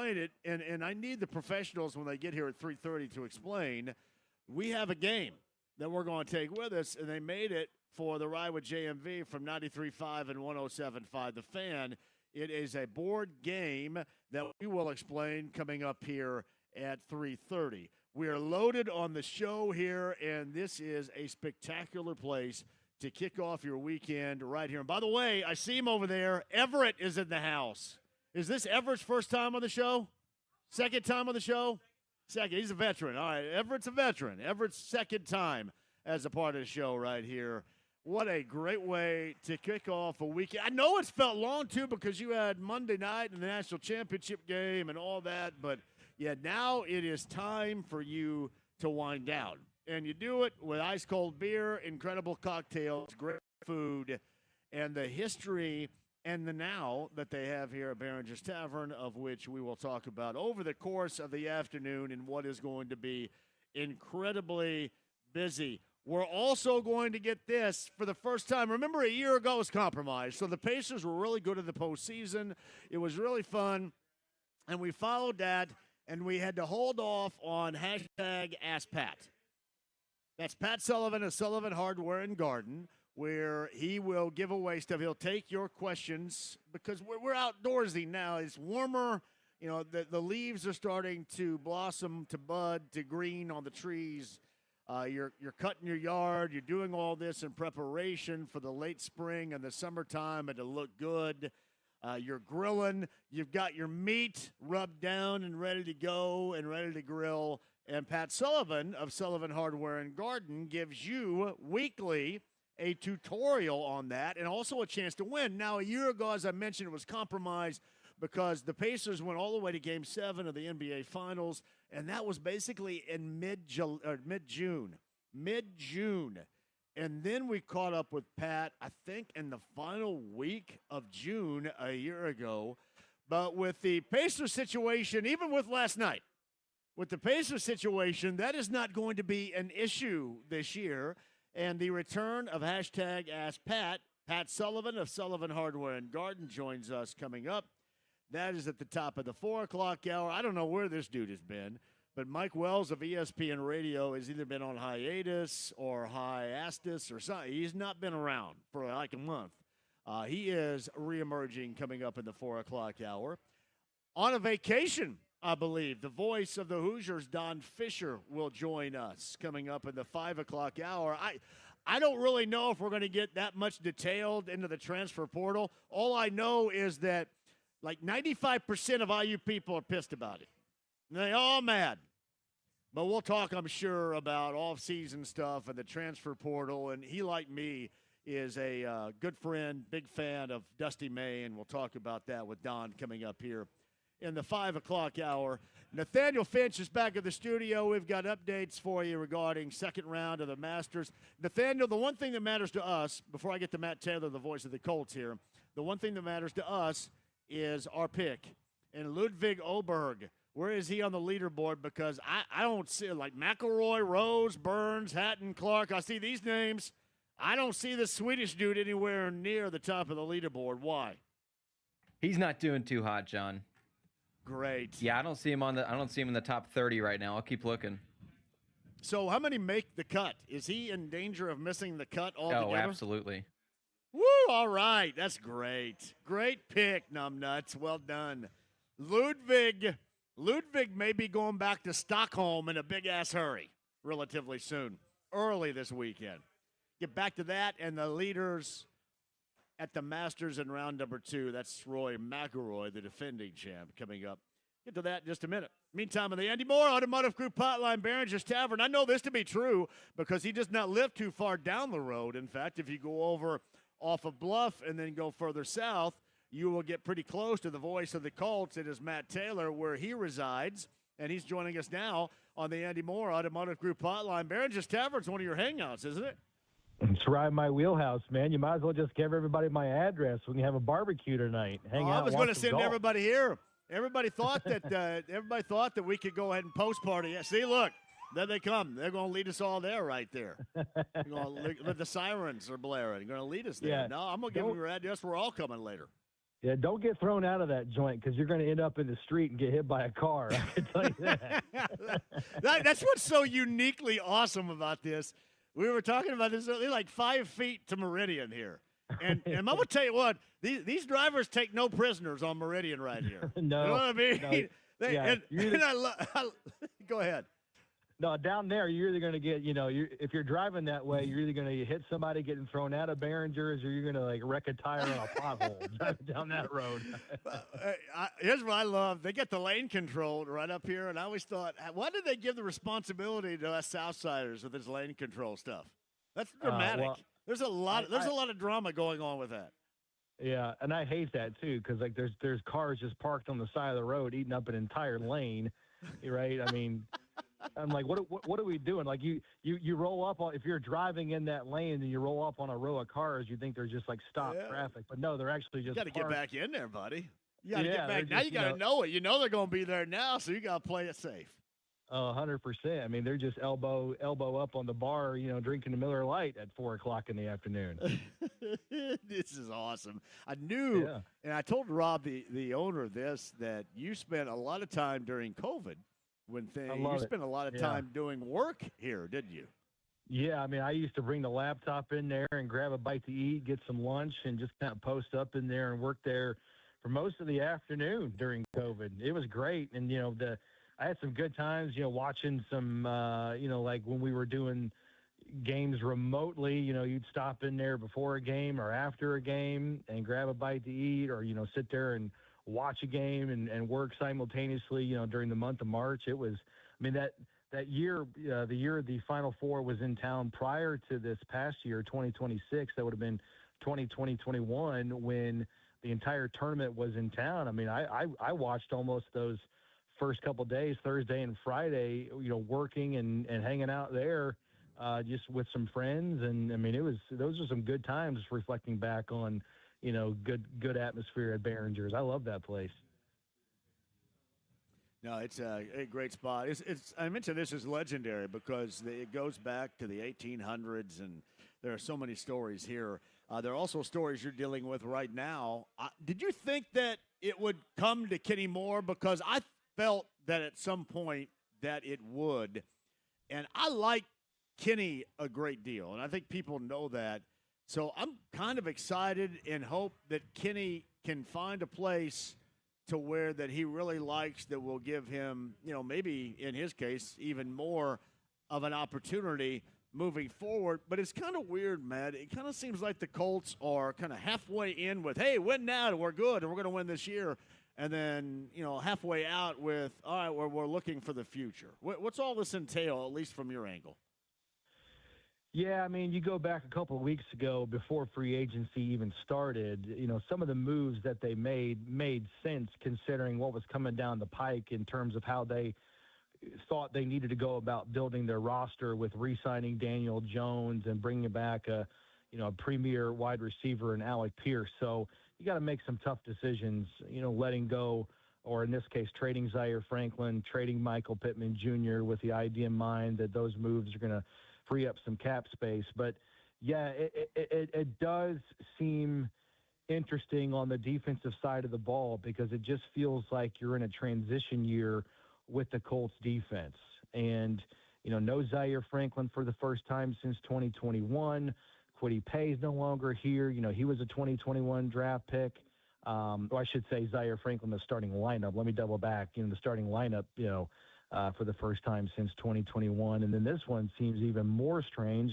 explain it, and I need the professionals when they get here at 3:30 to explain. We have a game that we're going to take with us, and they made it for the Ride with JMV from 93.5 and 107.5 The Fan. It is a board game that we will explain coming up here at 3:30. We are loaded on the show here, and this is a spectacular place to kick off your weekend right here. And by the way, I see him over there. Everett is in the house. Is this Everett's first time on the show? Second time on the show? Second. He's a veteran. All right, Everett's a veteran. Everett's second time as a part of the show right here. What a great way to kick off a weekend. I know it's felt long, too, because you had Monday night and the national championship game and all that. But, yeah, now it is time for you to wind down. And you do it with ice-cold beer, incredible cocktails, great food, and the history and the now that they have here at Behringer Tavern, of which we will talk about over the course of the afternoon in what is going to be incredibly busy. We're also going to get this for the first time. Remember, a year ago it was compromised, so the Pacers were really good in the postseason. It was really fun, and we followed that, and we had to hold off on hashtag AskPat. That's Pat Sullivan of Sullivan Hardware and Garden, where he will give away stuff. He'll take your questions because we're outdoorsy now. It's warmer. You know, the leaves are starting to blossom, to bud, to green on the trees. You're cutting your yard. You're doing all this in preparation for the late spring and the summertime and to look good. You're grilling. You've got your meat rubbed down and ready to go and ready to grill. And Pat Sullivan of Sullivan Hardware and Garden gives you weekly a tutorial on that and also a chance to win. Now, a year ago, as I mentioned, it was compromised because the Pacers went all the way to Game 7 of the NBA Finals, and that was basically in mid-June. And then we caught up with Pat, I think, in the final week of June a year ago. But with the Pacers situation, even with last night, with the Pacers situation, that is not going to be an issue this year. And the return of hashtag AskPat, Pat Sullivan of Sullivan Hardware and Garden joins us coming up. That is at the top of the 4 o'clock hour. I don't know where this dude has been, but Mike Wells of ESPN Radio has either been on hiatus or hiatus or something. He's not been around for like a month. He is reemerging coming up in the 4 o'clock hour. On a vacation, I believe, the voice of the Hoosiers, Don Fischer, will join us coming up in the 5 o'clock hour. I don't really know if we're going to get that much detailed into the transfer portal. All I know is that like 95% of IU people are pissed about it. They're all mad. But we'll talk, I'm sure, about off-season stuff and the transfer portal. And he, like me, is a good friend, big fan of Dusty May, and we'll talk about that with Don coming up here in the 5 o'clock hour. Nathaniel Finch is back at the studio. We've got updates for you regarding second round of the Masters. Nathaniel, the one thing that matters to us, before I get to Matt Taylor, the voice of the Colts here, the one thing that matters to us is our pick. And Ludwig Oberg, where is he on the leaderboard? Because I don't see, like McElroy, Rose, Burns, Hatton, Clark. I see these names. I don't see the Swedish dude anywhere near the top of the leaderboard. Why? He's not doing too hot, John. Great. Yeah, I don't see him in the top 30 right now. I'll keep looking. So how many make the cut? Is he in danger of missing the cut altogether? Oh, absolutely. Woo, all right. That's great. Great pick, numbnuts. Well done. Ludwig may be going back to Stockholm in a big-ass hurry relatively soon, early this weekend. Get back to that and the leaders at the Masters in round number 2. That's Roy McIlroy, the defending champ, coming up. Get to that in just a minute. Meantime, on the Andy Moore Automotive Group hotline, Behringer's Tavern. I know this to be true because he does not live too far down the road. In fact, if you go over off of Bluff and then go further south, you will get pretty close to the voice of the Colts. It is Matt Taylor, where he resides, and he's joining us now on the Andy Moore Automotive Group hotline. Behringer's Tavern is one of your hangouts, isn't it? It's right in my wheelhouse, man. You might as well just give everybody my address when you have a barbecue tonight. Hang out. I was going to send everybody here. Everybody thought that we could go ahead and post party. Yeah, see, look, there they come. They're going to lead us all there, right there. The sirens are blaring. They're going to lead us there. Yeah. No, I'm going to give them your address. We're all coming later. Yeah, don't get thrown out of that joint because you're going to end up in the street and get hit by a car. I can tell you that. That's what's so uniquely awesome about this. We were talking about this. They're like 5 feet to Meridian here. And I'm going to tell you what, these drivers take no prisoners on Meridian right here. No. You know what I mean? No, go ahead. No, down there, you're either going to get, if you're driving that way, you're either going to hit somebody getting thrown out of Barringers or you're going to, like, wreck a tire on a pothole driving down that road. Here's what I love. They get the lane controlled right up here, and I always thought, why did they give the responsibility to us Southsiders with this lane control stuff? That's dramatic. There's a lot of drama going on with that. Yeah, and I hate that, too, because, like, there's cars just parked on the side of the road eating up an entire lane, right? I mean – I'm like, what are we doing? Like you roll up on, if you're driving in that lane and you roll up on a row of cars, you think they're just like stop traffic, but no, they're actually just. You got to get back in there, buddy. You got to get back. Now just, you got to know it. You know they're going to be there now, so you got to play it safe. 100%. I mean, they're just elbow up on the bar, drinking a Miller Lite at 4:00 in the afternoon. This is awesome. I knew, and I told Rob, the owner of this, that you spent a lot of time during COVID. You spent a lot of time doing work here, didn't you? Yeah, I mean, I used to bring the laptop in there and grab a bite to eat, get some lunch, and just kind of post up in there and work there for most of the afternoon during COVID. It was great, and I had some good times, watching some, like when we were doing games remotely. You'd stop in there before a game or after a game and grab a bite to eat, or sit there and watch a game and work simultaneously, during the month of March. It was, I mean, that year, the year the Final Four was in town prior to this past year, 2026, that would have been 2020-21 when the entire tournament was in town. I mean, I watched almost those first couple of days, Thursday and Friday, working and hanging out there just with some friends. And I mean, those are some good times reflecting back on, good atmosphere at Barringers. I love that place. No, it's a great spot. I mentioned this is legendary because it goes back to the 1800s, and there are so many stories here. There are also stories you're dealing with right now. Did you think that it would come to Kenny Moore? Because I felt that at some point that it would, and I like Kenny a great deal, and I think people know that. So I'm kind of excited and hope that Kenny can find a place to where that he really likes, that will give him, maybe in his case, even more of an opportunity moving forward. But it's kind of weird, Matt. It kind of seems like the Colts are kind of halfway in with, hey, win now and we're good and we're going to win this year. And then, halfway out with, all right, we're looking for the future. What's all this entail, at least from your angle? Yeah, I mean, you go back a couple of weeks ago before free agency even started, some of the moves that they made sense considering what was coming down the pike in terms of how they thought they needed to go about building their roster with re-signing Daniel Jones and bringing back a premier wide receiver in Alec Pierce. So you got to make some tough decisions, letting go, or in this case, trading Zaire Franklin, trading Michael Pittman Jr. with the idea in mind that those moves are going to free up some cap space. But yeah, it does seem interesting on the defensive side of the ball because it just feels like you're in a transition year with the Colts defense. And, no Zaire Franklin for the first time since 2021. Kwity Paye's no longer here. He was a 2021 draft pick. Or I should say Zaire Franklin, the starting lineup. Let me double back. The starting lineup, for the first time since 2021. And then this one seems even more strange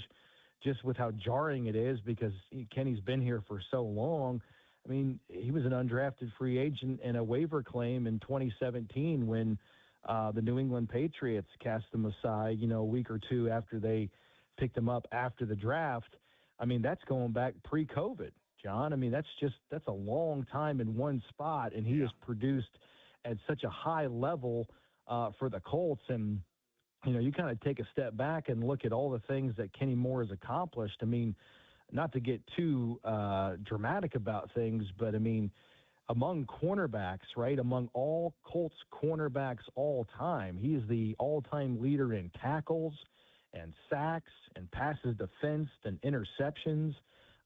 just with how jarring it is because Kenny's been here for so long. I mean, he was an undrafted free agent and a waiver claim in 2017 when the New England Patriots cast him aside, a week or two after they picked him up after the draft. I mean, that's going back pre-COVID, John. I mean, that's a long time in one spot, and he has produced at such a high level for the Colts. And, you kind of take a step back and look at all the things that Kenny Moore has accomplished. I mean, not to get too dramatic about things, but I mean, among cornerbacks, right, among all Colts cornerbacks all time, he is the all-time leader in tackles and sacks and passes defensed and interceptions.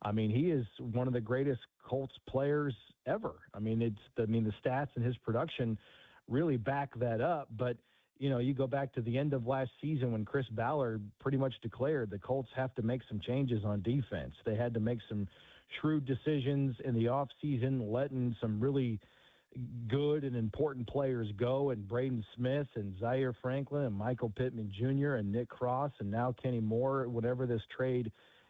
I mean, he is one of the greatest Colts players ever. I mean, the stats and his production really back that up. But, you go back to the end of last season when Chris Ballard pretty much declared the Colts have to make some changes on defense. They had to make some shrewd decisions in the offseason, letting some really good and important players go, and Braden Smith and Zaire Franklin and Michael Pittman Jr. and Nick Cross and now Kenny Moore,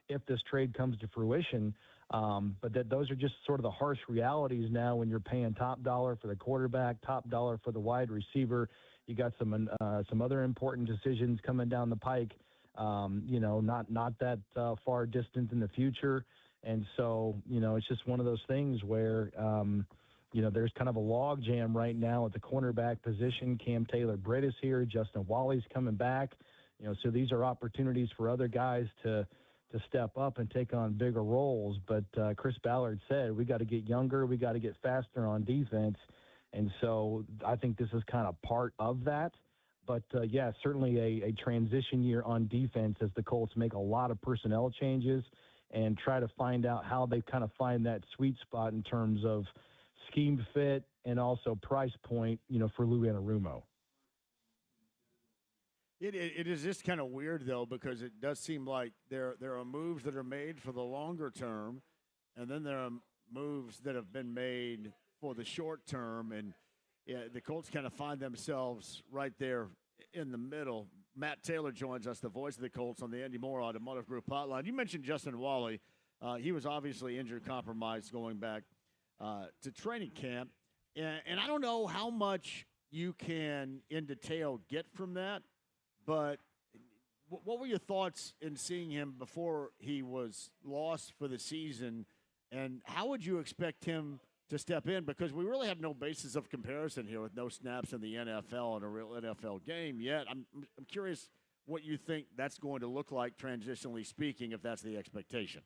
if this trade comes to fruition. But those are just sort of the harsh realities now when you're paying top dollar for the quarterback, top dollar for the wide receiver. You got some other important decisions coming down the pike, not that far distant in the future. And so, it's just one of those things where, there's kind of a log jam right now at the cornerback position. Cam Taylor-Britt is here. Justin Wally's coming back. So these are opportunities for other guys to step up and take on bigger roles. But Chris Ballard said, we got to get younger. We got to get faster on defense. And so I think this is kind of part of that. But, certainly a transition year on defense as the Colts make a lot of personnel changes and try to find out how they kind of find that sweet spot in terms of scheme fit and also price point, for Lou Anarumo. It is just kind of weird, though, because it does seem like there are moves that are made for the longer term, and then there are moves that have been made for the short term, and the Colts kind of find themselves right there in the middle. Matt Taylor joins us, the voice of the Colts on the Andy Moore Automotive Group hotline. You mentioned Justin Wally. He was obviously injured, compromised going back to training camp, and I don't know how much you can, in detail, get from that. But what were your thoughts in seeing him before he was lost for the season, and how would you expect him to step in? Because we really have no basis of comparison here with no snaps in the NFL in a real NFL game yet. I'm curious what you think that's going to look like, transitionally speaking, if that's the expectation.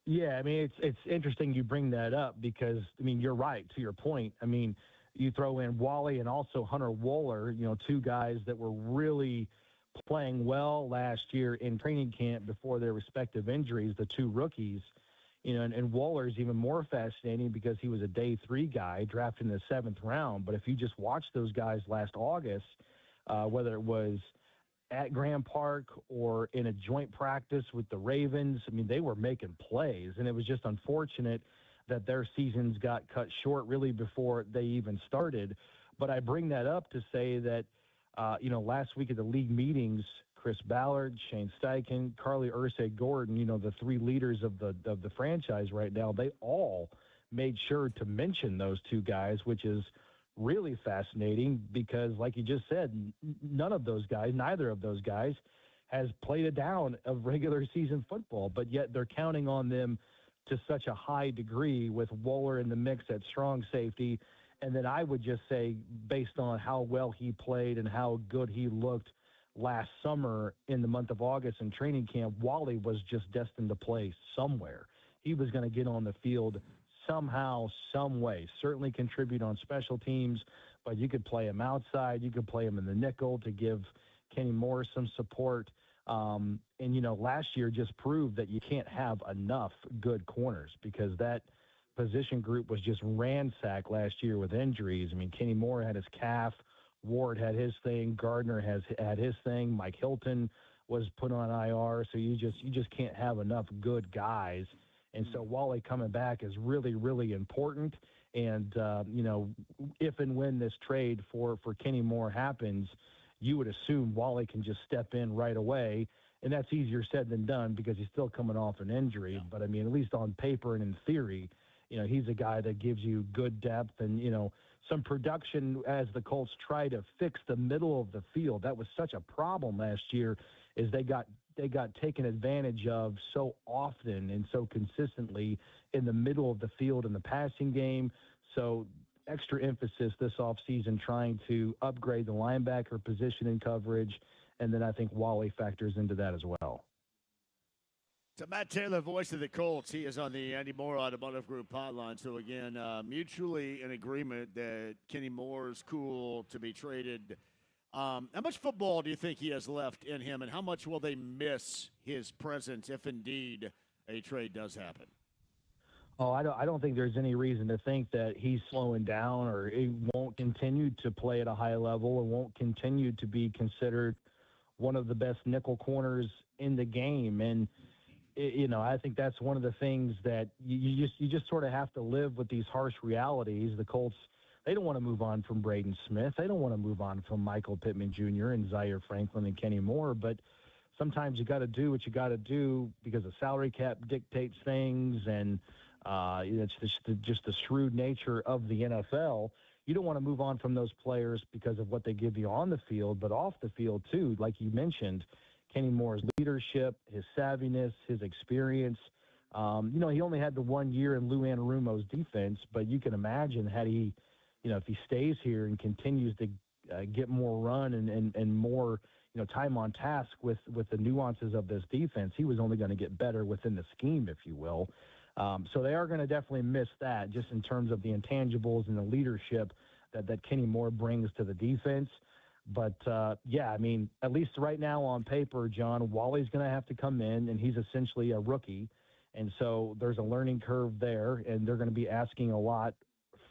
Yeah, I mean, it's interesting you bring that up because, you're right, to your point. You throw in Wally and also Hunter Wohler, two guys that were really playing well last year in training camp before their respective injuries, the two rookies. And Wohler's even more fascinating because he was a day 3 guy drafted in the 7th round. But if you just watch those guys last August, whether it was at Graham Park or in a joint practice with the Ravens, they were making plays. And it was just unfortunate that their seasons got cut short really before they even started. But I bring that up to say that, last week at the league meetings, Chris Ballard, Shane Steichen, Carly Ursay-Gordon, the 3 leaders of the franchise right now, they all made sure to mention those 2 guys, which is really fascinating because, like you just said, neither of those guys has played a down of regular season football, but yet they're counting on them to such a high degree with Wohler in the mix at strong safety. And then I would just say, based on how well he played and how good he looked last summer in the month of August in training camp, Wally was just destined to play somewhere. He was going to get on the field somehow, some way, certainly contribute on special teams, but you could play him outside. You could play him in the nickel to give Kenny Moore some support. Last year just proved that you can't have enough good corners because that position group was just ransacked last year with injuries. Kenny Moore had his calf. Ward had his thing. Gardner has had his thing. Mike Hilton was put on IR. So you just can't have enough good guys. And so Wally coming back is really, really important. And, if and when this trade for Kenny Moore happens, you would assume Wally can just step in right away. And that's easier said than done because he's still coming off an injury. Yeah. But, at least on paper and in theory, he's a guy that gives you good depth and, some production as the Colts try to fix the middle of the field. That was such a problem last year is they got taken advantage of so often and so consistently in the middle of the field in the passing game. So extra emphasis this offseason trying to upgrade the linebacker position and coverage. And then I think Wally factors into that as well. So Matt Taylor, voice of the Colts, he is on the Andy Moore Automotive Group hotline. So, again, mutually in agreement that Kenny Moore is cool to be traded. How much football do you think he has left in him, and how much will they miss his presence if indeed a trade does happen. Oh, I don't think there's any reason to think that he's slowing down or he won't continue to play at a high level or won't continue to be considered one of the best nickel corners in the game. And I think that's one of the things that you just sort of have to live with these harsh realities. The Colts, they don't want to move on from Braden Smith. They don't want to move on from Michael Pittman Jr. and Zaire Franklin and Kenny Moore. But sometimes you got to do what you got to do because the salary cap dictates things, and it's just the shrewd nature of the NFL. You don't want to move on from those players because of what they give you on the field, but off the field too. Like you mentioned, Kenny Moore's leadership, his savviness, his experience. He only had the 1 year in Lou Anarumo's defense, but you can imagine had he, if he stays here and continues to get more run and more, time on task with the nuances of this defense, he was only going to get better within the scheme, if you will. So they are going to definitely miss that just in terms of the intangibles and the leadership that Kenny Moore brings to the defense. But, at least right now on paper, John, Wally's going to have to come in, and he's essentially a rookie. And so there's a learning curve there, and they're going to be asking a lot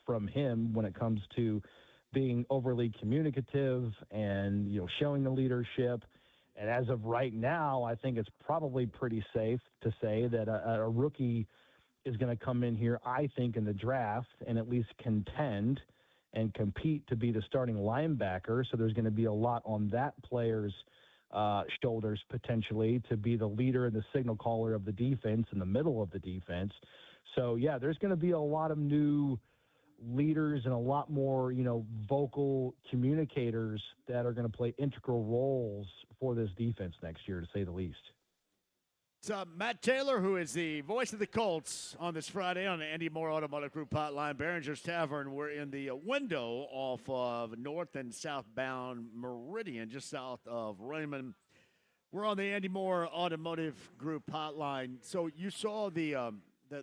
from him when it comes to being overly communicative and, showing the leadership. And as of right now, I think it's probably pretty safe to say that a rookie is going to come in here, I think, in the draft and at least contend and compete to be the starting linebacker. So there's going to be a lot on that player's shoulders potentially to be the leader and the signal caller of the defense in the middle of the defense. So, yeah, there's going to be a lot of new leaders and a lot more, vocal communicators that are going to play integral roles for this defense next year, to say the least. It's Matt Taylor, who is the voice of the Colts on this Friday on the Andy Moore Automotive Group hotline. Behringer's Tavern. We're in the window off of north and southbound Meridian, just south of Raymond. We're on the Andy Moore Automotive Group hotline. So you saw the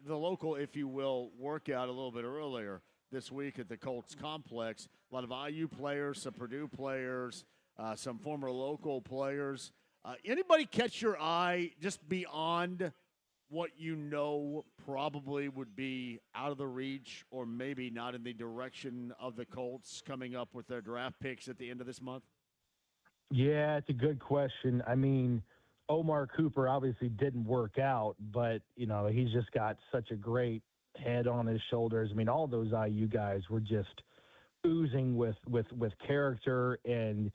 local, if you will, workout a little bit earlier this week at the Colts complex. A lot of IU players, some Purdue players, some former local players. Anybody catch your eye just beyond what probably would be out of the reach or maybe not in the direction of the Colts coming up with their draft picks at the end of this month? Yeah, it's a good question. I mean, Omar Cooper obviously didn't work out, but, he's just got such a great head on his shoulders. I mean, all those IU guys were just oozing with character and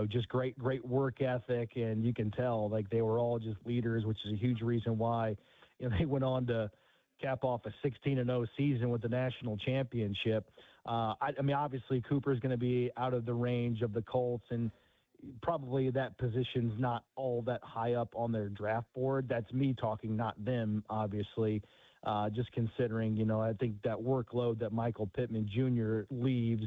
just great work ethic, and you can tell like they were all just leaders, which is a huge reason why they went on to cap off a 16-0 season with the national championship. Obviously Cooper's going to be out of the range of the Colts, and probably that position's not all that high up on their draft board. That's me talking, not them, obviously. Just considering, I think that workload that Michael Pittman Jr. leaves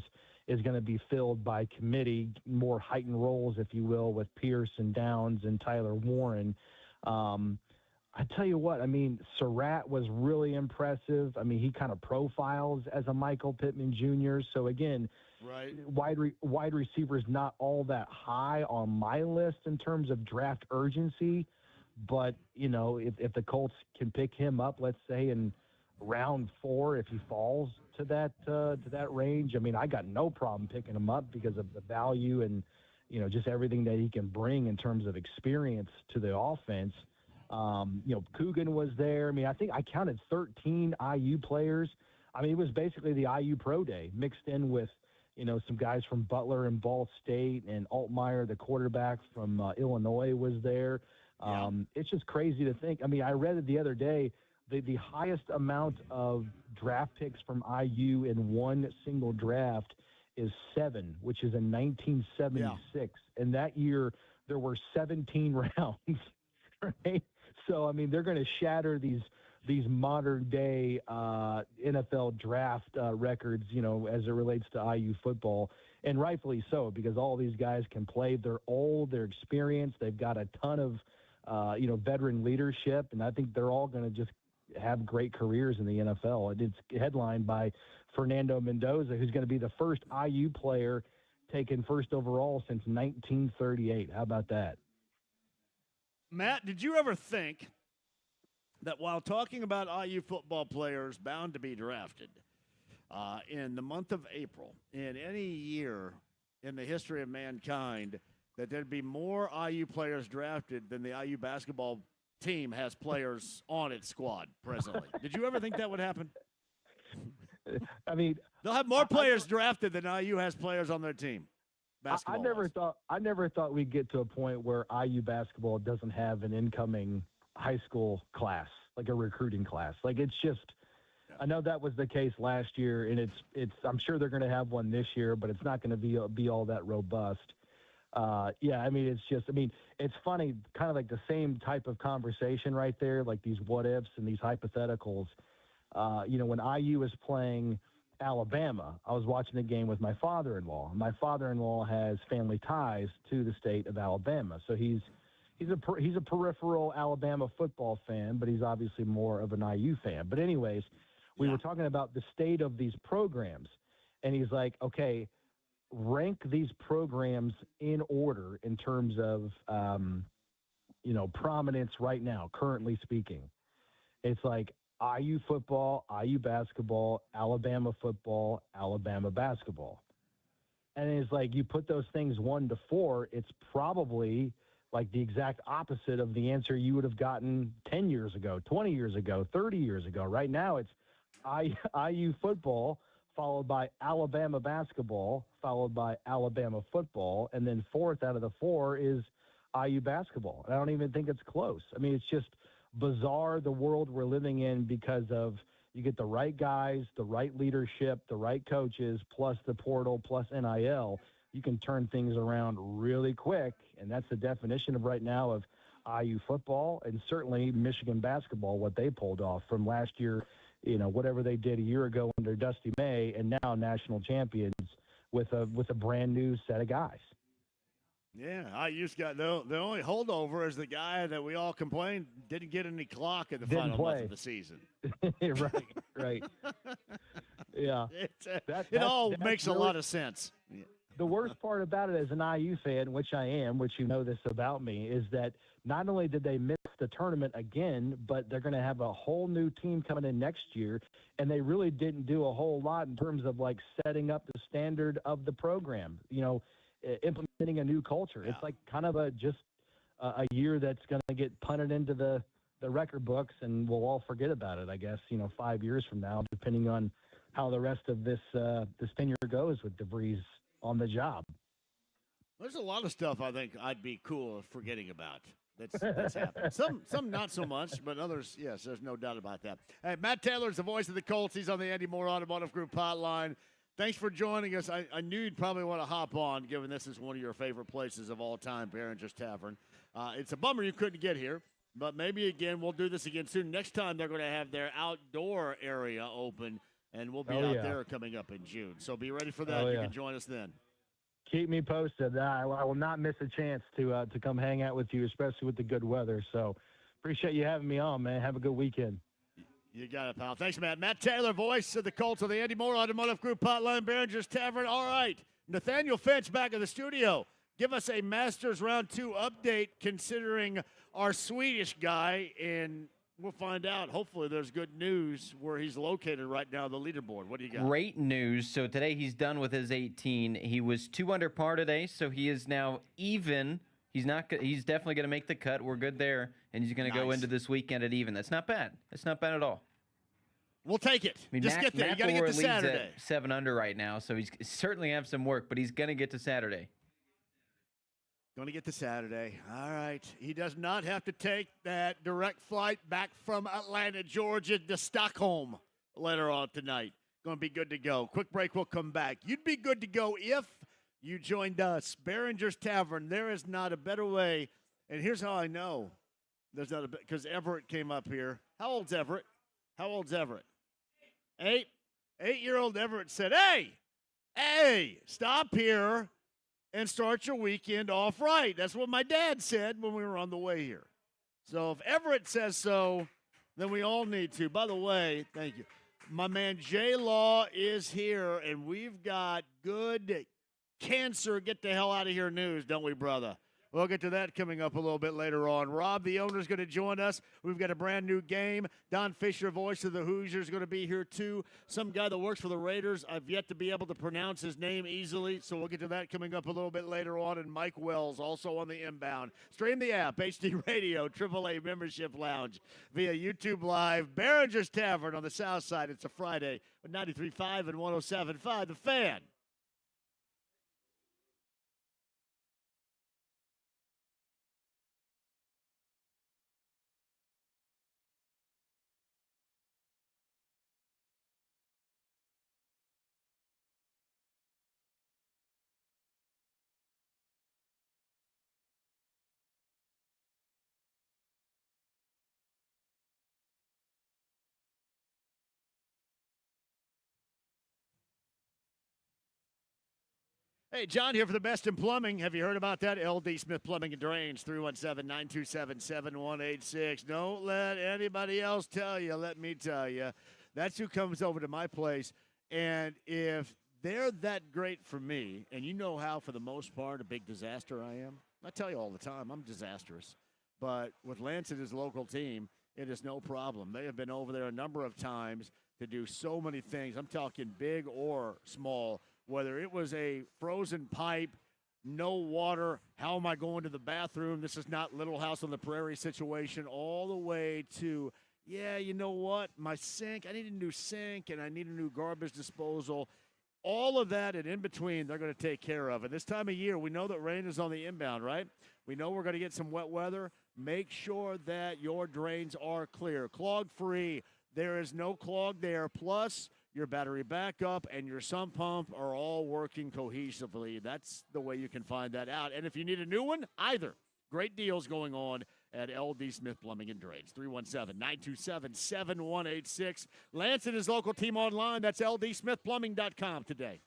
is going to be filled by committee, more heightened roles, if you will, with Pierce and Downs and Tyler Warren. I tell you what, Surratt was really impressive. He kind of profiles as a Michael Pittman Jr. So, again, right, wide receivers not all that high on my list in terms of draft urgency. But, if the Colts can pick him up, let's say, in round 4, if he falls to that range, I got no problem picking him up because of the value and, just everything that he can bring in terms of experience to the offense. Coogan was there. I think I counted 13 IU players. It was basically the IU Pro Day mixed in with, some guys from Butler and Ball State, and Altmaier, the quarterback from Illinois, was there. Yeah. It's just crazy to think. I read it the other day. The highest amount of draft picks from IU in one single draft is 7, which is in 1976. Yeah. And that year there were 17 rounds, right? So, they're going to shatter these modern day NFL draft records, as it relates to IU football. And rightfully so, because all these guys can play. They're old, they're experienced, they've got a ton of veteran leadership, and I think they're all going to just have great careers in the NFL. And it's headlined by Fernando Mendoza, who's going to be the first IU player taken first overall since 1938. How about that? Matt, did you ever think that while talking about IU football players bound to be drafted in the month of April, in any year in the history of mankind, that there'd be more IU players drafted than the IU basketball team has players on its squad presently. Did you ever think that would happen? I mean, they'll have more players drafted than IU has players on their team. I never thought we'd get to a point where IU basketball doesn't have an incoming high school class, like a recruiting class. Like it's just, I know that was the case last year, and it's. I'm sure they're going to have one this year, but it's not going to be all that robust. Yeah, I mean, it's funny, kind of like the same type of conversation right there, like these what ifs and these hypotheticals. When IU was playing Alabama, I was watching the game with my father-in-law. My father-in-law has family ties to the state of Alabama, so he's a peripheral Alabama football fan, but he's obviously more of an IU fan. But anyways, we were talking about the state of these programs, and he's like, okay, rank these programs in order in terms of, prominence right now, currently speaking. It's like IU football, IU basketball, Alabama football, Alabama basketball. And it's like you put those things 1 to 4, it's probably like the exact opposite of the answer you would have gotten 10 years ago, 20 years ago, 30 years ago. Right now it's IU football, followed by Alabama basketball, followed by Alabama football, and then fourth out of the 4 is IU basketball. And I don't even think it's close. I mean, it's just bizarre, the world we're living in, because of you get the right guys, the right leadership, the right coaches, plus the portal, plus NIL. You can turn things around really quick, and that's the definition of right now of IU football, and certainly Michigan basketball, what they pulled off from last year, whatever they did a year ago under Dusty May, and now national champions with a brand new set of guys. Yeah, IU's got the only holdover is the guy that we all complained didn't get any clock in the Didn't final play. month of the season. Right. Yeah. It all makes a lot of sense. Yeah. The worst part about it as an IU fan, which I am, which you know this about me, is that not only did they miss the tournament again, but they're going to have a whole new team coming in next year, and they really didn't do a whole lot in terms of like setting up the standard of the program, implementing a new culture. Yeah. It's like kind of a year that's going to get punted into the record books, and we'll all forget about it, I guess, 5 years from now, depending on how the rest of this tenure goes with DeVries on the job. There's a lot of stuff I think I'd be cool forgetting about. That's happened. Some not so much, but others, yes, there's no doubt about that. Hey, Matt Taylor's the voice of the Colts. He's on the Andy Moore Automotive Group hotline. Thanks for joining us. I knew you'd probably want to hop on, given this is one of your favorite places of all time, Behringer Tavern. It's a bummer you couldn't get here, but maybe again we'll do this again soon. Next time they're going to have their outdoor area open, and we'll be out there coming up in June. So be ready for that. You can join us then. Keep me posted. I will not miss a chance to come hang out with you, especially with the good weather. So appreciate you having me on, man. Have a good weekend. You got it, pal. Thanks, Matt. Matt Taylor, voice of the Colts of the Andy Moore Automotive Group hotline, Behringer's Tavern. All right. Nathaniel Finch back in the studio. Give us a Masters Round 2 update considering our Swedish guy, and we'll find out. Hopefully there's good news where he's located right now on the leaderboard. What do you got? Great news. So today he's done with his 18. He was 2 under par today, so he is now even. He's definitely going to make the cut. We're good there, and he's going to go into this weekend at even. That's not bad. That's not bad at all. We'll take it. Just get there. You got to get to Saturday. 7 under right now, so he's certainly have some work, but he's going to get to Saturday. Going to get to Saturday. All right. He does not have to take that direct flight back from Atlanta, Georgia to Stockholm later on tonight. Going to be good to go. Quick break. We'll come back. You'd be good to go if you joined us. Behringer's Tavern. There is not a better way. And here's how I know there's not a bit, because Everett came up here. How old's Everett? 8. 8-year-old Everett said, hey, stop here and start your weekend off right. That's what my dad said when we were on the way here. So if Everett says so, then we all need to. By the way, thank you. My man J-Law is here, and we've got good cancer get the hell out of here news, don't we, brother? We'll get to that coming up a little bit later on. Rob, the owner, is going to join us. We've got a brand new game. Don Fischer, voice of the Hoosiers, is going to be here too. Some guy that works for the Raiders. I've yet to be able to pronounce his name easily, so we'll get to that coming up a little bit later on. And Mike Wells also on the inbound. Stream the app, HD Radio, AAA Membership Lounge via YouTube Live. Behringer's Tavern on the South Side. It's a Friday with 93.5 and 107.5. The Fan. Hey, John here for the best in plumbing. Have you heard about that? LD Smith Plumbing and Drains, 317-927-7186. Don't let anybody else tell you. Let me tell you. That's who comes over to my place. And if they're that great for me, and you know how, for the most part, a big disaster I am. I tell you all the time, I'm disastrous. But with Lance and his local team, it is no problem. They have been over there a number of times to do so many things. I'm talking big or small. Whether it was a frozen pipe, no water, how am I going to the bathroom? This is not Little House on the Prairie situation, all the way to, yeah, you know what? My sink, I need a new sink and I need a new garbage disposal. All of that and in between, they're going to take care of. And this time of year, we know that rain is on the inbound, right? We know we're going to get some wet weather. Make sure that your drains are clear, clog-free. There is no clog there. Plus, your battery backup and your sump pump are all working cohesively. That's the way you can find that out. And if you need a new one, either. Great deals going on at LD Smith Plumbing and Drains. 317-927-7186. Lance and his local team online. That's ldsmithplumbing.com today.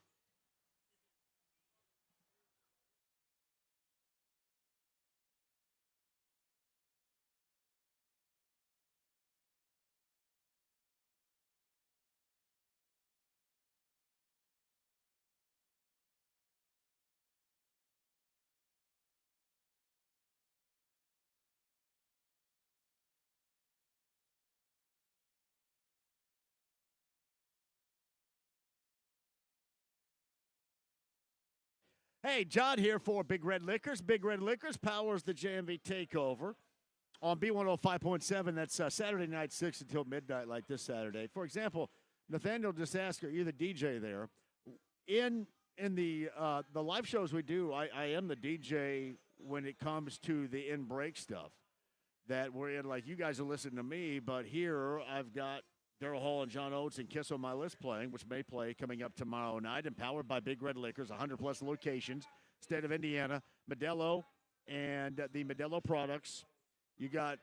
Hey, John here for Big Red Liquors. Big Red Liquors powers the JMV takeover on B105.7. That's Saturday night, 6 until midnight, like this Saturday. For example, Nathaniel just asked, are you the DJ there? In the live shows we do, I am the DJ when it comes to the in-break stuff that we're in. Like, you guys are listening to me, but here I've got Daryl Hall and John Oates and Kiss on my list playing, which may play coming up tomorrow night, empowered by Big Red Liquors, 100-plus locations, state of Indiana, Modelo, and the Modelo products. You got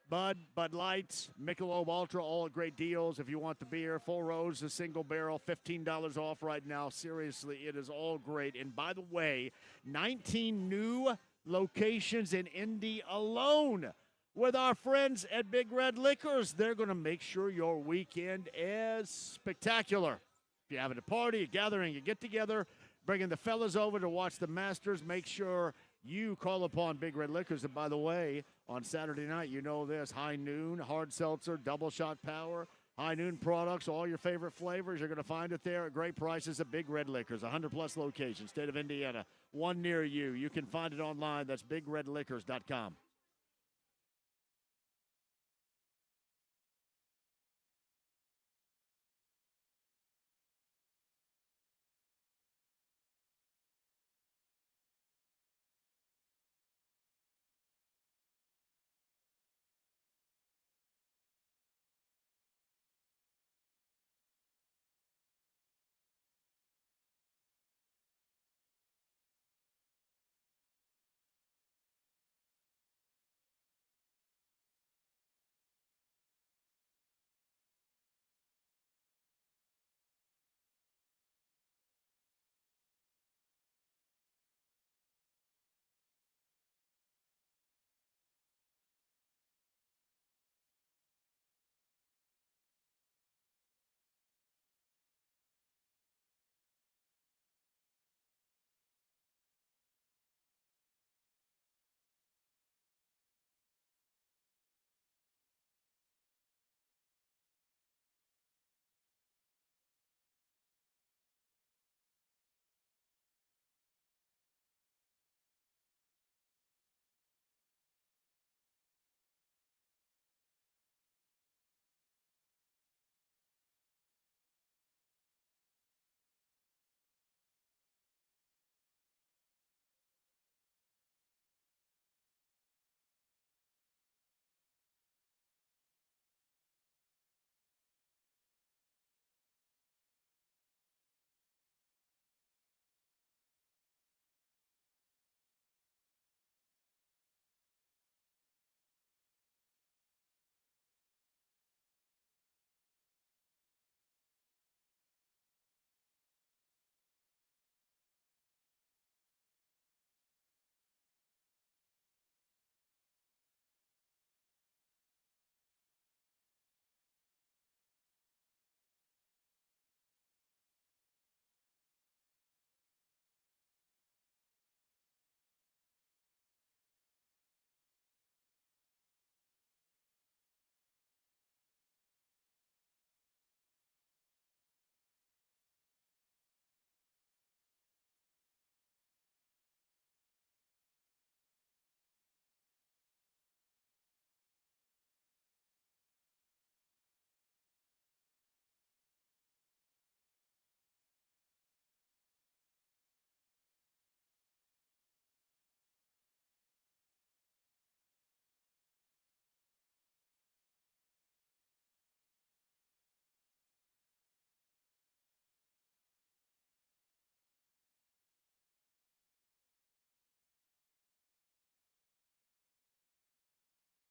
Bud Lights, Michelob Ultra, all great deals. If you want the beer, Full Rose, a single barrel, $15 off right now. Seriously, it is all great. And by the way, 19 new locations in Indy alone. With our friends at Big Red Liquors, they're going to make sure your weekend is spectacular. If you're having a party, a gathering, a get-together, bringing the fellas over to watch the Masters, make sure you call upon Big Red Liquors. And by the way, on Saturday night, you know this, High Noon, hard seltzer, double shot power, High Noon products, all your favorite flavors. You're going to find it there at great prices at Big Red Liquors, 100-plus locations, state of Indiana, one near you. You can find it online. That's bigredliquors.com.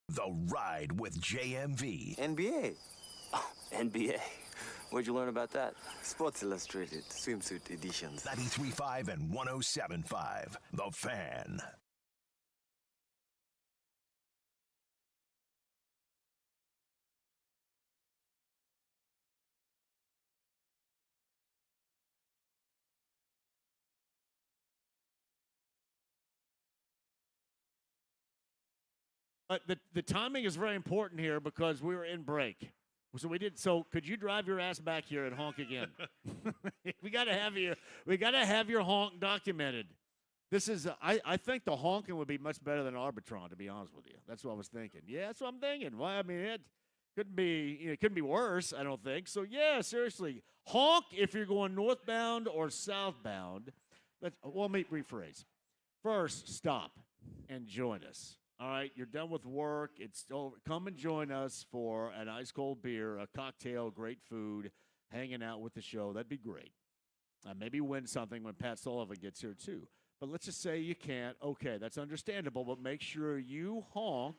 The Ride with JMV. NBA. Oh, NBA. Where'd you learn about that? Sports Illustrated swimsuit editions. 93.5 and 107.5. The Fan. But the timing is very important here because we were in break. So we did. So could you drive your ass back here and honk again? we gotta have your honk documented. This is. I think the honking would be much better than Arbitron, to be honest with you. That's what I was thinking. Yeah, that's what I'm thinking. Well, I mean, it couldn't be. It couldn't be worse. I don't think. So yeah, seriously, honk if you're going northbound or southbound. Let me rephrase. First, stop and join us. All right, you're done with work. It's over. Come and join us for an ice cold beer, a cocktail, great food, hanging out with the show. That'd be great. Maybe win something when Pat Sullivan gets here too. But let's just say you can't. Okay, that's understandable. But make sure you honk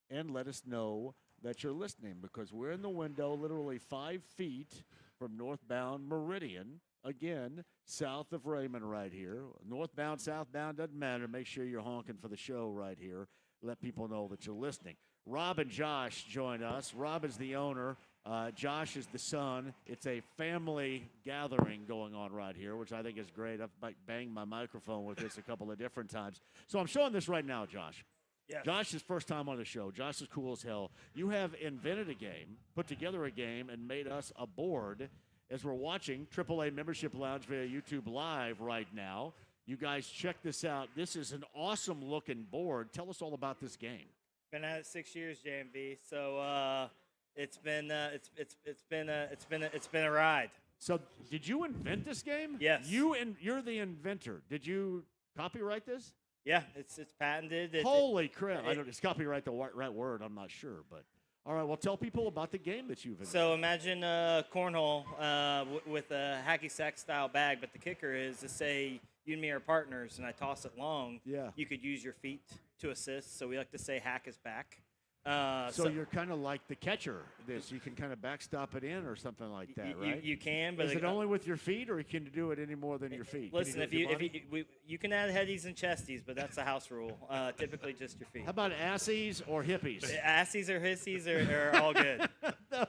and let us know that you're listening because we're in the window, literally 5 feet from northbound Meridian. Again, south of Raymond right here. Northbound, southbound, doesn't matter. Make sure you're honking for the show right here. Let people know that you're listening. Rob and Josh join us. Rob is the owner. Josh is the son. It's a family gathering going on right here, which I think is great. I've banged my microphone with this a couple of different times. So I'm showing this right now, Josh. Yes. Josh's first time on the show. Josh is cool as hell. You have invented a game, put together a game, and made us a board as we're watching AAA Membership Lounge via YouTube Live right now. You guys check this out. This is an awesome looking board. Tell us all about this game. Been at it 6 years, JMV. So it's been a ride. So did you invent this game? Yes. You're the inventor. Did you copyright this? Yeah, it's patented. Holy crap! I don't. Is copyright the right word? I'm not sure, but all right. Well, tell people about the game that you've invented. So imagine cornhole with a hacky sack style bag, but the kicker is to say you and me are partners, and I toss it long. Yeah. You could use your feet to assist. So we like to say hack is back. So you're kind of like the catcher. You can kind of backstop it in or something like that, right? You can, but is it only with your feet, or you can do it any more than your feet? Listen, you can add headies and chesties, but that's the house rule. Typically, just your feet. How about assies or hippies? Assies or hissies are all good. No.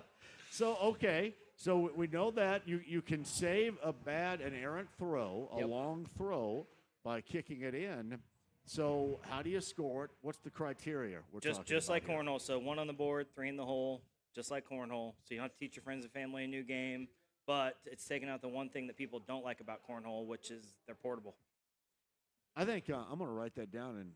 So okay, so we know that you can save a bad and errant throw, a long throw, by kicking it in. So how do you score it? What's the criteria? Just like cornhole. So 1 on the board, 3 in the hole, just like cornhole. So you don't have to teach your friends and family a new game, but it's taking out the one thing that people don't like about cornhole, which is they're portable. I think I'm going to write that down and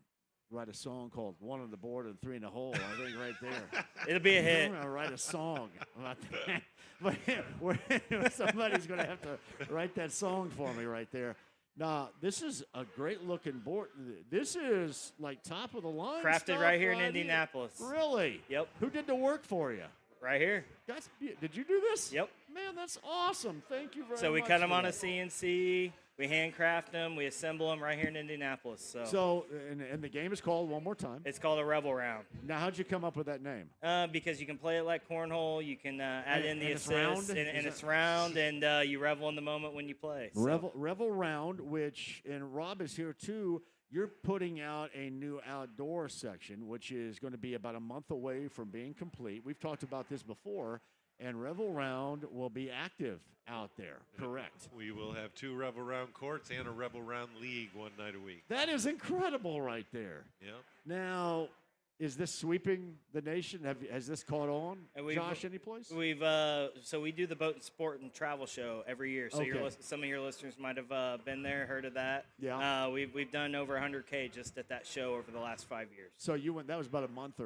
write a song called 1 on the board and 3 in the hole. I think right there. It'll be a hit. I'm going to write a song about that. But somebody's going to have to write that song for me right there. Now, this is a great-looking board. This is, like, top of the line Crafted stuff right here in Indianapolis. Really? Yep. Who did the work for you? Right here. Did you do this? Yep. Man, that's awesome. Thank you very much. So we cut them on a CNC. We handcraft them. We assemble them right here in Indianapolis. So and the game is called one more time. It's called a Rebel Round. Now, how'd you come up with that name? Because you can play it like cornhole. You can add in the it's assist, round? and it's round, and you revel in the moment when you play. So. Revel Round, and Rob is here too. You're putting out a new outdoor section, which is going to be about a month away from being complete. We've talked about this before. And Revel Round will be active out there, correct? We will have 2 Revel Round courts and a Revel Round league one night a week. That is incredible right there. Yep. Now, is this sweeping the nation? Has this caught on, Josh, any place? So we do the Boat and Sport and Travel Show every year. So some of your listeners might have been there, heard of that. Yeah. We've done over 100K just at that show over the last 5 years. So you went. That was about a month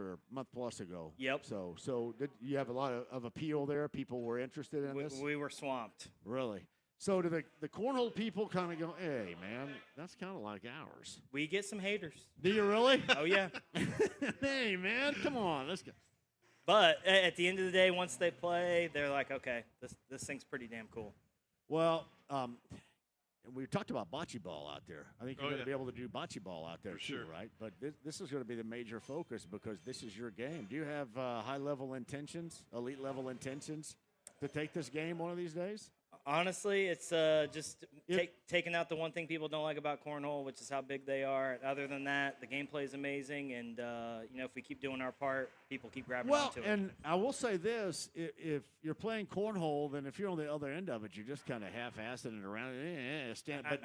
plus ago. Yep. So did you have a lot of appeal there? People were interested in this. We were swamped. Really. So do the cornhole people kind of go, hey, man, that's kind of like ours. We get some haters. Do you really? Oh, yeah. Hey, man, come on. Let's go. But at the end of the day, once they play, they're like, okay, this thing's pretty damn cool. Well, we talked about bocce ball out there. I think you're going to be able to do bocce ball out there too, right? But this is going to be the major focus because this is your game. Do you have high-level intentions, elite-level intentions to take this game one of these days? Honestly, it's just taking out the one thing people don't like about cornhole, which is how big they are. Other than that, the gameplay is amazing, and if we keep doing our part, people keep grabbing onto it. Well, and I will say this: if you're playing cornhole, then if you're on the other end of it, you're just kind of half-assing it around. But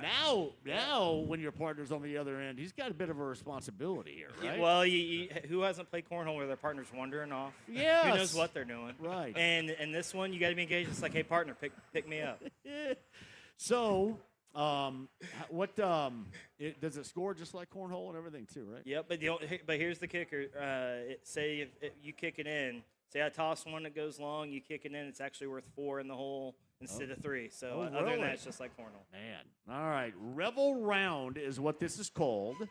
now, when your partner's on the other end, he's got a bit of a responsibility here, right? Well, who hasn't played cornhole where their partner's wandering off? Yes. Who knows what they're doing? Right. And this one, you got to be engaged. It's like, hey, partner, pick me up. So, does it score just like cornhole and everything too, right? Yep, but here's the kicker. Say if you kick it in, say I toss one that goes long, you kick it in, it's actually worth 4 in the hole instead of 3. So other than that, it's just like cornhole. Man, all right. Revel Round is what this is called.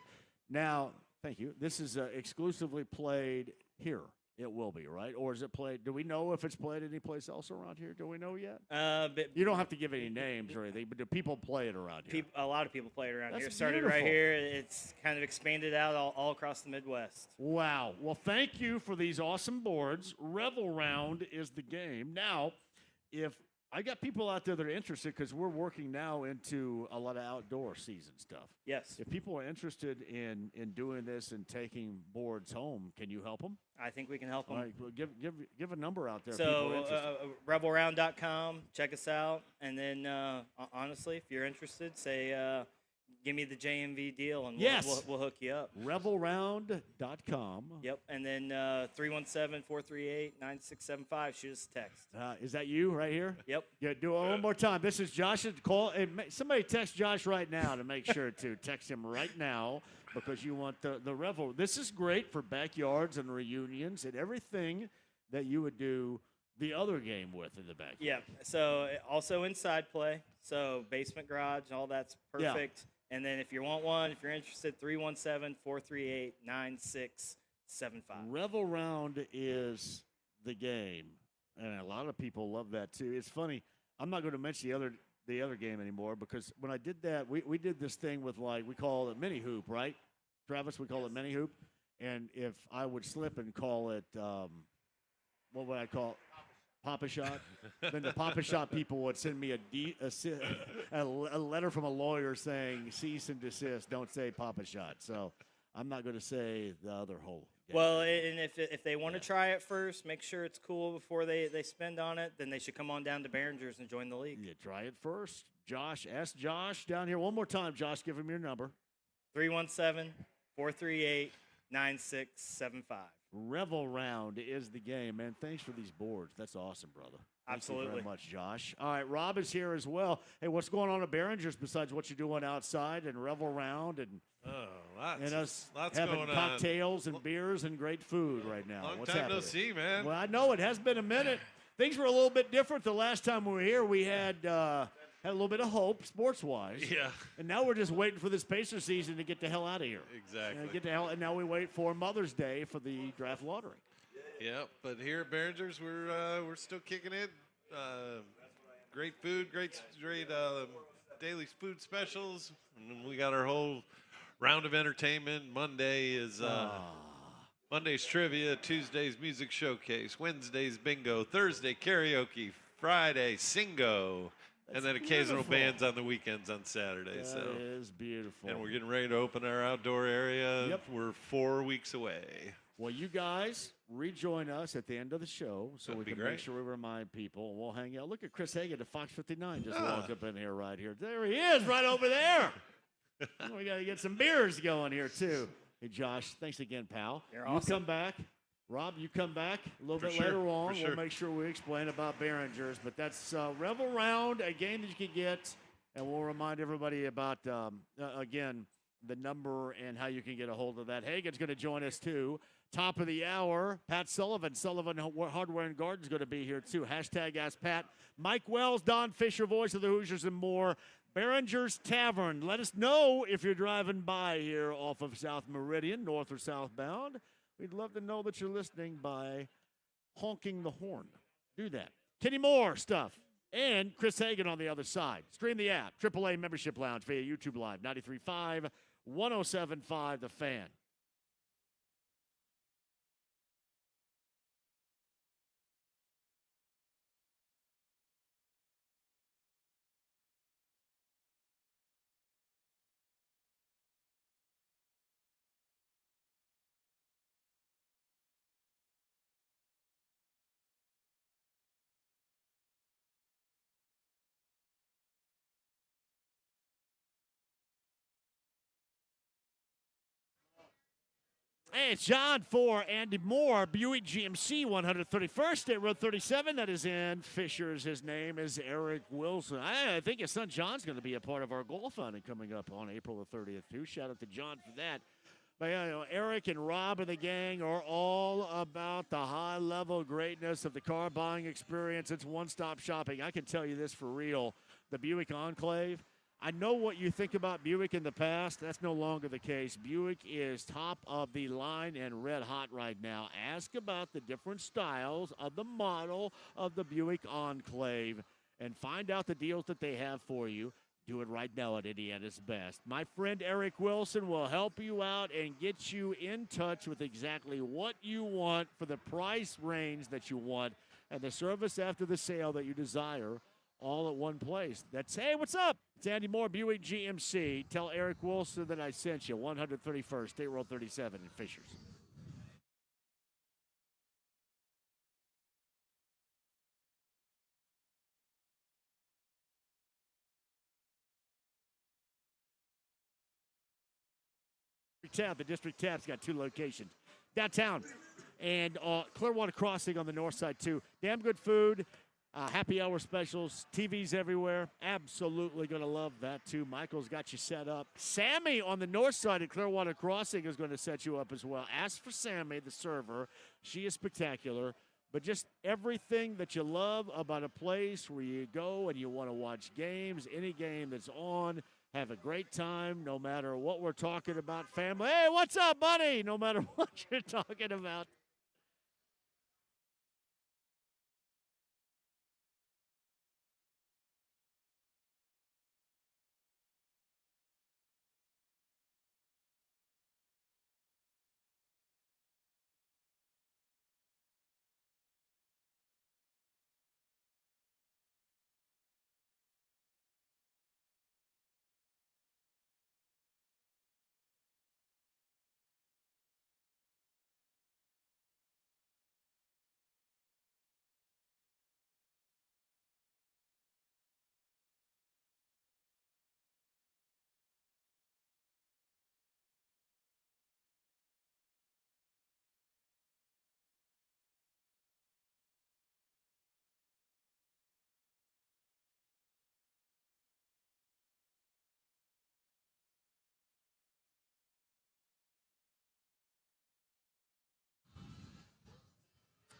Now, thank you. This is exclusively played here. It will be, right? Or is it played? Do we know if it's played anyplace else around here? Do we know yet? You don't have to give any names or anything, but do people play it around here? A lot of people play it around That's here. Started beautiful. right here. It's kind of expanded out all across the Midwest. Wow. Well, thank you for these awesome boards. Revel Round is the game. Now, if I got people out there that are interested because we're working now into a lot of outdoor season stuff. Yes. If people are interested in doing this and taking boards home, can you help them? I think we can help them. All right, well, give a number out there. So, revelround.com, check us out. And then, honestly, if you're interested, say, give me the JMV deal, and we'll hook you up. Revelround.com. Yep, and then 317-438-9675. Shoot us a text. Is that you right here? Yep. Yeah, do it one more time. This is Josh. Somebody text Josh right now to make sure to text him right now because you want the Revel. This is great for backyards and reunions and everything that you would do the other game with in the backyard. Yeah, so also inside play. So basement, garage, all that's perfect. Yeah. And then if you want one, if you're interested, 317-438-9675. Revel Round is the game, and a lot of people love that too. It's funny. I'm not going to mention the other game anymore because when I did that, we did this thing with we call it mini hoop, right? Travis, we call it mini hoop. And if I would slip and call it, what would I call it? Papa Shot. Then the Papa Shot people would send me a letter from a lawyer saying cease and desist. Don't say Papa Shot. So I'm not going to say the other whole game. Well, and if they want to try it first, make sure it's cool before they spend on it, then they should come on down to Barringer's and join the league. Yeah, try it first. Josh, ask Josh down here one more time. Josh, give him your number. 317-438-9675. Revel Round is the game, man. Thanks for these boards. That's awesome, brother. Absolutely. Thank you very much, Josh. All right, Rob is here as well. Hey, what's going on at Barringer's besides what you're doing outside and Revel Round and lots having going cocktails and beers and great food right now? Long What's time happening? no see, man. Well, I know it has been a minute. Things were a little bit different the last time we were here. We had a little bit of hope sports-wise. Yeah. And now we're just waiting for this Pacer season to get the hell out of here. Exactly. And now we wait for Mother's Day for the draft lottery. Yeah, but here at Barringer's, we're still kicking in. Great food, great daily food specials. And we got our whole round of entertainment. Monday's trivia, Tuesday's music showcase, Wednesday's bingo, Thursday karaoke, Friday singo. And then occasional bands on the weekends on Saturday. That is beautiful. And we're getting ready to open our outdoor area. Yep. We're 4 weeks away. Well, you guys rejoin us at the end of the show so That'd we be can great. make sure we remind people. And we'll hang out. Look at Chris Hagen at Fox 59 just walked up in here right here. There he is right over there. We got to get some beers going here, too. Hey, Josh, thanks again, pal. You're awesome. You come back. Rob, you come back a little bit sure, later on. for sure. We'll make sure we explain about Barringer's. But that's Revel Round, a game that you can get. And we'll remind everybody about, again, the number and how you can get a hold of that. Hagen's going to join us, too. Top of the hour, Pat Sullivan. Sullivan Hardware and Garden is going to be here, too. Hashtag AskPat. Mike Wells, Don Fischer, voice of the Hoosiers, and more. Behringer's Tavern. Let us know if you're driving by here off of South Meridian, north or southbound. We'd love to know that you're listening by honking the horn. Do that. Kenny Moore stuff. And Chris Hagen on the other side. Stream the app, AAA Membership Lounge via YouTube Live, 93.5, 107.5 The Fan. Hey, it's John for Andy Moore, Buick GMC 131st State Road 37. That is in Fisher's. His name is Eric Wilson. I think his son John's going to be a part of our golf outing coming up on April the 30th, too. Shout out to John for that. But, Eric and Rob and the gang are all about the high-level greatness of the car buying experience. It's one-stop shopping. I can tell you this for real. The Buick Enclave, I know what you think about Buick in the past. That's no longer the case. Buick is top of the line and red hot right now. Ask about the different styles of the model of the Buick Enclave and find out the deals that they have for you. Do it right now at Indiana's Best. My friend Eric Wilson will help you out and get you in touch with exactly what you want for the price range that you want and the service after the sale that you desire, all at one place. That's, hey, what's up? It's Andy Moore, Buick GMC. Tell Eric Wilson that I sent you. 131st State Road 37 in Fishers. The District Tab's got 2 locations. Downtown and Clearwater Crossing on the north side, too. Damn good food. Happy hour specials, TVs everywhere. Absolutely going to love that, too. Michael's got you set up. Sammy on the north side of Clearwater Crossing is going to set you up as well. Ask for Sammy, the server. She is spectacular. But just everything that you love about a place where you go and you want to watch games, any game that's on, have a great time, no matter what we're talking about. Family, hey, what's up, buddy? No matter what you're talking about.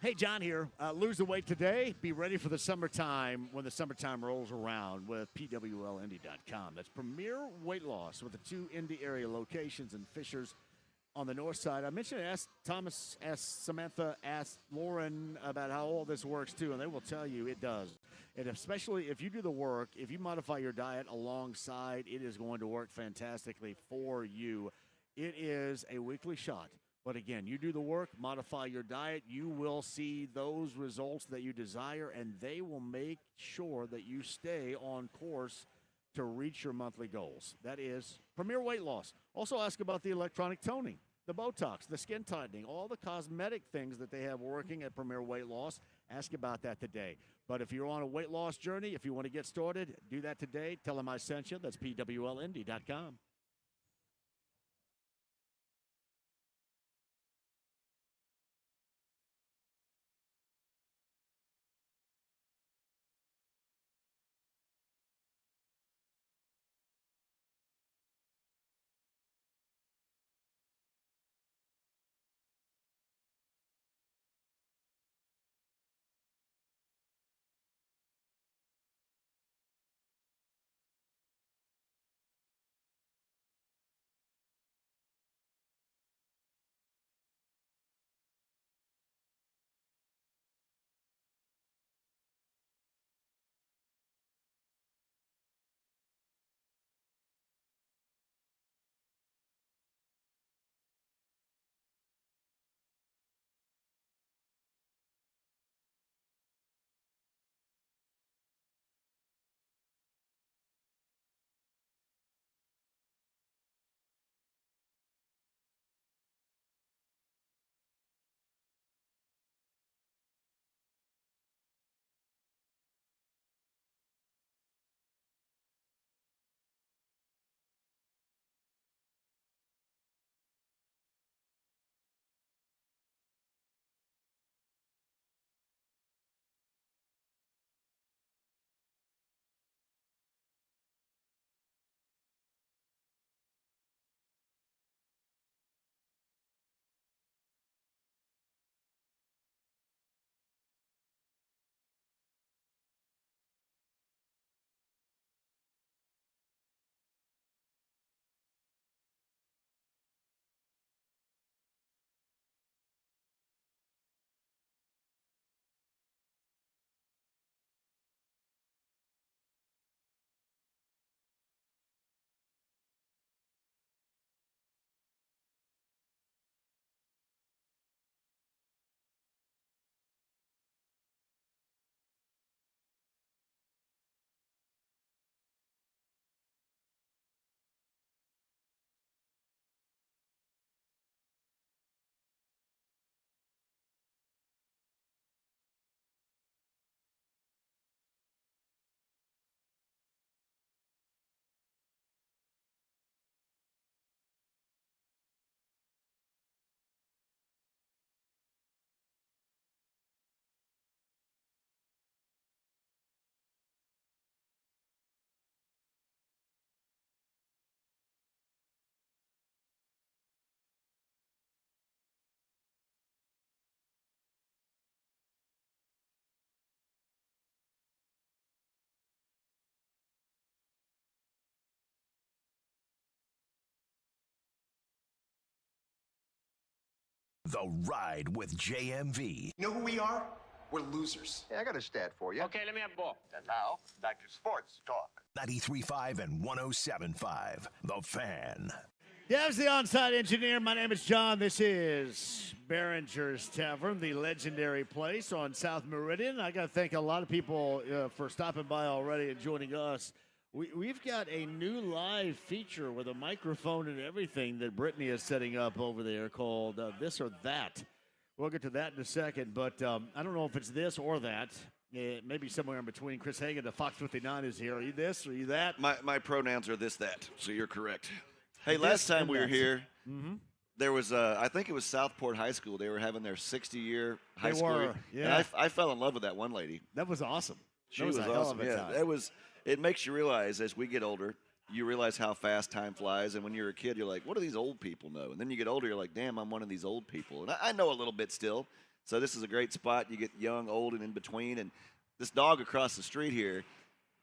Hey, John here. Lose the weight today. Be ready for the summertime when the summertime rolls around with PWLindy.com. That's Premier Weight Loss with the 2 Indy area locations in Fishers on the north side. I mentioned ask Thomas, ask Samantha, ask Lauren about how all this works, too, and they will tell you it does. And especially if you do the work, if you modify your diet alongside, it is going to work fantastically for you. It is a weekly shot. But again, you do the work, modify your diet, you will see those results that you desire, and they will make sure that you stay on course to reach your monthly goals. That is Premier Weight Loss. Also ask about the electronic toning, the Botox, the skin tightening, all the cosmetic things that they have working at Premier Weight Loss. Ask about that today. But if you're on a weight loss journey, if you want to get started, do that today. Tell them I sent you. That's PWLindy.com. The Ride with JMV. You know who we are? We're losers. Hey, I got a stat for you. Okay, let me have a ball. And now, back to sports talk. 93.5 and 107.5. The Fan. Dev's the on-site engineer. My name is John. This is Behringer's Tavern, the legendary place on South Meridian. I got to thank a lot of people for stopping by already and joining us. We've got a new live feature with a microphone and everything that Brittany is setting up over there called This or That. We'll get to that in a second, but I don't know if it's this or that. Maybe somewhere in between. Chris Hagen, the Fox 59 is here. Are you this or are you that? My pronouns are this, that, so you're correct. Hey, last time we were here, there was, I think it was Southport High School. They were having their 60-year high school. Yeah. And I fell in love with that one lady. That was awesome. She was awesome. Yeah, it makes you realize as we get older, you realize how fast time flies. And when you're a kid, you're like, what do these old people know? And then you get older, you're like, damn, I'm one of these old people. And I know a little bit still. So this is a great spot. You get young, old, and in between. And this dog across the street here,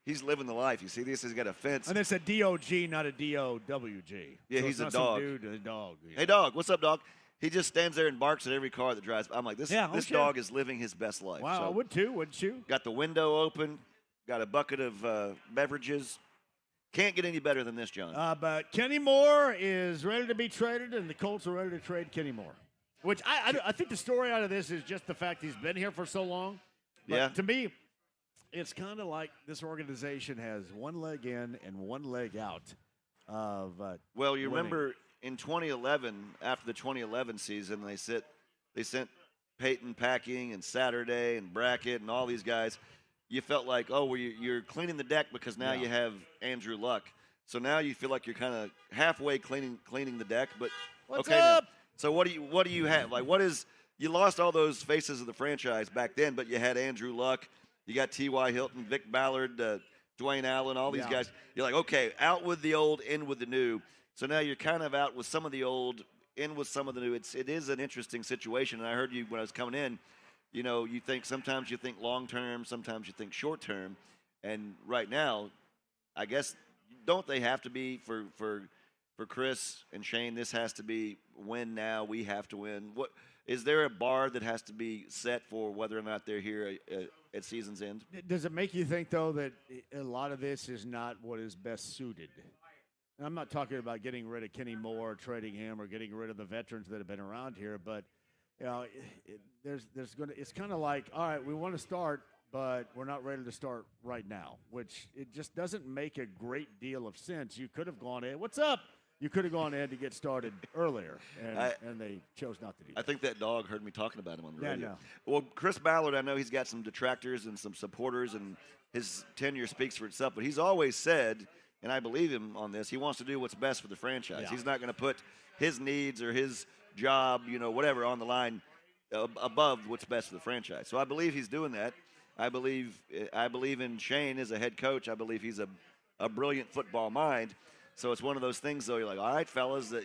he's living the life. You see this? He's got a fence. And it's a D-O-G, not a D-O-W-G. Yeah, so he's it's a not dog. Some dude, a dog. Yeah. Hey, dog, what's up, dog? He just stands there and barks at every car that drives by. I'm like, this dog is living his best life. Wow, so, I would too, wouldn't you? Got the window open, got a bucket of beverages. Can't get any better than this, John. But Kenny Moore is ready to be traded, and the Colts are ready to trade Kenny Moore. Which I think the story out of this is just the fact he's been here for so long. But yeah. To me, it's kind of like this organization has one leg in and one leg out of well, you winning. remember in 2011, after the 2011 season, they sent Peyton Packing and Saturday and Brackett and all these guys. You felt like, oh, well, you're cleaning the deck because now you have Andrew Luck. So now you feel like you're kind of halfway cleaning the deck. But What's okay, up? now, so what do you have? Like, what is you lost all those faces of the franchise back then, but you had Andrew Luck, you got T.Y. Hilton, Vic Ballard, Dwayne Allen, all these guys. You're like, okay, out with the old, in with the new. So now you're kind of out with some of the old, in with some of the new. It is an interesting situation. And I heard you when I was coming in. You know, sometimes you think long term, sometimes you think short term, and right now, I guess don't they have to be for Chris and Shane? This has to be win now. We have to win. What is there a bar that has to be set for whether or not they're here at season's end? Does it make you think though that a lot of this is not what is best suited? And I'm not talking about getting rid of Kenny Moore, trading him, or getting rid of the veterans that have been around here, but you know, it's kind of like, all right, we want to start, but we're not ready to start right now, which it just doesn't make a great deal of sense. You could have gone in. What's up? You could have gone in to get started earlier, and they chose not to do that. I think that dog heard me talking about him on the radio. No. Well, Chris Ballard, I know he's got some detractors and some supporters, and his tenure speaks for itself, but he's always said, and I believe him on this, he wants to do what's best for the franchise. He's not going to put his needs or his job, whatever, on the line above what's best for the franchise. So I believe he's doing that. I believe in Shane as a head coach. I believe he's a brilliant football mind. So it's one of those things, though. You're like, all right, fellas, that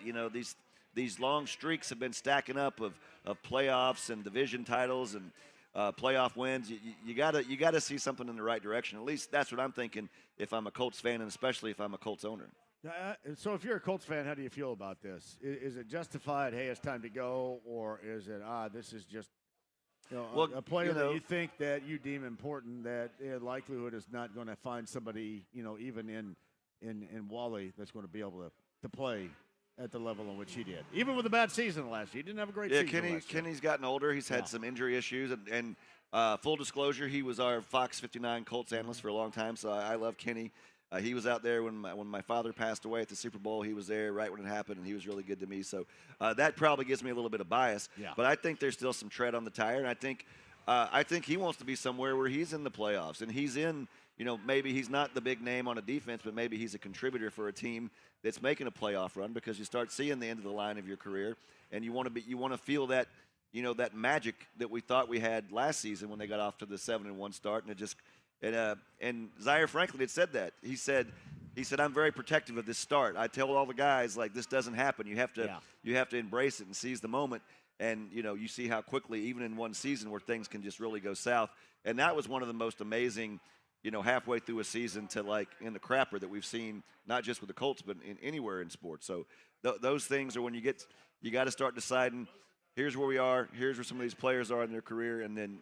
these long streaks have been stacking up of playoffs and division titles and playoff wins. You gotta see something in the right direction. At least that's what I'm thinking. If I'm a Colts fan, and especially if I'm a Colts owner. So if you're a Colts fan, how do you feel about this? Is it justified, hey, it's time to go, or is it, this is just a player that you think that you deem important that likelihood is not going to find somebody, even in Wally that's going to be able to play at the level in which he did. Even with a bad season last year. He didn't have a great season last year. Kenny's gotten older. He's had some injury issues. And full disclosure, he was our Fox 59 Colts analyst for a long time, so I love Kenny. He was out there when my father passed away at the Super Bowl. He was there right when it happened, and he was really good to me. So that probably gives me a little bit of bias. Yeah. But I think there's still some tread on the tire, and I think he wants to be somewhere where he's in the playoffs, and he's in. Maybe he's not the big name on a defense, but maybe he's a contributor for a team that's making a playoff run, because you start seeing the end of the line of your career, and you want to feel that that magic that we thought we had last season when they got off to the 7-1 start, and it just. And Zaire Franklin had said that. He said, I'm very protective of this start. I tell all the guys, like, this doesn't happen. You have to embrace it and seize the moment. And, you see how quickly, even in one season, where things can just really go south. And that was one of the most amazing, halfway through a season to, like, in the crapper that we've seen, not just with the Colts, but anywhere in sports. So those things are when you got to start deciding, here's where we are, here's where some of these players are in their career, and then,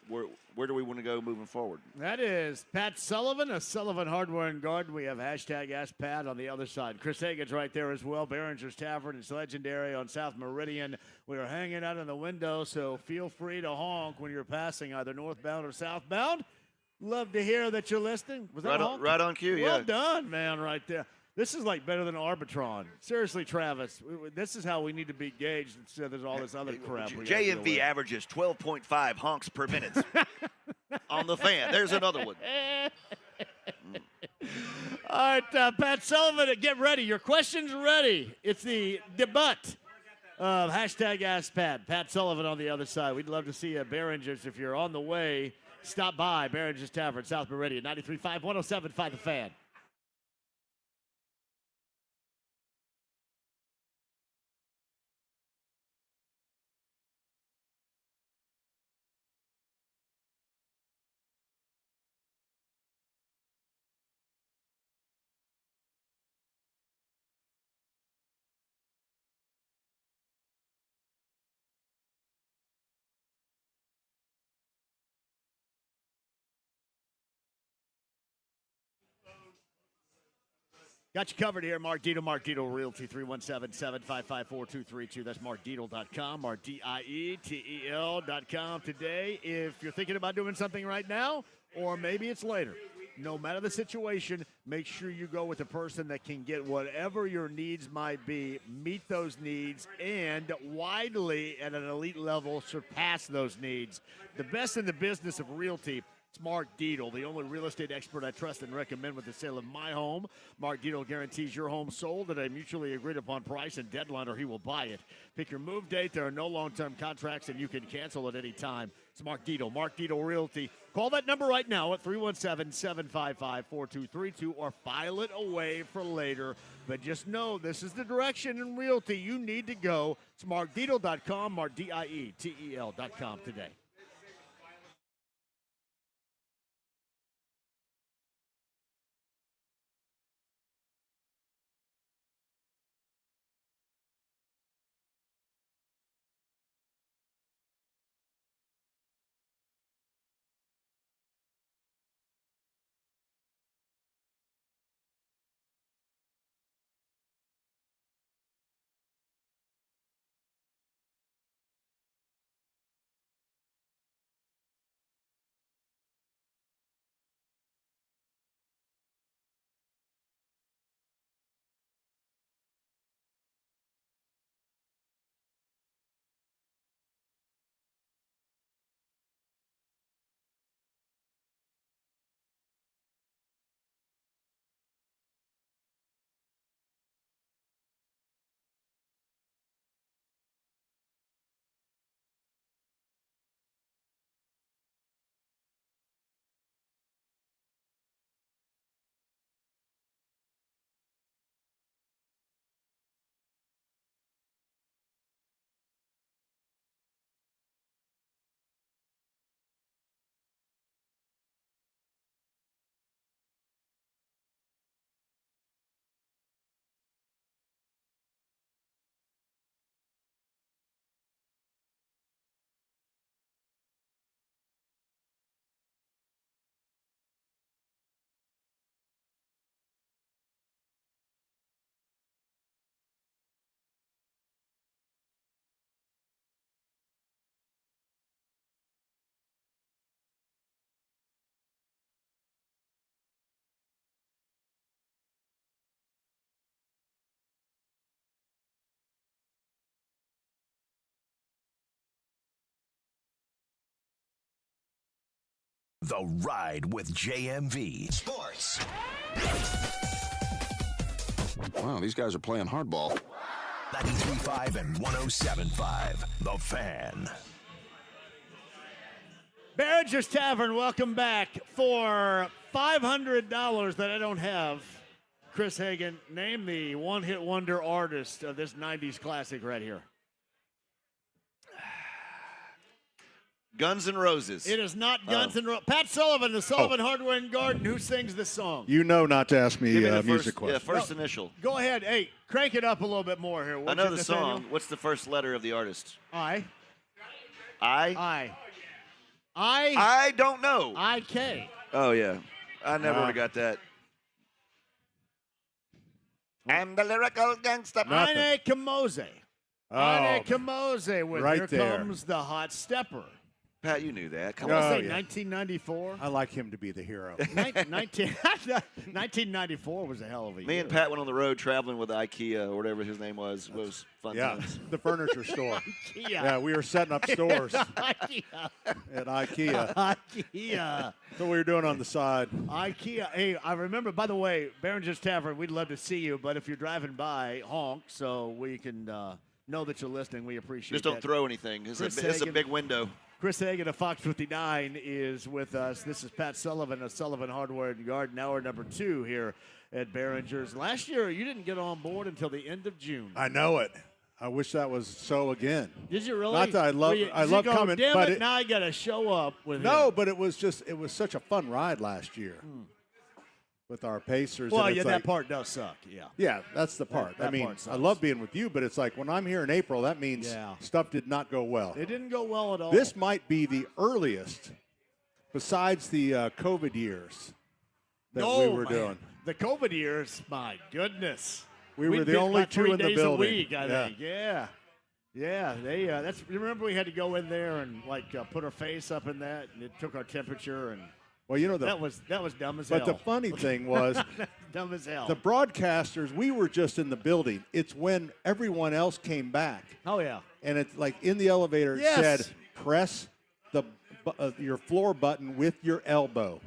where do we want to go moving forward? That is Pat Sullivan of Sullivan Hardware and Garden. We have hashtag AskPat on the other side. Chris Hagen's right there as well. Behringer's Tavern is legendary on South Meridian. We are hanging out in the window, so feel free to honk when you're passing either northbound or southbound. Love to hear that you're listening. Was that right on cue, yeah. Well done, man, right there. This is like better than Arbitron. Seriously, Travis, this is how we need to be gauged instead of all this other crap. JMV averages 12.5 honks per minute on the Fan. There's another one. All right, Pat Sullivan, get ready. Your question's ready. It's the debut of hashtag AskPat. Pat Sullivan on the other side. We'd love to see you, Barringers. If you're on the way, stop by Behringer's Tavern, South Meridian, 93.5, 107.5 The Fan. Got you covered here, Mark Dietel, Mark Dietel Realty, 317-755-4232. That's markdietel.com, markdietel.com. Today, if you're thinking about doing something right now, or maybe it's later, no matter the situation, make sure you go with a person that can get whatever your needs might be, meet those needs, and widely at an elite level surpass those needs. The best in the business of realty. It's Mark Dietel, the only real estate expert I trust and recommend with the sale of my home. Mark Dietel guarantees your home sold at a mutually agreed upon price and deadline, or he will buy it. Pick your move date. There are no long-term contracts, and you can cancel at any time. It's Mark Dietel, Mark Dietel Realty. Call that number right now at 317-755-4232 or file it away for later. But just know this is the direction in realty you need to go. It's markdietel.com, markdietel.com today. The Ride with JMV. Sports. Wow, these guys are playing hardball. 93.5 and 107.5. The Fan. Behringer's Tavern, welcome back. For $500 that I don't have, Chris Hagen, name the one-hit wonder artist of this 90s classic right here. Guns N' Roses. It is not Guns N' Roses. Pat Sullivan, the Sullivan Hardware and Garden. Who sings this song? You know not to ask me Give me the music first, questions. first initial. Go ahead. Hey, crank it up a little bit more here. I know the song. What's the first letter of the artist? I. I don't know. I-K. Oh, yeah. I never would have got that. I'm the lyrical gangster. Ine Kamose. Ine Kamose with right Here there. Comes the Hot Stepper. Pat, you knew that. Come I on. want to say yeah. 1994. I like him to be the hero. 1994 was a hell of a year. Me and Pat went on the road traveling with IKEA or whatever his name was. It was fun Yeah, times. the furniture store. IKEA. Yeah, we were setting up stores IKEA. at IKEA. IKEA. So we were doing on the side. IKEA. Hey, I remember, by the way, Behringer's Tavern, we'd love to see you, but if you're driving by, honk so we can know that you're listening. We appreciate Just don't that. throw anything. It's Chris a Hagen. big window. Chris Hagen of Fox 59 is with us. This is Pat Sullivan of Sullivan Hardware and Garden, hour number 2 here at Behringer's. Last year, you didn't get on board until the end of June. I know it. I wish that was so again. Did you really? Not that I love. Did I you love go, coming, Damn but it, now I got to show up with no, him. but it was such a fun ride last year with our Pacers. Well, and yeah, it's that like, part does suck. Yeah. Yeah, that's the part. that I mean, part sucks. I love being with you, but it's like when I'm here in April, that means Yeah. stuff did not go well. It didn't go well at all. This might be the earliest, besides the COVID years, that we were doing. The COVID years, my goodness. We We'd were the been only about two 3 in the days building. A week, I think. Yeah. Yeah, they. That's. Remember, we had to go in there and put our face up in that, and it took our temperature, and Well, you know that was dumb as hell. But the funny thing was, dumb as hell. the broadcasters, we were just in the building. It's when everyone else came back, oh yeah. and it's like in the elevator it Yes. said, "Press your floor button with your elbow."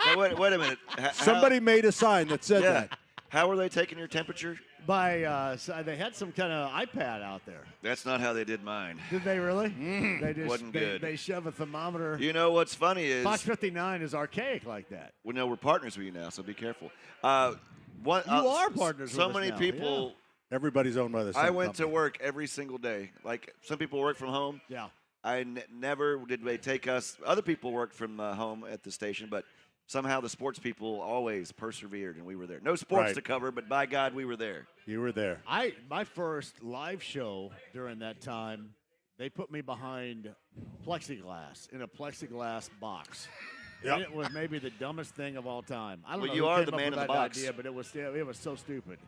Now, wait a minute. Somebody made a sign that said Yeah. that. How were they taking your temperature? So they had some kind of iPad out there. That's not how they did mine. Did they really? They just Wasn't good. They shove a thermometer. You know what's funny is Fox 59 is archaic like that. we know we're partners with you now, so be careful. You are partners So with us many now, people. Everybody's owned by the same I went to company. work every single day. Like some people work from home. Yeah. I never did they take us. Other people worked from home at the station, but somehow the sports people always persevered, and we were there. No sports Right. to cover, but by God, we were there. You were there. My first live show during that time, they put me behind plexiglass in a plexiglass box. Yep. And it was maybe the dumbest thing of all time. I don't Well, know you who are came the up man with in the that box. idea, but it was so stupid.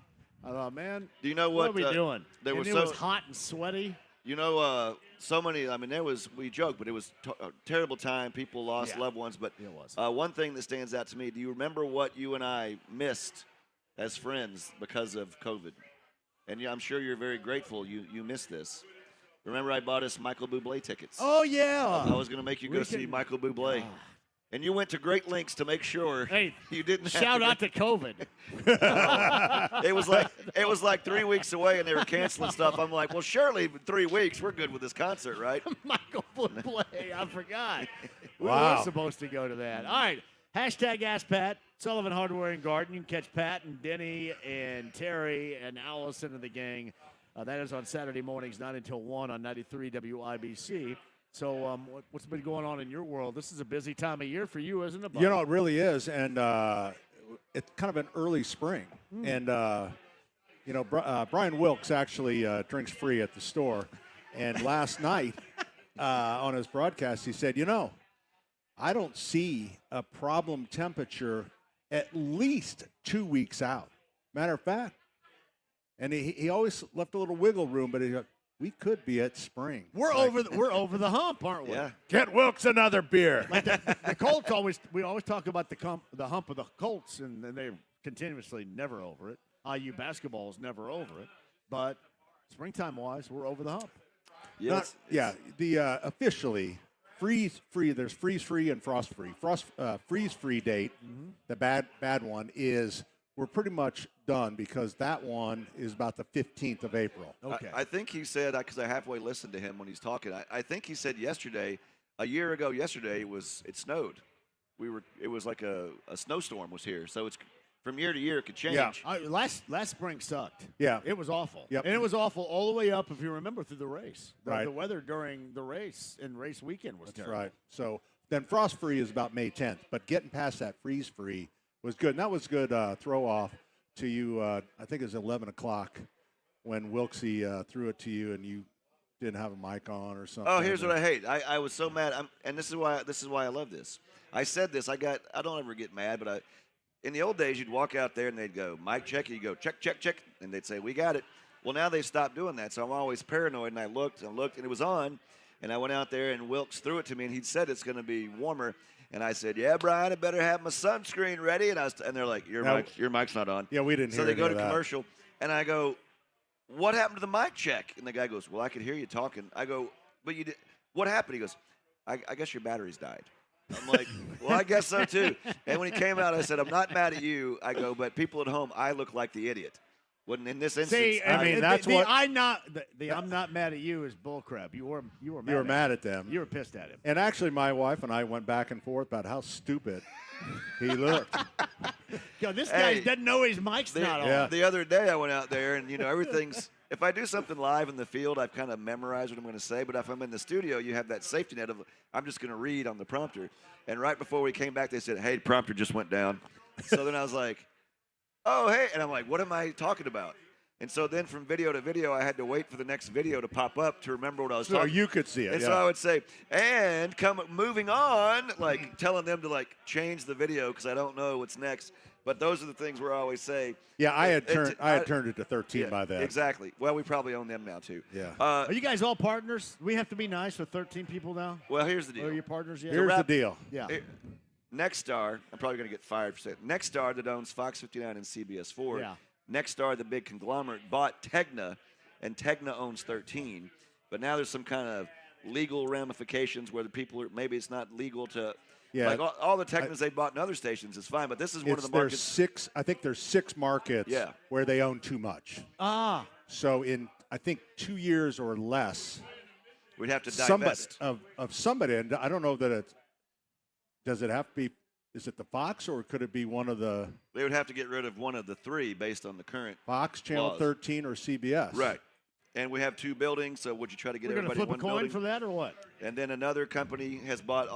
I thought, man, Do you know what what are we doing? there and was it so- was hot and sweaty. You know, so many. I mean, we joke, but it was a terrible time. People lost Yeah. loved ones. But It was. one thing that stands out to me: do you remember what you and I missed as friends because of COVID? And I'm sure you're very grateful you missed this. Remember, I bought us Michael Bublé tickets. Oh yeah. I was going to make you go see Michael Bublé. And you went to great lengths to make sure Hey, you didn't have shout to out to COVID. it was like 3 weeks away, and they were canceling stuff. I'm like, well, surely 3 weeks, we're good with this concert, right? Michael Bublé. I forgot. We Wow. were supposed to go to that. All right. Hashtag AskPat. Sullivan Hardware and Garden. You can catch Pat and Denny and Terry and Allison and the gang. That is on Saturday mornings, 9 until 1 on 93 WIBC. So what's been going on in your world? This is a busy time of year for you, isn't it, buddy? You know, it really is, and it's kind of an early spring. And Brian Wilkes actually drinks free at the store, and last night on his broadcast, he said, I don't see a problem temperature at least 2 weeks out. Matter of fact, and he always left a little wiggle room, but we could be at spring. We're over the hump, aren't we? Yeah. Get Wilkes another beer. Like the Colts we always talk about the hump of the Colts, and they're continuously never over it. IU basketball is never over it, but springtime wise, we're over the hump. Yeah, Officially freeze free. There's freeze free and frost free. Freeze free date. The bad one is we're pretty much done because that one is about the 15th of April. Okay. I think he said, because I halfway listened to him when he's talking. I think he said yesterday, a year ago yesterday, it snowed. It was like a snowstorm was here. So from year to year it could change. Yeah. Last spring sucked. Yeah. It was awful. Yep. And it was awful all the way up, if you remember, through the race. Right. The weather during the race and race weekend was That's terrible. right. So then frost-free is about May 10th, but getting past that freeze-free was good. And that was good throw-off to you, I think it was 11 o'clock when Wilksey threw it to you and you didn't have a mic on or something. Oh, here's what I hate. I was so mad, and this is why I love this. I said this. I don't ever get mad, but in the old days, you'd walk out there and they'd go, mic check, you go, check, check, check, and they'd say, we got it. Well, now they've stopped doing that, so I'm always paranoid, and I looked, and it was on, and I went out there, and Wilkes threw it to me, and he'd said it's going to be warmer, and I said, yeah, Brian, I better have my sunscreen ready, and they're like, your mic's not on. Yeah, we didn't hear So they go to that. commercial, and I go, what happened to the mic check? And the guy goes, well, I could hear you talking. I go, but you did. What happened? He goes, I guess your batteries died. I'm like, well, I guess so too. And when he came out, I said, I'm not mad at you. I go, but people at home, I look like the idiot. When in this instance, See, I mean, that's what I'm not mad at you is bullcrap. You were mad at them. You were pissed at him. And actually, my wife and I went back and forth about how stupid he looked. Yo, this guy doesn't know his mic's not on. Yeah. The other day I went out there and, everything's – if I do something live in the field, I've kind of memorized what I'm going to say. But if I'm in the studio, you have that safety net of I'm just going to read on the prompter. And right before we came back, they said, hey, prompter just went down. So then I was like, oh, hey. And I'm like, what am I talking about? And so then from video to video, I had to wait for the next video to pop up to remember what I was talking about. So you could see it, And yeah. so I would say, and moving on, like telling them to like change the video because I don't know what's next. But those are the things where I always say. Yeah, I had turned it to 13 by then. Exactly. Well, we probably own them now too. Yeah. Are you guys all partners? We have to be nice with 13 people now? Well, here's the deal. Are you partners yet? Here's the deal. Yeah. Nexstar, I'm probably going to get fired for saying Nexstar that owns Fox 59 and CBS 4. Yeah. Nexstar, the big conglomerate, bought Tegna, and Tegna owns 13. But now there's some kind of legal ramifications where the people are, maybe it's not legal to. Yeah. Like all the Tegnas they bought in other stations is fine, but this is one of the markets. I think there's 6 markets where they own too much. Ah. So in, I think, 2 years or less, we'd have to divest. Somebody, and I don't know that it's, does it have to be, is it the Fox or could it be one of the? They would have to get rid of one of the 3 based on the current Fox, Channel laws. 13, or CBS. Right. And we have 2 buildings, so would you try to get We're everybody flip in one a coin building? for that or what? And then another company has bought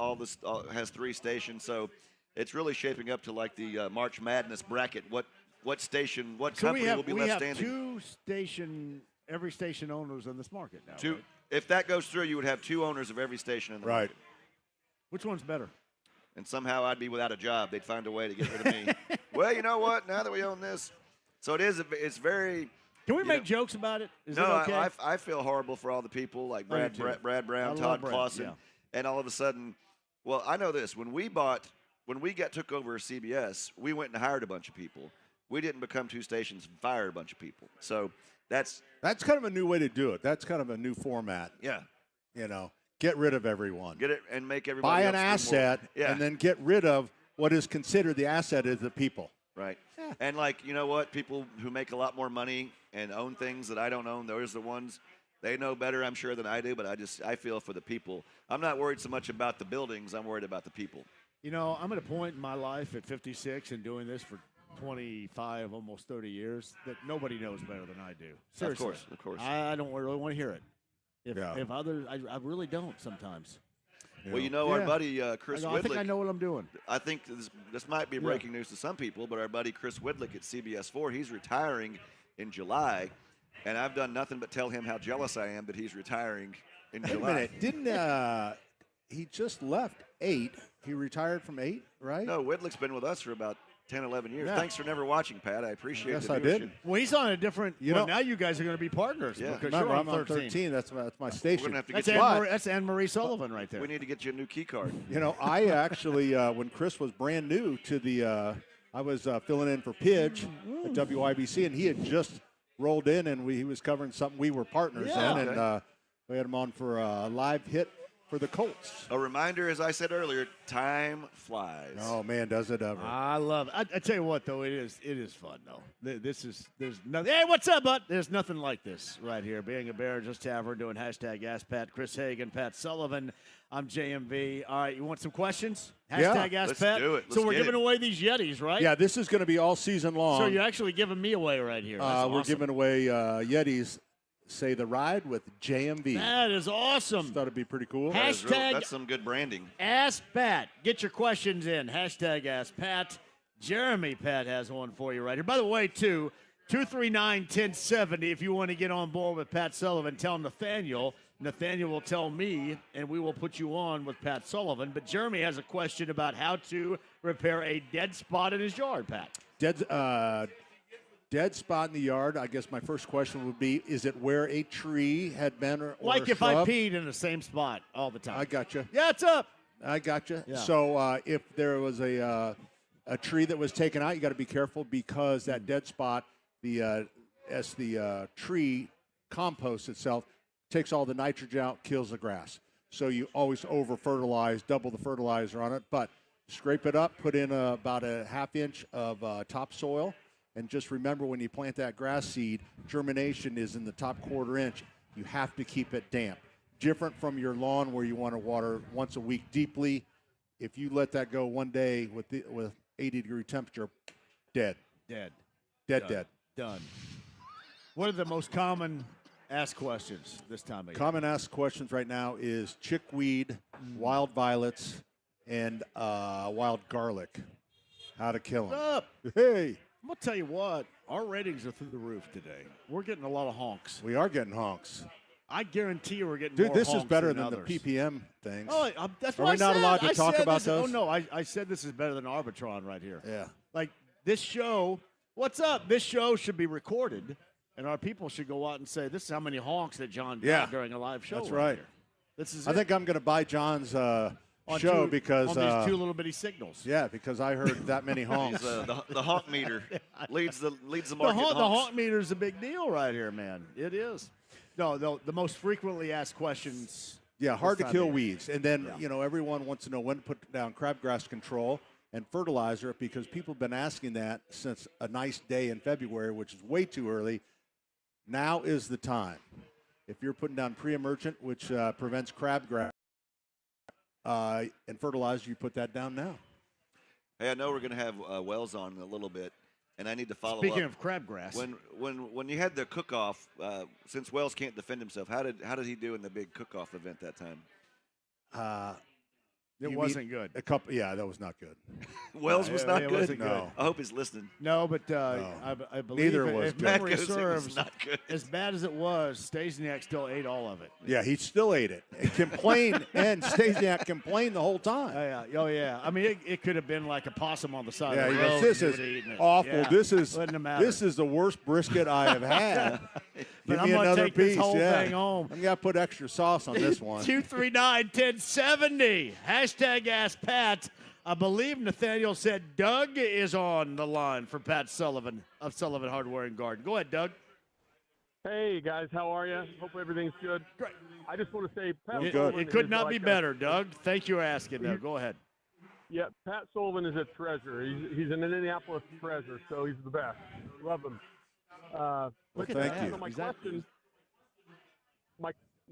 has 3 stations, so it's really shaping up to like the March Madness bracket. What station, what company will be left standing? Every station owners in this market now. 2. Right? If that goes through, you would have 2 owners of every station in the market. Which one's better? And somehow I'd be without a job. They'd find a way to get rid of me. Well, you know what? Now that we own this, so it's very. Can we make jokes about it? Is no, it okay? I feel horrible for all the people like I Brad do too. Brown, I love Todd Brad, Clausen, yeah. and all of a sudden, well, I know this. When we took over CBS, we went and hired a bunch of people. We didn't become 2 stations and fire a bunch of people. So that's kind of a new way to do it. That's kind of a new format. Yeah. Get rid of everyone. Get it and make everybody buy an else do more. asset and then get rid of what is considered the asset is the people. Right. Yeah. And like, you know what? People who make a lot more money and own things that I don't own, those are the ones they know better, I'm sure, than I do, but I feel for the people. I'm not worried so much about the buildings, I'm worried about the people. I'm at a point in my life at 56 and doing this for 25, almost 30 years that nobody knows better than I do. Seriously. Of course. I don't really want to hear it. If others, I really don't sometimes. Well, our buddy Chris Widlick. I think I know what I'm doing. I think this might be breaking news to some people, but our buddy Chris Widlick at CBS 4, he's retiring in July, and I've done nothing but tell him how jealous I am that he's retiring in July. Wait a minute. Didn't he just left 8? He retired from 8, right? No, Widlick's been with us for about 10, 11 years. Yeah. Thanks for never watching, Pat. I appreciate it. Yes, I did. Well, he's on a different. Now you guys are going to be partners. Yeah. Because Remember, you're I'm on 13. That's my station. We're gonna have to That's get that's Anne-Marie Sullivan right there. We need to get you a new key card. I actually, when Chris was brand new to the, I was filling in for Pidge at WIBC, and he had just rolled in, and he was covering something we were partners in, and we had him on for a live hit for the Colts. A reminder, as I said earlier, time flies. Oh man, does it ever? I love it. I tell you what, though, it is fun though. There's nothing. Hey, what's up, bud? There's nothing like this right here. Being a Behringer Tavern, doing hashtag AskPat. Chris Hagen, Pat Sullivan. I'm JMV. All right, you want some questions? Hashtag Yeah, AskPat. let's do it. So Let's we're get giving it. away these Yetis, right? Yeah, this is going to be all season long. So you're actually giving me away right here. That's We're awesome. giving away Yetis. Say the ride with JMV. That is awesome. Thought it'd be pretty cool. That is real- Hashtag that's some good branding. AskPat. Get your questions in. Hashtag AskPat. Jeremy Pat has one for you right here. By the way, too, 239-1070 if you want to get on board with Pat Sullivan. Tell Nathaniel. Nathaniel will tell me, and we will put you on with Pat Sullivan. But Jeremy has a question about how to repair a dead spot in his yard, Pat. Dead spot in the yard. I guess my first question would be: is it where a tree had been, or Like a if I shrub? peed in the same spot all the time. I gotcha. Yeah, it's up. I gotcha. Yeah. So if there was a tree that was taken out, you got to be careful because that dead spot, as the tree composts itself, takes all the nitrogen out, kills the grass. So you always over fertilize, double the fertilizer on it, but scrape it up, put in about a ½ inch of topsoil. And just remember, when you plant that grass seed, germination is in the top ½ inch. You have to keep it damp. Different from your lawn where you want to water once a week deeply. If you let that go one day with 80-degree temperature, dead. Dead. Dead. Done. What are the most common asked questions this time of year? Common asked questions right now is chickweed, wild violets, and wild garlic. How to kill them. Up. Hey. I'm going to tell you what, our ratings are through the roof today. We're getting a lot of honks. We are getting honks. I guarantee you we're getting Dude, more this is honks better than than others. the PPM things. Oh, that's Are what we not allowed to I talk said about this, those? Oh, no, I said this is better than Arbitron right here. Yeah. Like, this show, what's up? This show should be recorded, and our people should go out and say, this is how many honks that John got during a live show. That's right. Here. This is I think I'm going to buy John's show because on these two little bitty signals. Yeah, because I heard that many honks. The honk meter leads the market. The in honks. honk meter is a big deal right here, man. It is. No, the most frequently asked questions. Yeah, hard to this time kill of year. weeds. And then, everyone wants to know when to put down crabgrass control and fertilizer it because people have been asking that since a nice day in February, which is way too early. Now is the time. If you're putting down pre-emergent, which prevents crabgrass, and fertilizer, you put that down now. Hey, I know we're going to have Wells on in a little bit, and I need to follow Speaking up. of crabgrass. When you had the cook-off, since Wells can't defend himself, how did he do in the big cook-off event that time? It wasn't good. That was not good. Wells was not it good? wasn't good. No. I hope he's listening. No, but I believe Neither was if good. memory Matt goes, "It was serves, not good." as bad as it was, Stasiak still ate all of it. Yeah, he still ate it and complained, and Stasiak complained the whole time. Oh yeah. I mean, it could have been like a possum on the side Yeah, of he the road. goes, this You is would've eaten it. awful. Yeah, This is wouldn't have mattered. this is the worst brisket I have had. But Give I'm me gonna another take piece. this whole yeah. thing home. I'm gonna put extra sauce on this one. 239-1070. Hashtag AskPat. I believe Nathaniel said Doug is on the line for Pat Sullivan of Sullivan Hardware and Garden. Go ahead, Doug. Hey, guys. How are you? Hope everything's good. Great. I just want to say Pat It Sullivan could is not like be better, Doug. Thank you for asking, Doug. Go ahead. Yeah, Pat Sullivan is a treasure. He's an Indianapolis treasure, so he's the best. Love him. Well, thank you. So my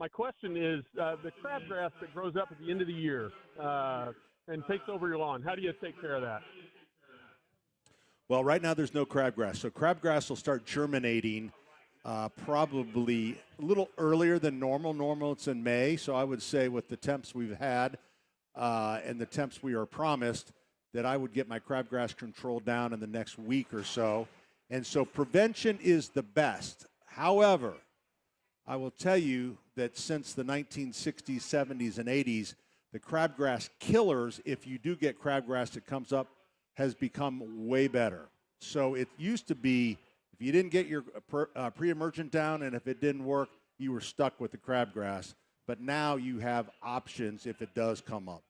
question is the crabgrass that grows up at the end of the year and takes over your lawn. How do you take care of that? Well, right now there's no crabgrass, so crabgrass will start germinating probably a little earlier than normal. Normal it's in May, so I would say with the temps we've had and the temps we are promised, that I would get my crabgrass control down in the next week or so. And so prevention is the best. However, I will tell you that since the 1960s, 70s, and 80s, the crabgrass killers, if you do get crabgrass that comes up, has become way better. So it used to be, if you didn't get your pre-emergent down and if it didn't work, you were stuck with the crabgrass. But now you have options if it does come up.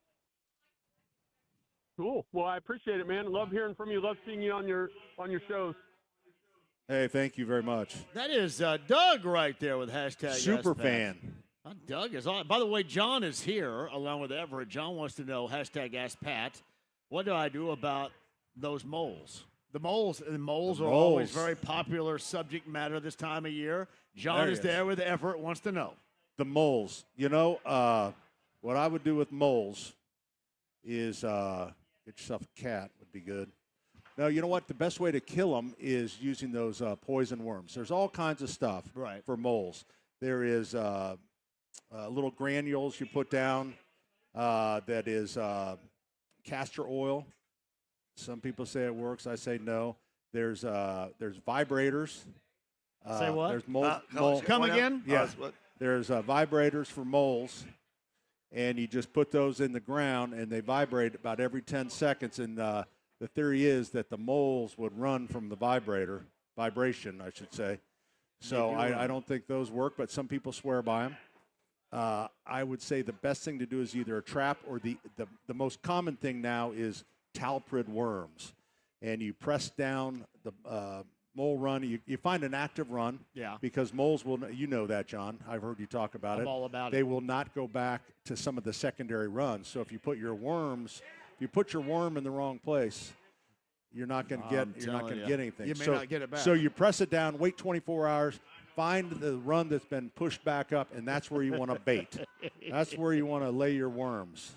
Cool. Well, I appreciate it, man. Love hearing from you. Love seeing you on your shows. Hey, thank you very much. That is Doug right there with hashtag Super AskPat. fan. Doug is on. By the way, John is here along with Everett. John wants to know, #AskPat, what do I do about those moles? The moles are always very popular subject matter this time of year. John is there with Everett, wants to know. The moles. You know, what I would do with moles is get yourself a cat would be good. No, you know what? The best way to kill them is using those poison worms. There's all kinds of stuff for moles. There is little granules you put down that is castor oil. Some people say it works. I say no. There's vibrators. Say what? There's mole. Come again? Yeah. There's vibrators for moles, and you just put those in the ground, and they vibrate about every 10 seconds. And the theory is that the moles would run from the vibration, I should say. So I don't think those work, but some people swear by them. I would say the best thing to do is either a trap or the most common thing now is talprid worms. And you press down the mole run. You find an active run. Yeah. Because moles will, you know that, John. I've heard you talk about it. I'm all about They it. will not go back to some of the secondary runs. So if you put your worm in the wrong place, you're not going to get anything. You may not get it back. So you press it down, wait 24 hours, find the run that's been pushed back up, and that's where you want to bait. That's where you want to lay your worms.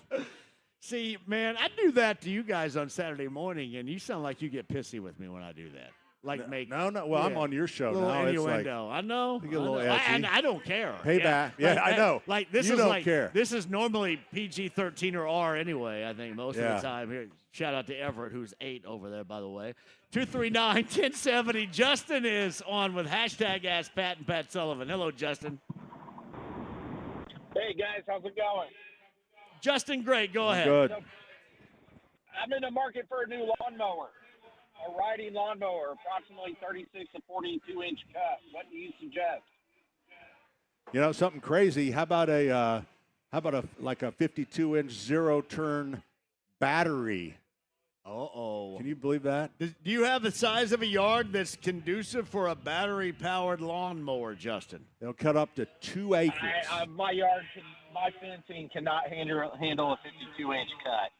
See, man, I do that to you guys on Saturday morning, and you sound like you get pissy with me when I do that. No. Well, I'm on your show now. Innuendo. I know. You get a little edgy. I don't care. Payback. Yeah, I know. This you don't care. This is normally PG-13 or R anyway. I think most of the time here. Shout out to Everett, who's 8 over there, by the way. 239-1070. Justin is on with #AskPat and Pat Sullivan. Hello, Justin. Hey guys, how's it going? Justin, great. Go ahead. Good. I'm in the market for a new lawnmower. A riding lawnmower, approximately 36 to 42-inch cut. What do you suggest? You know, something crazy. How about a 52-inch zero-turn battery? Uh-oh. Can you believe that? Do you have the size of a yard that's conducive for a battery-powered lawnmower, Justin? They'll cut up to 2 acres. My yard, my fencing cannot handle a 52-inch cut.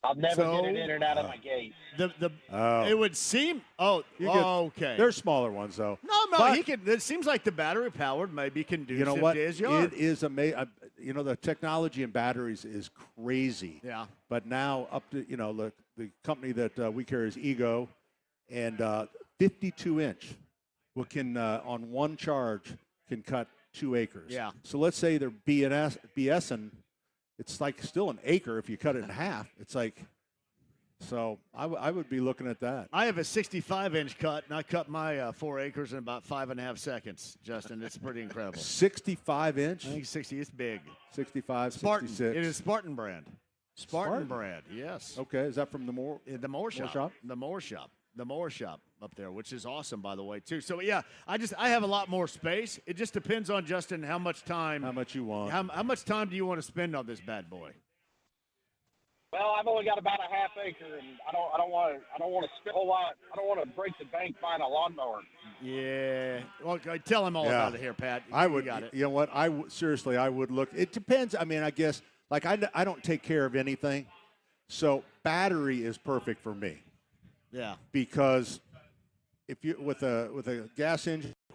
I'll never get it in and out of my gate. It would seem. Okay. There's smaller ones though. No, but, he can. It seems like the battery powered may be conducive you know what? to his yard. It is amazing. You know, the technology in batteries is crazy. Yeah. But now up to the company that we carry is Ego, and 52-inch can on one charge can cut 2 acres. Yeah. So let's say they're BSing. It's like still an acre if you cut it in half. It's like, so I would be looking at that. I have a 65-inch cut, and I cut my 4 acres in about 5.5 seconds, Justin. It's pretty incredible. 65-inch? I think 60. It's big. 65, Spartan. 66. It is Spartan brand. Spartan brand, yes. Okay, is that from the Moore Shop? The Moore Shop up there, which is awesome, by the way, too. So, yeah, I have a lot more space. It just depends on, Justin, how much time. How much you want. How much time do you want to spend on this bad boy? Well, I've only got about a half acre, and I don't want to spend a whole lot. I don't want to break the bank buying a lawnmower. Yeah. Well, tell him all about it here, Pat. I would. Got it. You know what? Seriously, I would look. It depends. I mean, I guess like I don't take care of anything, so battery is perfect for me. Yeah. Because if you with a gas engine, if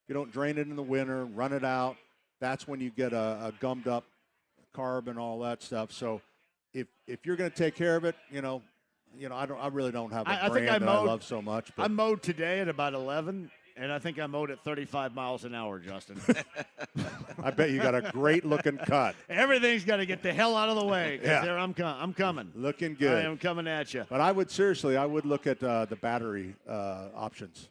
you don't drain it in the winter, run it out, that's when you get a gummed up carb and all that stuff. So if you're going to take care of it, I really don't have a brand that I love so much. But I mowed today at about 11, and I think I mowed at 35 miles an hour, Justin. I bet you got a great looking cut. Everything's got to get the hell out of the way. Yeah. There I'm coming. Looking good. I am coming at you. But I would look at the battery options.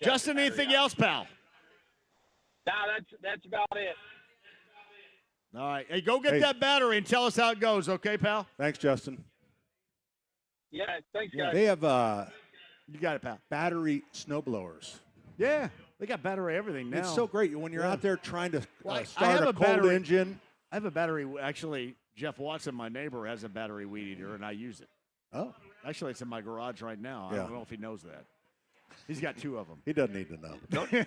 Justin, anything else, pal? No, that's about it. All right. Hey, go get that battery and tell us how it goes, okay, pal? Thanks, Justin. Yeah, thanks, guys. They have you got it, pal. Battery snowblowers. Yeah, they got battery everything now. It's so great when you're out there trying to start a cold engine. I have a battery. Actually, Jeff Watson, my neighbor, has a battery weed eater, and I use it. Oh. Actually, it's in my garage right now. I don't know if he knows that. He's got 2 of them. He doesn't need to know.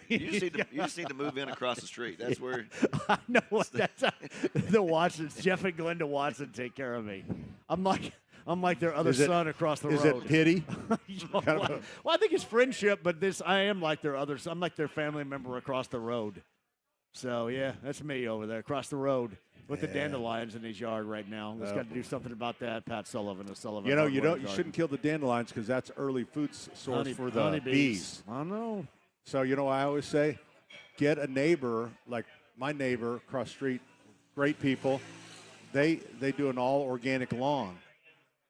You just need to move in across the street. That's where. I know what that's the Watsons. Jeff and Glenda Watson take care of me. I'm like their other son across the road. Is it pity? Well, I think it's friendship, but I am like their other. I'm like their family member across the road. So yeah, that's me over there across the road with the dandelions in his yard right now. Let's got to do something about that. Pat Sullivan of Sullivan. You shouldn't kill the dandelions because that's early food source for the bees. I know. So I always say, get a neighbor like my neighbor across the street. Great people. They do an all organic lawn.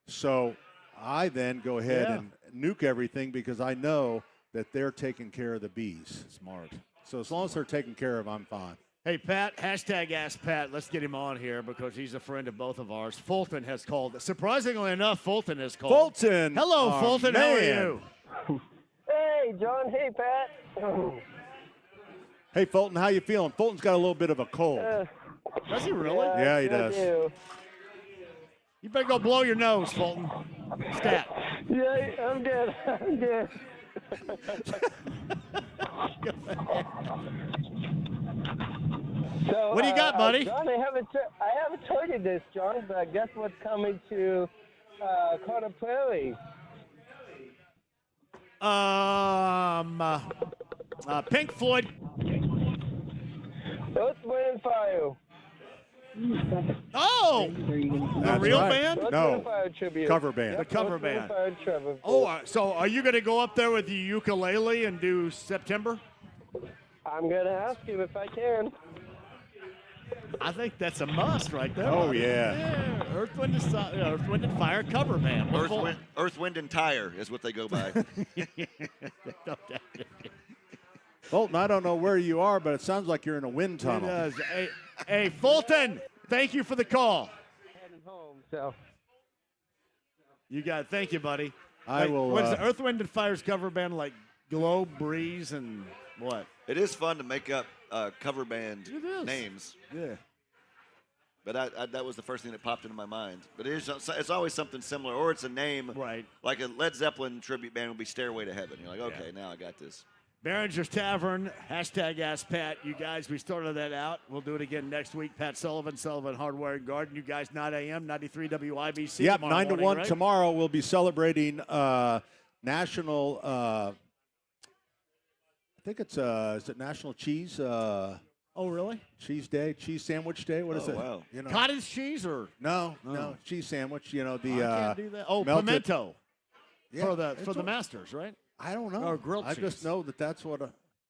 So I then go ahead and nuke everything because I know that they're taking care of the bees. Smart. So as long as they're taken care of, I'm fine. Hey, Pat, hashtag AskPat. Let's get him on here because he's a friend of both of ours. Fulton has called. Surprisingly enough, Fulton has called. Fulton. Hello, Fulton. Man. How are you? Hey, John. Hey, Pat. Hey, Fulton, how you feeling? Fulton's got a little bit of a cold. Does he really? Yeah, he does. You better go blow your nose, Fulton. Stat. Yeah, I'm good. I'm good. So, what do you got, buddy? John, I haven't told you this, John, but guess what's coming to Carter Prairie? Pink Floyd. Earth, Wind, and Fire. Oh, the real band? No, cover band. The cover band. Oh, so are you going to go up there with the ukulele and do September? I'm going to ask him if I can. I think that's a must right there. Oh, buddy. yeah. Earth, Wind, and Fire cover band. Earth, Wind, and Tire is what they go by. Fulton, I don't know where you are, but it sounds like you're in a wind tunnel. It does. Hey, Fulton, thank you for the call. Heading home, so. You got it. Thank you, buddy. I will. What is the Earth, Wind, and Fire's cover band like? Glow, Breeze, and what? It is fun to make up cover band names. Yeah. But that was the first thing that popped into my mind. But it's always something similar, or it's a name. Right. Like a Led Zeppelin tribute band would be Stairway to Heaven. You're like, okay, now I got this. Behringer Tavern, hashtag AskPat. You guys, we started that out. We'll do it again next week. Pat Sullivan, Sullivan Hardware and Garden. You guys, 9 a.m., 93 WIBC. Yep, 9 to 1 right? tomorrow. We'll be celebrating National, I think it's, is it National Cheese? Oh, really? Cheese Day, Cheese Sandwich Day. What is it? Wow. Cottage cheese or? No, cheese sandwich. I can't do that. Oh, melted. pimento. Yeah, for the Masters, right? I don't know. Or grilled cheese. I just know that's what.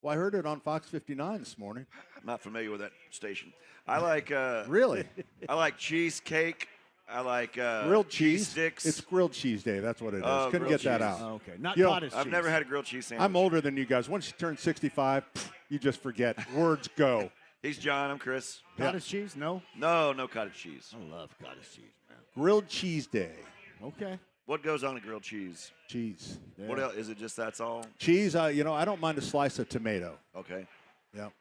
I heard it on Fox 59 this morning. I'm not familiar with that station. I like really. I like cheesecake. I like grilled cheese sticks. It's grilled cheese day. That's what it is. Couldn't get that out. Oh, okay, not cottage cheese. I've never had a grilled cheese sandwich. I'm older than you guys. Once you turn 65, you just forget. Words go. He's John. I'm Chris. Cottage cheese? No. No cottage cheese. I love cottage cheese, man. Grilled cheese day. Okay. What goes on a grilled cheese? Cheese. Yeah. What else? Is it just that's all? Cheese. I don't mind a slice of tomato. Okay. Yep.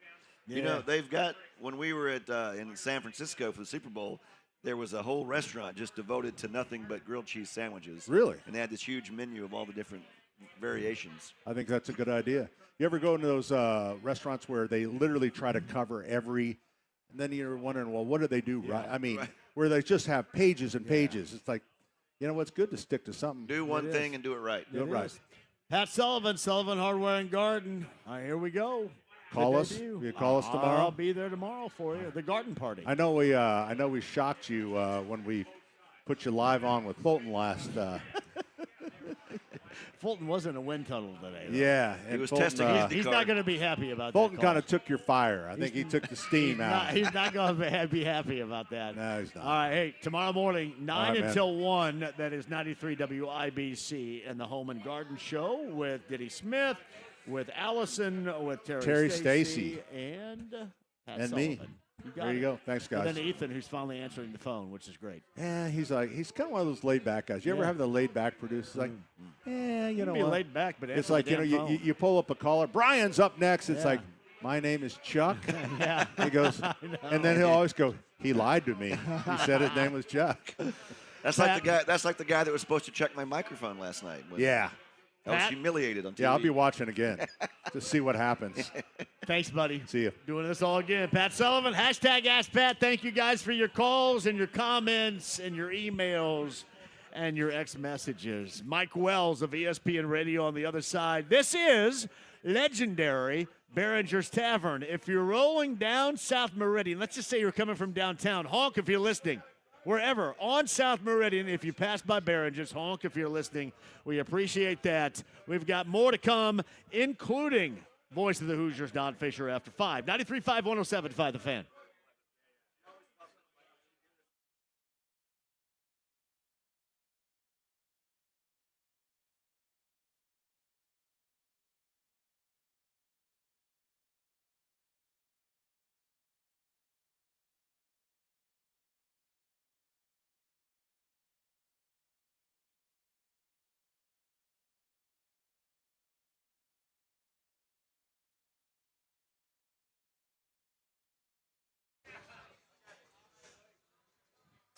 You know, they've got, when we were at in San Francisco for the Super Bowl, there was a whole restaurant just devoted to nothing but grilled cheese sandwiches. Really? And they had this huge menu of all the different variations. I think that's a good idea. You ever go into those restaurants where they literally try to cover every, and then you're wondering, well, what do they do right? I mean, where they just have pages and pages. It's like, you know, it's good to stick to something. Do one thing and do it right. Do it right. Pat Sullivan, Sullivan Hardware and Garden. All right, here we go. Call The us. debut. You call us tomorrow. I'll be there tomorrow for you. The garden party. I know we shocked you when we put you live on with Fulton last. Fulton was in a wind tunnel today. Though. Yeah, he was Fulton, testing. He's not going to be happy about Fulton that. kind of took your fire. I think he took the steam out. He's not going to be happy about that. No, he's not. All right, hey, tomorrow morning, 9 right, until 1, that is 93 WIBC and the Home and Garden Show with Diddy Smith, with Allison, with Terry Stacy, and Pat and Sullivan. me. You got There you it. go. Thanks, guys. And then Ethan, who's finally answering the phone, which is great. Yeah, he's kind of one of those laid back guys. You ever have the laid back producers? Like, you know be what? laid back, but it's answer like, the you know, damn phone. you pull up a caller. Brian's up next. It's Yeah. like, my name is Chuck. Yeah. He goes, and then he'll always go, he lied to me. He said his name was Chuck. That's like the guy. That's like the guy that was supposed to check my microphone last night. Yeah. I was Pat? humiliated on TV. Yeah, I'll be watching again to see what happens. Thanks, buddy. See you. Doing this all again. Pat Sullivan, hashtag AskPat. Thank you guys for your calls and your comments and your emails and your X messages. Mike Wells of ESPN Radio on the other side. This is legendary Behringer's Tavern. If you're rolling down South Meridian, let's just say you're coming from downtown, honk if you're listening. Wherever on South Meridian, if you pass by Behringer's, honk if you're listening. We appreciate that. We've got more to come, including voice of the Hoosiers, Don Fischer, after 5. 93.5, 107.5, The Fan.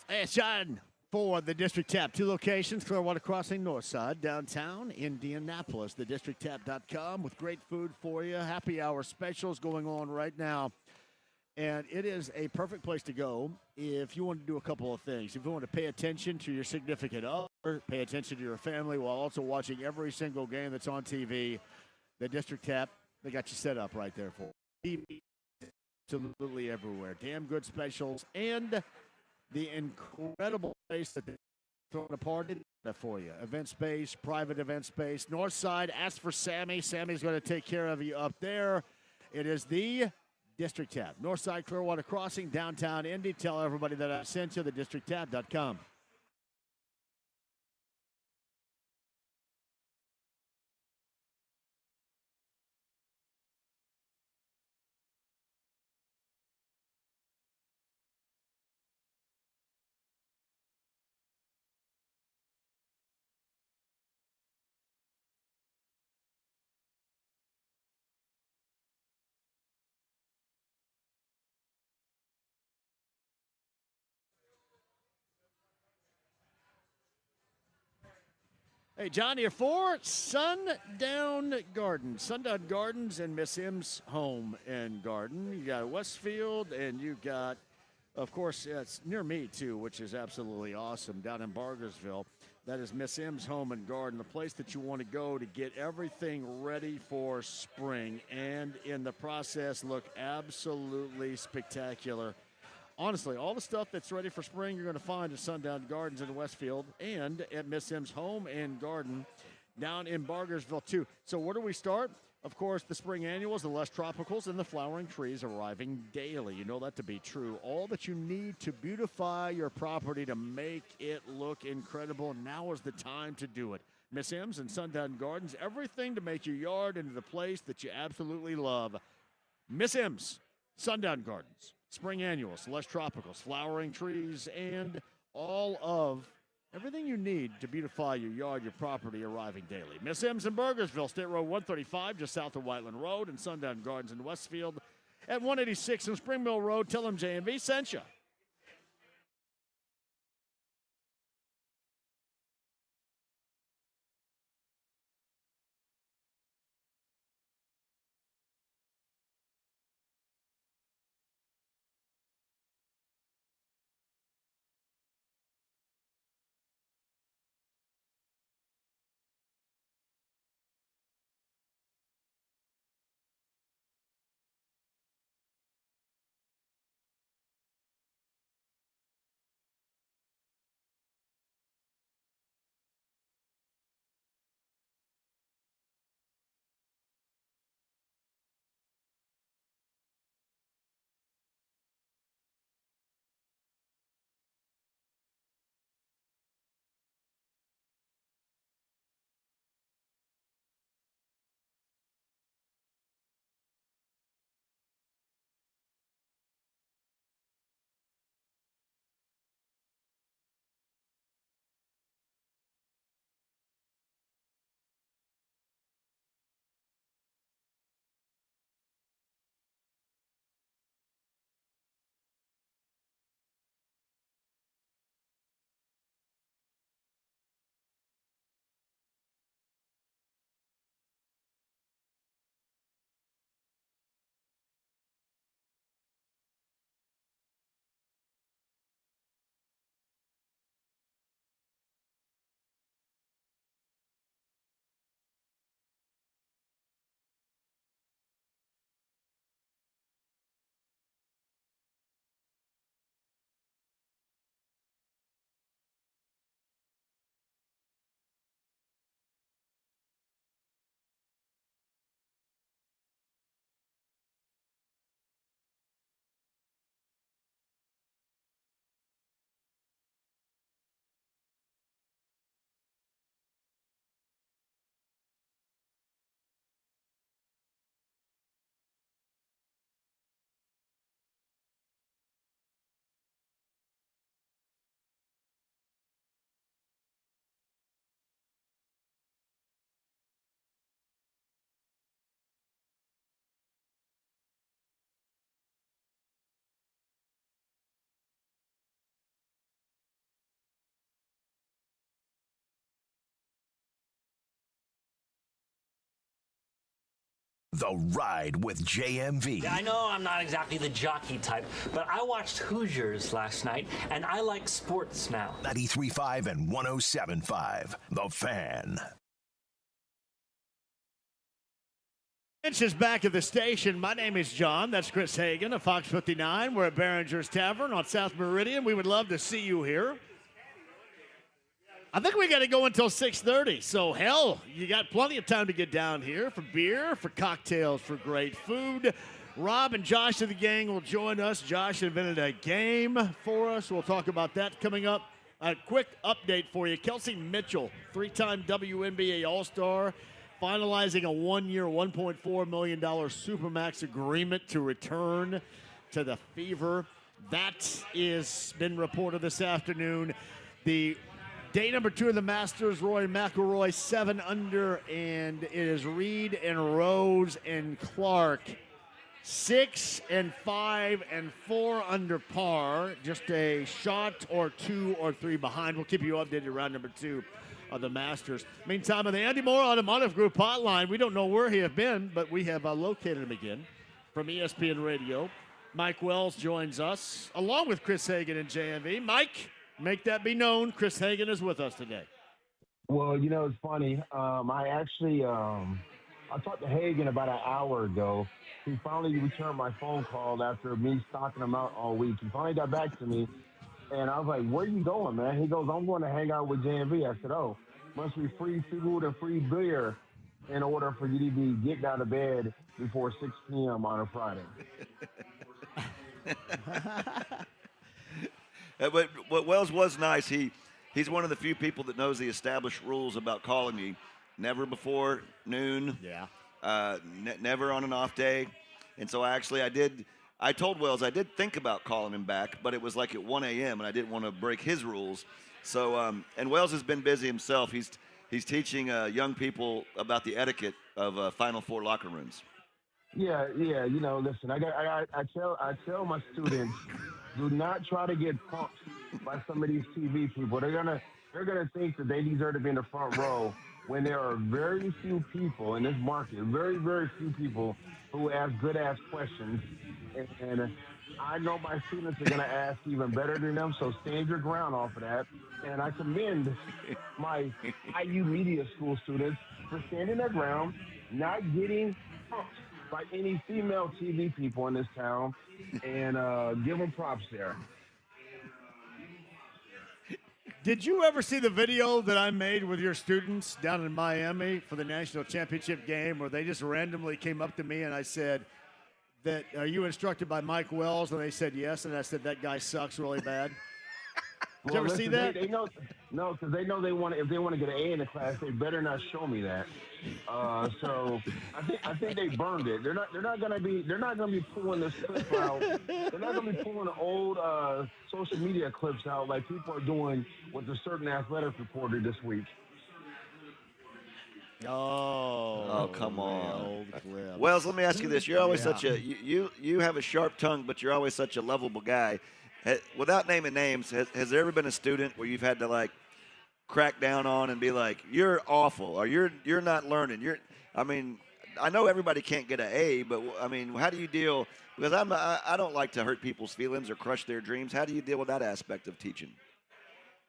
Hey, it's John for the District Tap. 2 locations, Clearwater Crossing, Northside, downtown, Indianapolis. TheDistrictTap.com with great food for you. Happy hour specials going on right now. And it is a perfect place to go if you want to do a couple of things. If you want to pay attention to your significant other, pay attention to your family while also watching every single game that's on TV, the District Tap, they got you set up right there for TV. Absolutely everywhere. Damn good specials and the incredible space that they're throwing a party for you. Event space, private event space. North side, ask for Sammy. Sammy's going to take care of you up there. It is the District Tap. North side, Clearwater Crossing, downtown Indy. Tell everybody that I sent you, thedistricttap.com. Hey, John here for Sundown Gardens. Sundown Gardens and Miss M's home and garden. You got Westfield, and you got, of course, it's near me, too, which is absolutely awesome, down in Bargersville. That is Miss M's home and garden, the place that you want to go to get everything ready for spring, and in the process look absolutely spectacular. Honestly, all the stuff that's ready for spring you're going to find at Sundown Gardens in Westfield and at Miss M's home and garden down in Bargersville, too. So where do we start? Of course, the spring annuals, the lush tropicals, and the flowering trees arriving daily. You know that to be true. All that you need to beautify your property to make it look incredible. Now is the time to do it. Miss M's and Sundown Gardens, everything to make your yard into the place that you absolutely love. Miss M's, Sundown Gardens. Spring annuals, lush tropicals, flowering trees, and all of everything you need to beautify your yard, your property, arriving daily. Miss M's in Burgersville, State Road 135, just south of Whiteland Road, and Sundown Gardens in Westfield at 186 and Spring Mill Road. Tell them JMV sent you. The Ride with JMV. I know I'm not exactly the jockey type, but I watched Hoosiers last night, and I like sports now. 93.5 and 107.5. The Fan. Finch is back at the station. My name is John. That's Chris Hagen of Fox 59. We're at Behringer's Tavern on South Meridian. We would love to see you here. I think we got to go until 6:30. So, hell, you got plenty of time to get down here for beer, for cocktails, for great food. Rob and Josh of the gang will join us. Josh invented a game for us. We'll talk about that coming up. A quick update for you. Kelsey Mitchell, three-time WNBA All-Star, finalizing a one-year, $1.4 million Supermax agreement to return to the Fever. That is been reported this afternoon. The day number 2 of the Masters, Rory McIlroy, 7 under, and it is Reed and Rose and Clark, 6 and 5 and 4 under par, just a shot or 2 or 3 behind. We'll keep you updated around number 2 of the Masters. Meantime, on the Andy Moore Automotive Group hotline, we don't know where he has been, but we have located him again from ESPN Radio. Mike Wells joins us, along with Chris Hagen and JMV. Mike, make that be known. Chris Hagen is with us today. Well, you know, it's funny. I talked to Hagen about an hour ago. He finally returned my phone call after me stalking him out all week. He finally got back to me, and I was like, where you going, man? He goes, I'm going to hang out with JMV. I said, oh, must be free food and free beer in order for you to be getting out of bed before 6 p.m. on a Friday. But what Wells was nice. He's one of the few people that knows the established rules about calling you. Never before noon. Yeah. Never on an off day. And so I told Wells I did think about calling him back, but it was like at 1 a.m. and I didn't want to break his rules. So and Wells has been busy himself. He's teaching young people about the etiquette of Final Four locker rooms. Yeah. You know, listen, I tell my students, do not try to get pumped by some of these TV people. They're gonna think that they deserve to be in the front row when there are very few people in this market, very, very few people who ask good-ass questions. And I know my students are gonna ask even better than them, so stand your ground off of that. And I commend my IU Media School students for standing their ground, not getting pumped by any female TV people in this town, and give them props there. Did you ever see the video that I made with your students down in Miami for the national championship game where they just randomly came up to me and I said, are you instructed by Mike Wells? And they said yes, and I said, that guy sucks really bad. Did you ever see that? They know, no, because they know if they want to get an A in the class, they better not show me that. So I think they burned it. They're not gonna be pulling this clip out. They're not gonna be pulling the old social media clips out like people are doing with a certain athletic reporter this week. Oh, come on. Wells, let me ask you this. You're always such a you have a sharp tongue, but you're always such a lovable guy. Without naming names, has there ever been a student where you've had to like crack down on and be like, you're awful, or you're not learning? I know everybody can't get an A, but I mean, how do you deal? Because I don't like to hurt people's feelings or crush their dreams. How do you deal with that aspect of teaching?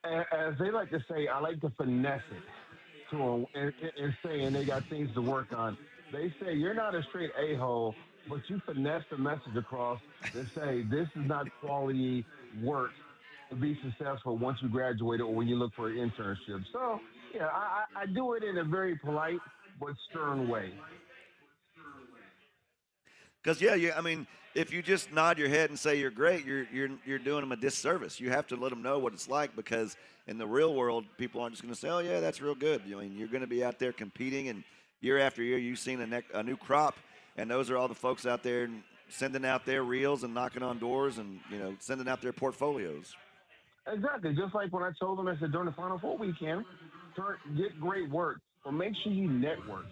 As they like to say, I like to finesse it to them and saying they got things to work on. They say you're not a straight a-hole, but you finesse the message across to say this is not quality work to be successful once you graduate or when you look for an internship. So, yeah, I do it in a very polite but stern way. Because if you just nod your head and say you're great, you're doing them a disservice. You have to let them know what it's like, because in the real world, people aren't just going to say, "Oh yeah, that's real good." You're going to be out there competing, and year after year, you've seen a new crop, and those are all the folks out there sending out their reels and knocking on doors and sending out their portfolios. Exactly, just like when I told them, I said during the Final Four weekend, get great work, but make sure you network,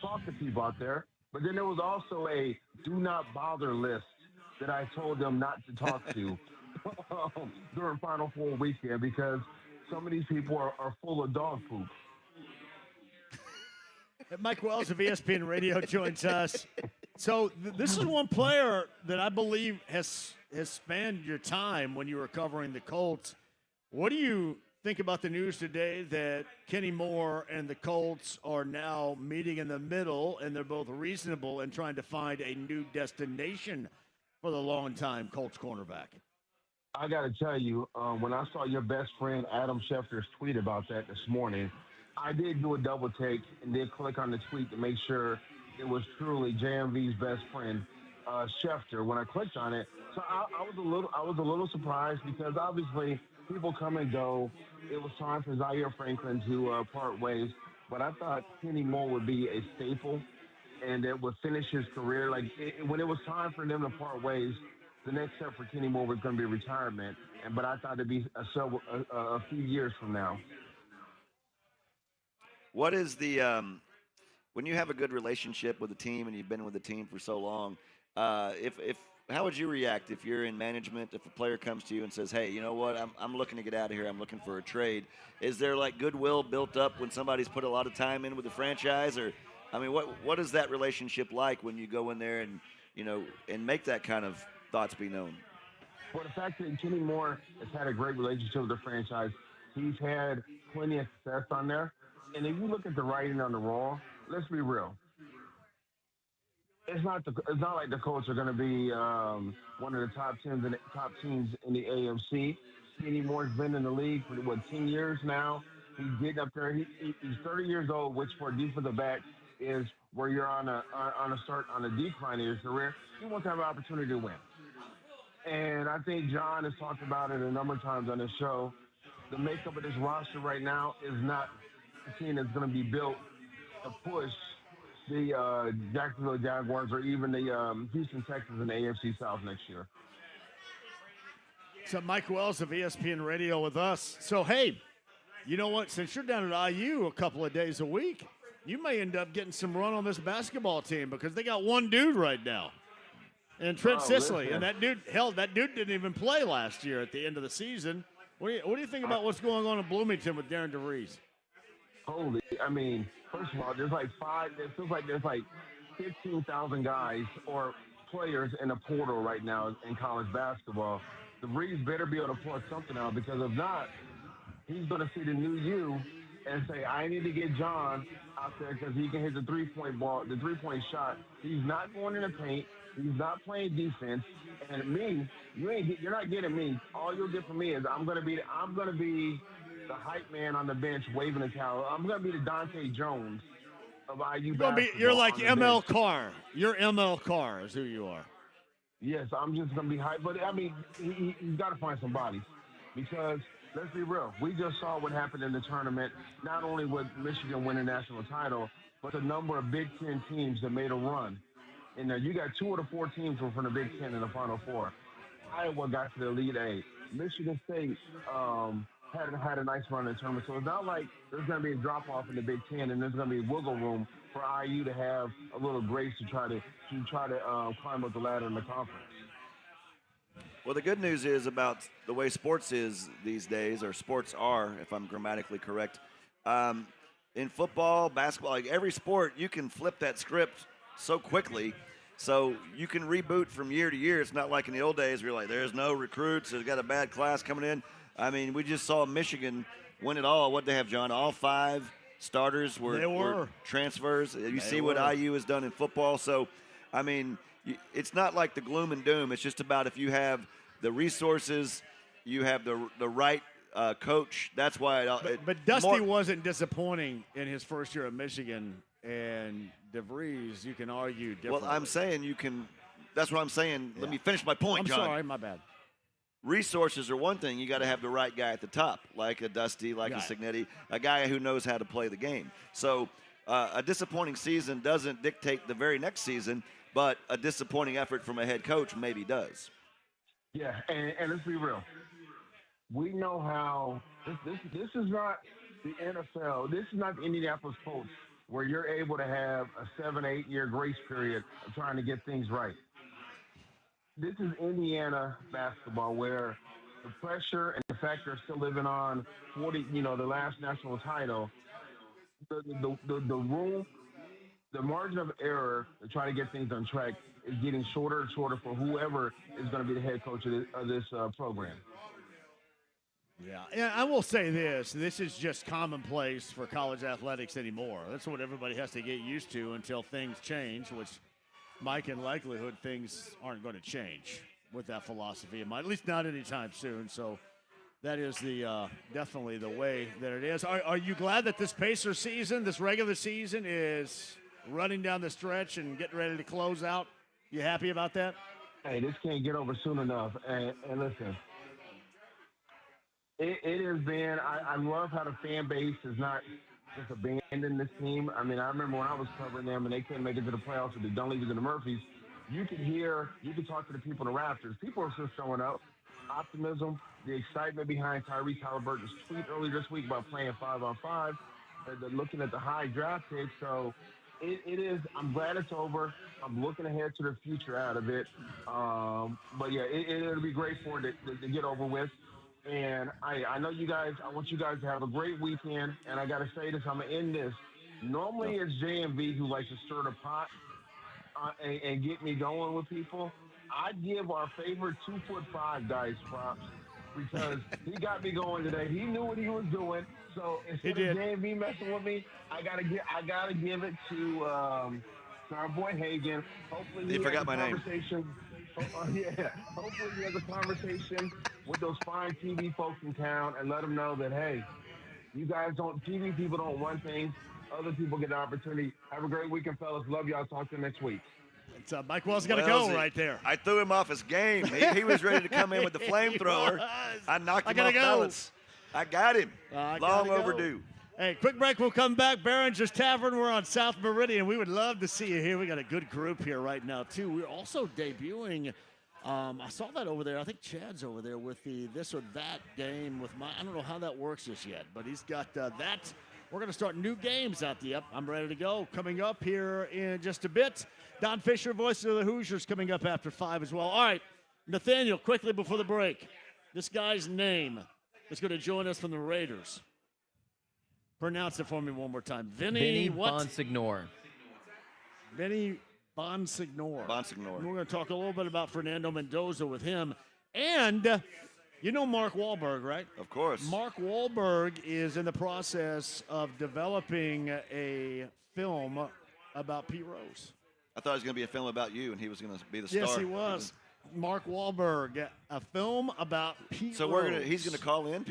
talk to people out there. But then there was also a do not bother list that I told them not to talk to during Final Four weekend, because some of these people are full of dog poop. Mike Wells of ESPN Radio joins us. So this is one player that I believe has spanned your time when you were covering the Colts. What do you think about the news today that Kenny Moore and the Colts are now meeting in the middle, and they're both reasonable and trying to find a new destination for the longtime Colts cornerback? I got to tell you, when I saw your best friend Adam Schefter's tweet about that this morning, I did do a double take and did click on the tweet to make sure it was truly JMV's best friend, Schefter. When I clicked on it, so I was a little surprised because obviously people come and go. It was time for Zaire Franklin to part ways, but I thought Kenny Moore would be a staple and it would finish his career. When it was time for them to part ways, the next step for Kenny Moore was going to be retirement, but I thought it'd be a few years from now. What is the when you have a good relationship with a team and you've been with the team for so long? How would you react if you're in management? If a player comes to you and says, "Hey, you know what? I'm looking to get out of here. I'm looking for a trade." Is there like goodwill built up when somebody's put a lot of time in with the franchise, or I mean, what is that relationship like when you go in there and and make that kind of thoughts be known? Well, the fact that Kenny Moore has had a great relationship with the franchise, he's had plenty of success on there. And if you look at the writing on the wall, let's be real. It's not like the Colts are going to be one of the top teams in the AFC. Kenny Moore's been in the league for 10 years now. He's getting up there. He's 30 years old, which for a defensive back is where you're on a decline in your career. You want to have an opportunity to win. And I think John has talked about it a number of times on this show. The makeup of this roster right now is not a team that's going to be built to push the Jacksonville Jaguars or even the Houston Texans in the AFC South next year. So Mike Wells of ESPN Radio with us. So, hey, you know what? Since you're down at IU a couple of days a week, you may end up getting some run on this basketball team because they got one dude right now. And Trent Sicily. Listen. And that dude didn't even play last year at the end of the season. What do you think about what's going on in Bloomington with Darren DeVries? Holy, I mean, first of all, it feels like there's 15,000 guys or players in the portal right now in college basketball. DeVries better be able to plug something out because if not, he's going to see the new you and say, I need to get John out there because he can hit the three-point shot. He's not going in the paint. He's not playing defense. And me, you're not getting me. All you'll get from me is I'm gonna be the hype man on the bench waving the towel. I'm gonna be the Dante Jones of IU basketball. You're like ML Carr. You're ML Carr is who you are. Yes, I'm just gonna be hype. But I mean, he's got to find some bodies because let's be real. We just saw what happened in the tournament. Not only would Michigan win a national title, but the number of Big Ten teams that made a run. And you got 2 of the 4 teams were from the Big Ten in the Final Four. Iowa got to the Elite Eight. Michigan State had a nice run in the tournament. So it's not like there's going to be a drop-off in the Big Ten and there's going to be wiggle room for IU to have a little grace to try to climb up the ladder in the conference. Well, the good news is about the way sports is these days, or sports are, if I'm grammatically correct. In football, basketball, like every sport, you can flip that script so quickly. So you can reboot from year to year. It's not like in the old days where you're like, there's no recruits, there's got a bad class coming in. I mean, we just saw Michigan win it all. What'd they have, John? All 5 starters were transfers. You see what IU has done in football. So, I mean, it's not like the gloom and doom. It's just about if you have the resources, you have the right coach. That's why But Dusty wasn't disappointing in his first year at Michigan. And DeVries, you can argue differently. Well, I'm saying you can. That's what I'm saying. Yeah. Let me finish my point, John. I'm sorry, my bad. Resources are one thing. You got to have the right guy at the top, like a Dusty, like a Signetti, a guy who knows how to play the game. So a disappointing season doesn't dictate the very next season, but a disappointing effort from a head coach maybe does. Yeah, and let's be real. We know how this is not the NFL. This is not the Indianapolis Colts, where you're able to have a 7-8 year grace period of trying to get things right. This is Indiana basketball where the pressure and the fact they're still living on the last national title, the room the margin of error to try to get things on track is getting shorter and shorter for whoever is going to be the head coach of this program. Yeah, I will say this. This is just commonplace for college athletics anymore. That's what everybody has to get used to until things change, which, Mike, in likelihood, things aren't going to change with that philosophy in mind, at least not anytime soon. So that is the definitely the way that it is. Are you glad that this Pacer season, this regular season, is running down the stretch and getting ready to close out? You happy about that? Hey, this can't get over soon enough. And listen, it has been, I love how the fan base is not just abandoning this team. I mean, I remember when I was covering them and they couldn't make it to the playoffs with the Dunleavys and the Murphys, you could talk to the people in the rafters. People are still showing up. Optimism, the excitement behind Tyrese Halliburton's tweet earlier this week about playing 5-on-5, looking at the high draft pick. So it is, I'm glad it's over. I'm looking ahead to the future out of it. But yeah, it'll be great for it to get over with. And I know you guys, I want you guys to have a great weekend. And I got to say this, I'm going to end this. Normally it's JMV who likes to stir the pot and get me going with people. I give our favorite 2'5" guys props because he got me going today. He knew what he was doing. So instead of JMV messing with me, I gotta give it to our boy Hagen. Hopefully he forgot my name. Hopefully he has a conversation with those fine TV folks in town and let them know that, hey, you guys TV people don't run things. Other people get the opportunity. Have a great weekend, fellas. Love y'all. Talk to you next week. Mike Wells got to go right there. I threw him off his game. He was ready to come in with the flamethrower. I knocked him off balance. I got him. Long overdue. Hey, quick break. We'll come back. Behringer's Tavern. We're on South Meridian. We would love to see you here. We got a good group here right now, too. We're also debuting. I saw that over there. I think Chad's over there with the this or that game with I don't know how that works just yet, but he's got that. We're going to start new games out the I'm ready to go. Coming up here in just a bit. Don Fischer, voice of the Hoosiers, coming up after 5 as well. All right, Nathaniel, quickly before the break. This guy's name is going to join us from the Raiders. Pronounce it for me one more time. Vinny Bonsignore. Vinny Bonsignore. Bonsignore. We're going to talk a little bit about Fernando Mendoza with him. And you know Mark Wahlberg, right? Of course. Mark Wahlberg is in the process of developing a film about Pete Rose. I thought it was going to be a film about you, and he was going to be the star. Yes, he was. Mark Wahlberg, a film about Pete Rose. He's going to call in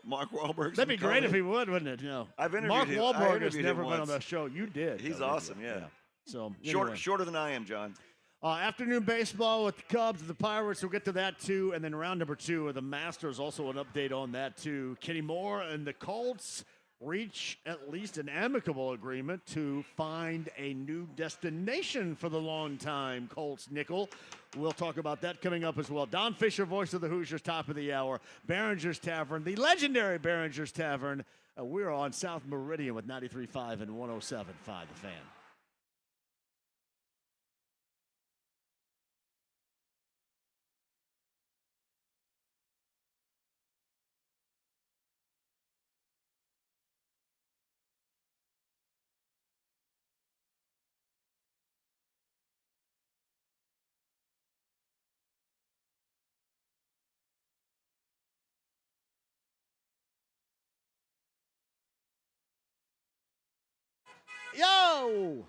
Mark Wahlberg. That'd be great if he would, wouldn't it? You know, I've interviewed Mark him. Wahlberg has never been on the show. You did. He's awesome, yeah. So anyway. Shorter than I am, John. Afternoon baseball with the Cubs and the Pirates. We'll get to that, too. And then round number 2 of the Masters, also an update on that, too. Kenny Moore and the Colts reach at least an amicable agreement to find a new destination for the longtime Colts nickel. We'll talk about that coming up as well. Don Fischer, voice of the Hoosiers, top of the hour. Behringer's Tavern, the legendary Behringer's Tavern. We're on South Meridian with 93.5 and 107.5 The Fan. Yo!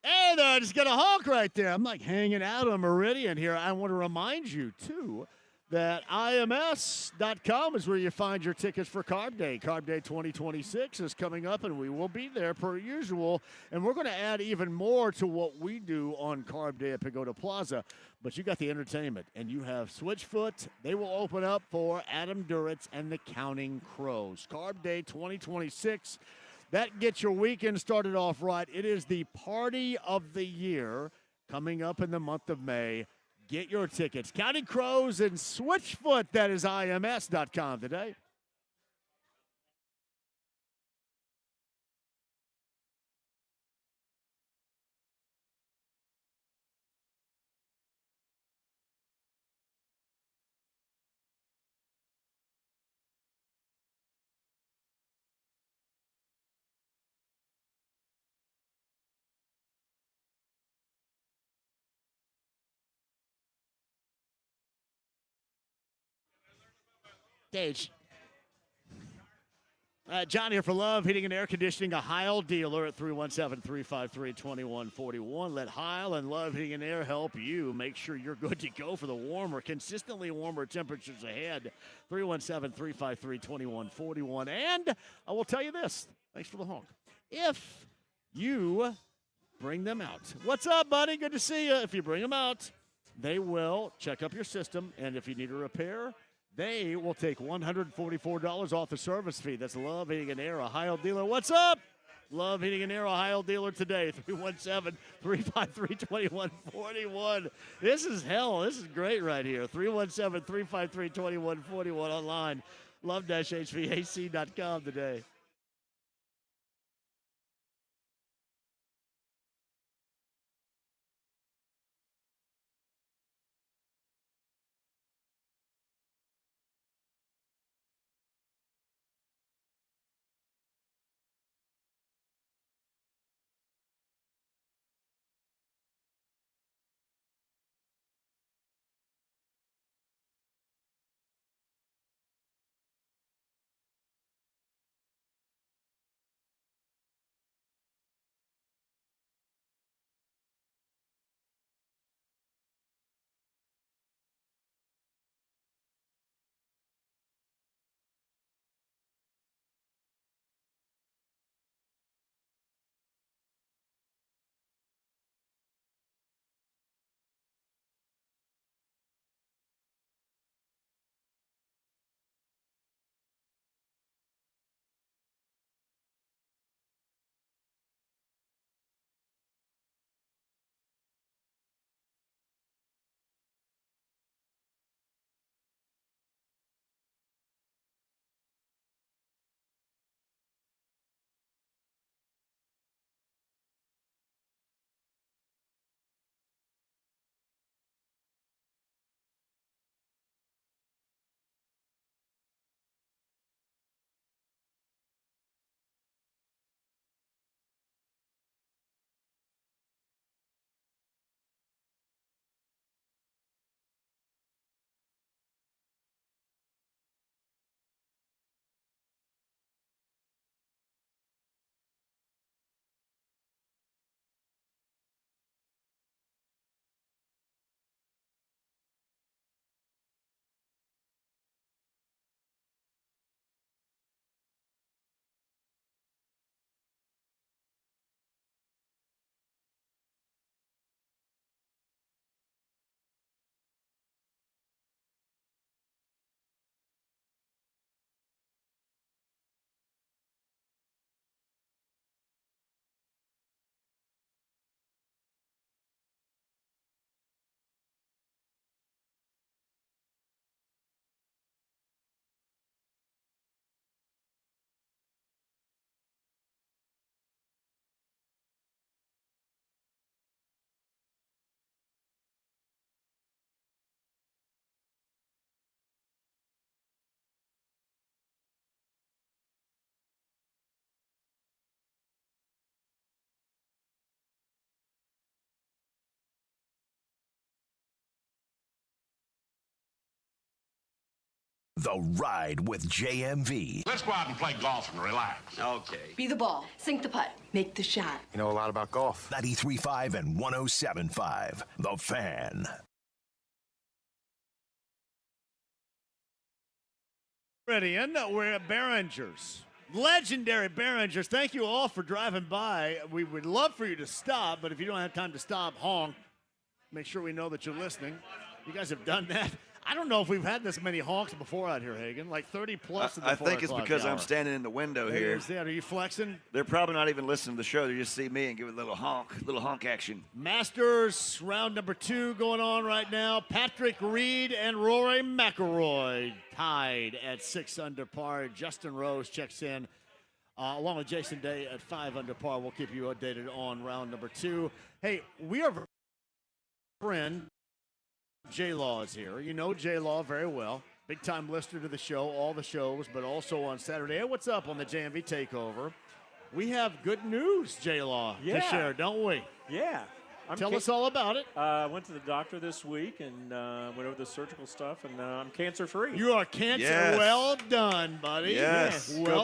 Hey there, I just got a honk right there. I'm like hanging out on Meridian here. I want to remind you, too, that IMS.com is where you find your tickets for Carb Day. Carb Day 2026 is coming up, and we will be there per usual. And we're going to add even more to what we do on Carb Day at Pagoda Plaza. But you got the entertainment, and you have Switchfoot. They will open up for Adam Duritz and the Counting Crows. Carb Day 2026. That gets your weekend started off right. It is the party of the year coming up in the month of May. Get your tickets. Counting Crows and Switchfoot. That is IMS.com today. stage. John here for Love Heating and Air Conditioning, a Heil dealer at 317-353-2141. Let Heil and Love Heating and Air help you make sure you're good to go for the consistently warmer temperatures ahead. 317-353-2141. And I will tell you this. Thanks for the honk. If you bring them out. What's up, buddy? Good to see you. If you bring them out, they will check up your system, and if you need a repair, they will take $144 off the service fee. That's Love Heating and Air, Ohio dealer. What's up? Love Heating and Air, Ohio dealer today. 317-353-2141. This is hell. This is great right here. 317-353-2141 online. Love-HVAC.com today. The Ride with JMV. Let's go out and play golf and relax. Okay. Be the ball. Sink the putt. Make the shot. You know a lot about golf. 93.5 and 107.5. The Fan. Ready, and we're at Barringer's. Legendary Barringers. Thank you all for driving by. We would love for you to stop, but if you don't have time to stop, honk. Make sure we know that you're listening. You guys have done that. I don't know if we've had this many honks before out here, Hagen. Like 30 plus. I think it's because I'm standing in the window here. Are you flexing? They're probably not even listening to the show. They just see me and give it a little honk action. Masters round number 2 going on right now. Patrick Reed and Rory McIlroy tied at 6 under par. Justin Rose checks in along with Jason Day at 5 under par. We'll keep you updated on round number 2. Hey, we are friend. J-Law is here. You know J-Law very well. Big-time listener to the show, all the shows, but also on Saturday. Hey, what's up on the JMV Takeover? We have good news, J-Law, to share, don't we? Yeah. Tell us all about it. I went to the doctor this week and went over the surgical stuff, and I'm cancer-free. You are cancer. Yes. Well done, buddy. Yes. Well,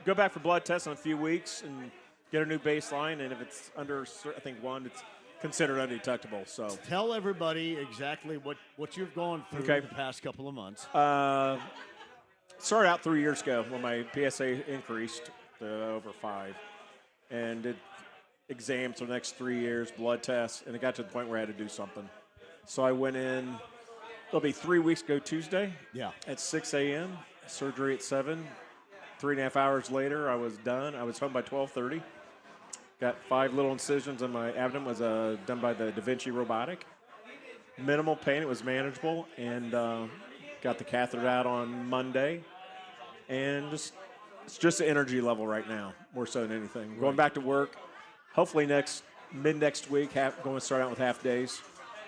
Go back for blood tests in a few weeks and get a new baseline, and if it's under, I think, 1, it's considered undetectable. So tell everybody exactly what you've gone through the past couple of months. Started out 3 years ago when my PSA increased to over 5, and did exams for the next 3 years, blood tests, and it got to the point where I had to do something. So I went in. It'll be 3 weeks ago Tuesday. Yeah. At 6 a.m. Surgery at 7. 3.5 hours later, I was done. I was home by 12:30. Got 5 little incisions on my abdomen. Was done by the Da Vinci robotic. Minimal pain. It was manageable, and got the catheter out on Monday. And it's just the energy level right now, more so than anything. Going back to work. Hopefully mid next week, going to start out with half days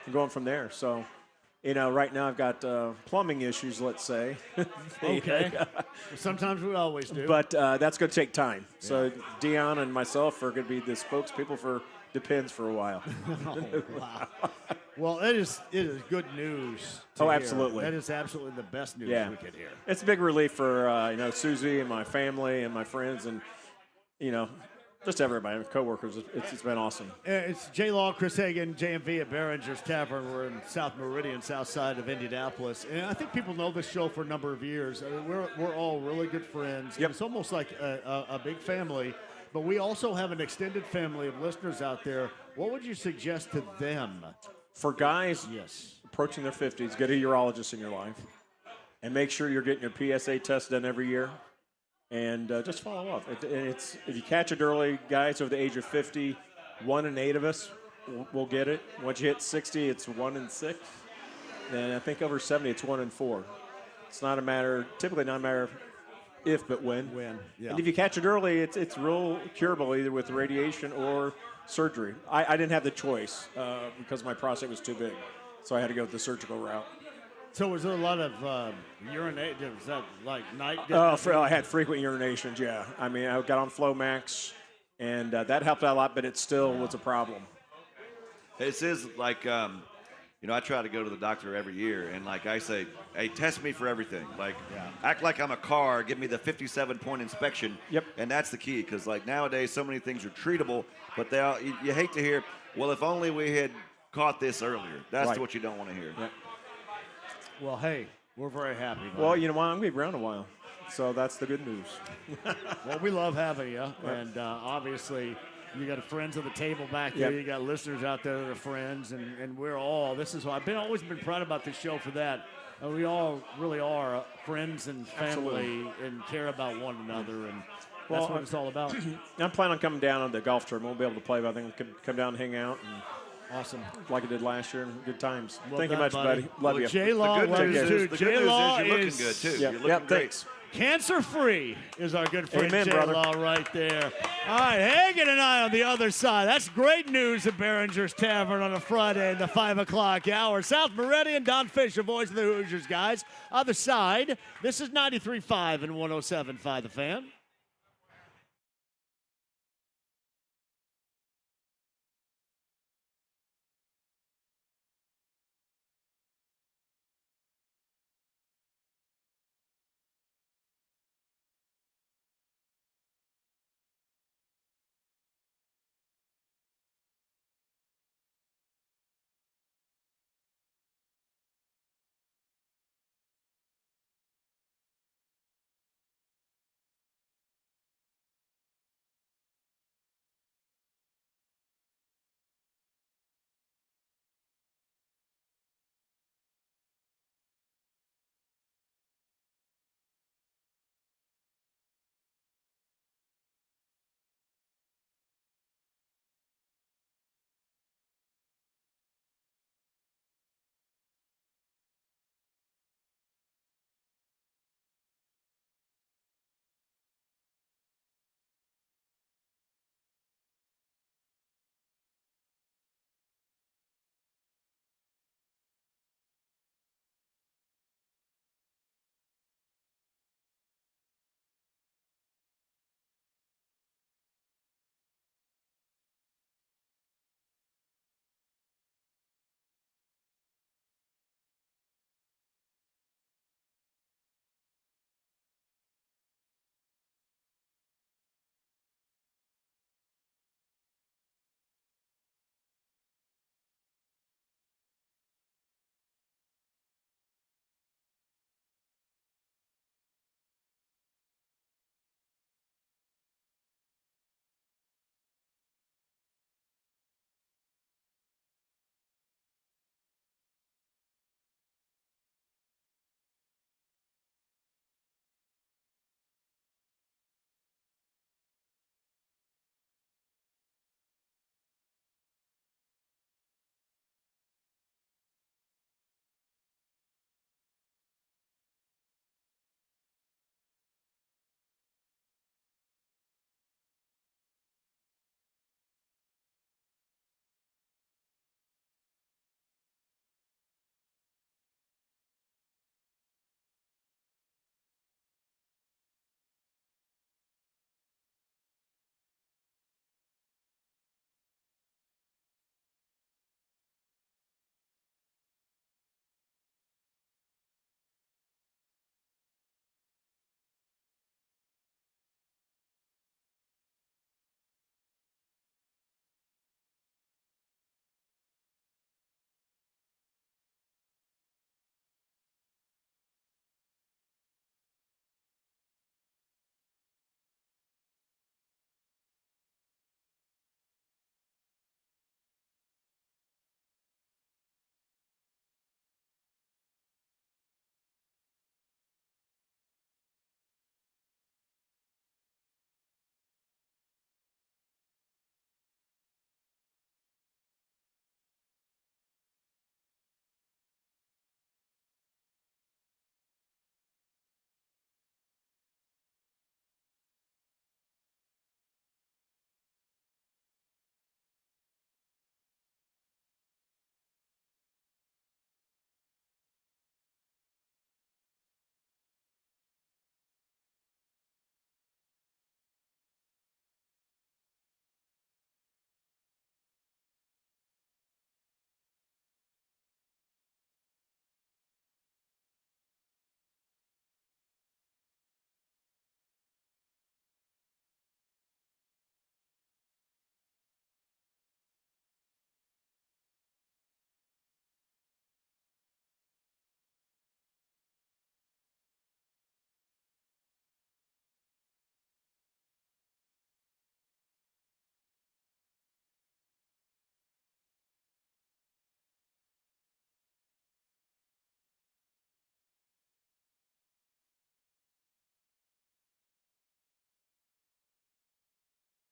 and going from there. So, right now I've got plumbing issues, let's say. Okay. Sometimes we always do. But that's going to take time. Yeah. So Dion and myself are going to be the spokespeople for Depends for a while. Oh, wow. Well, it is good news. Absolutely. That is absolutely the best news we could hear. It's a big relief for Susie and my family and my friends and just everybody, coworkers. It's been awesome. It's J. Law, Chris Hagen, JMV at Behringer's Tavern. We're in South Meridian, south side of Indianapolis. And I think people know this show for a number of years. I mean, we're all really good friends. Yep. It's almost like a big family. But we also have an extended family of listeners out there. What would you suggest to them? For guys approaching their 50s, get a urologist in your life. And make sure you're getting your PSA test done every year. And just follow up. If you catch it early, guys over the age of 50, 1 in 8 of us will get it. Once you hit 60, it's 1 in 6. And I think over 70, it's 1 in 4. It's typically not a matter of if, but when. Yeah. And if you catch it early, it's real curable either with radiation or surgery. I didn't have the choice because my prostate was too big. So I had to go the surgical route. So was there a lot of urination? Was that like night? I had frequent urinations, yeah. I mean, I got on Flomax, and that helped out a lot, but it still was a problem. This is like, I try to go to the doctor every year, and like I say, hey, test me for everything. Like, act like I'm a car, give me the 57-point inspection. Yep. And that's the key, because like nowadays, so many things are treatable, but you hate to hear, well, if only we had caught this earlier. That's what you don't want to hear. Yep. Well, hey, we're very happy. Buddy. Well, you know what? I'm going to be around a while, so that's the good news. Well, we love having you, and obviously you got friends at the table back there. You got listeners out there that are friends, and we're all. This is what I've always been proud about this show for that. We all really are friends and family and care about one another, and that's what it's all about. I'm planning on coming down on the golf tournament. We'll be able to play, but I think we can come down and hang out. And awesome. Like I did last year. Good times. Well Thank you much, buddy. Love you. J-Law, the good news is you're looking good, too. Yep. You're looking great. Thanks. Cancer-free is our good friend J-Law right there. All right, Hagen and I on the other side. That's great news at Behringer's Tavern on a Friday in the 5 o'clock hour. South Meridian, Don Fischer, voice of the Hoosiers, guys. Other side, this is 93.5 and 107.5 The Fan.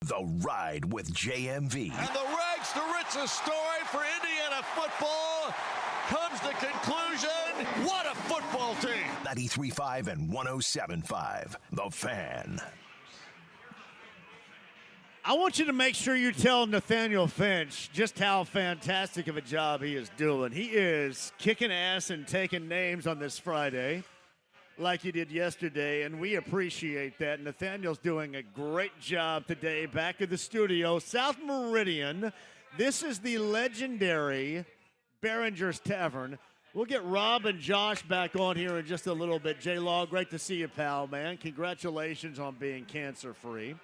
The Ride with JMV. And the rags to riches story for Indiana football comes to conclusion. What a football team! 93.5 and 107.5. The Fan. I want you to make sure you tell Nathaniel Finch just how fantastic of a job he is doing. He is kicking ass and taking names on this Friday like he did yesterday, and we appreciate that. Nathaniel's doing a great job today back at the studio. South Meridian, this is the legendary Behringer's Tavern. We'll get Rob and Josh back on here in just a little bit. J-Law, great to see you, pal, man. Congratulations on being cancer-free.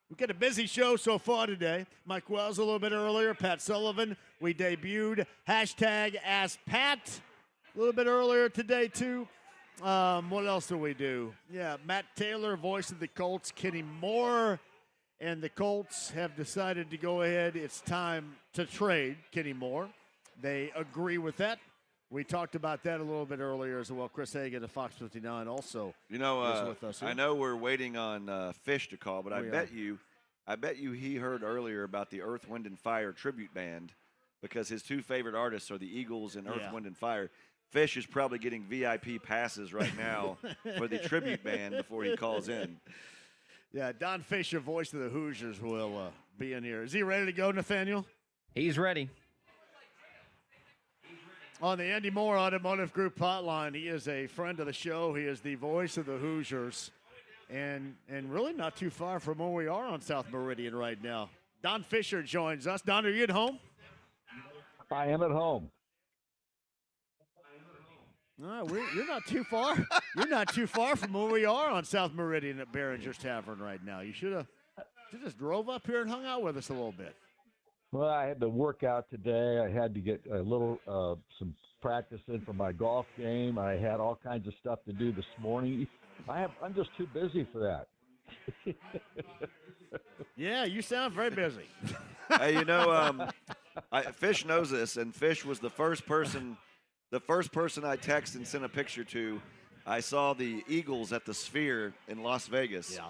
We've got a busy show so far today. Mike Wells a little bit earlier, Pat Sullivan. We debuted hashtag AskPat a little bit earlier today, too. What else do we do? Yeah, Matt Taylor, voice of the Colts, Kenny Moore, and the Colts have decided to go ahead. It's time to trade Kenny Moore. They agree with that. We talked about that a little bit earlier as well. Chris Hagen of Fox 59 also is with us here. I know we're waiting on Fish to call, but I bet you he heard earlier about the Earth, Wind, and Fire tribute band because his two favorite artists are the Eagles and Earth, Wind, and Fire. Fish is probably getting VIP passes right now for the tribute band before he calls in. Yeah, Don Fisher, voice of the Hoosiers, will be in here. Is he ready to go, Nathaniel? He's ready. On the Andy Moore Automotive Group hotline, he is a friend of the show. He is the voice of the Hoosiers, and really not too far from where we are on South Meridian right now. Don Fisher joins us. Don, are you at home? I am at home. No, you're not too far. You're not too far from where we are on South Meridian at Behringer's Tavern right now. You should have just drove up here and hung out with us a little bit. Well, I had to work out today. I had to get a little some practice in for my golf game. I had all kinds of stuff to do this morning. I'm just too busy for that. Yeah, you sound very busy. Hey, Fish knows this, and Fish was the first person I texted and sent a picture to. I saw the Eagles at the Sphere in Las Vegas. Yeah.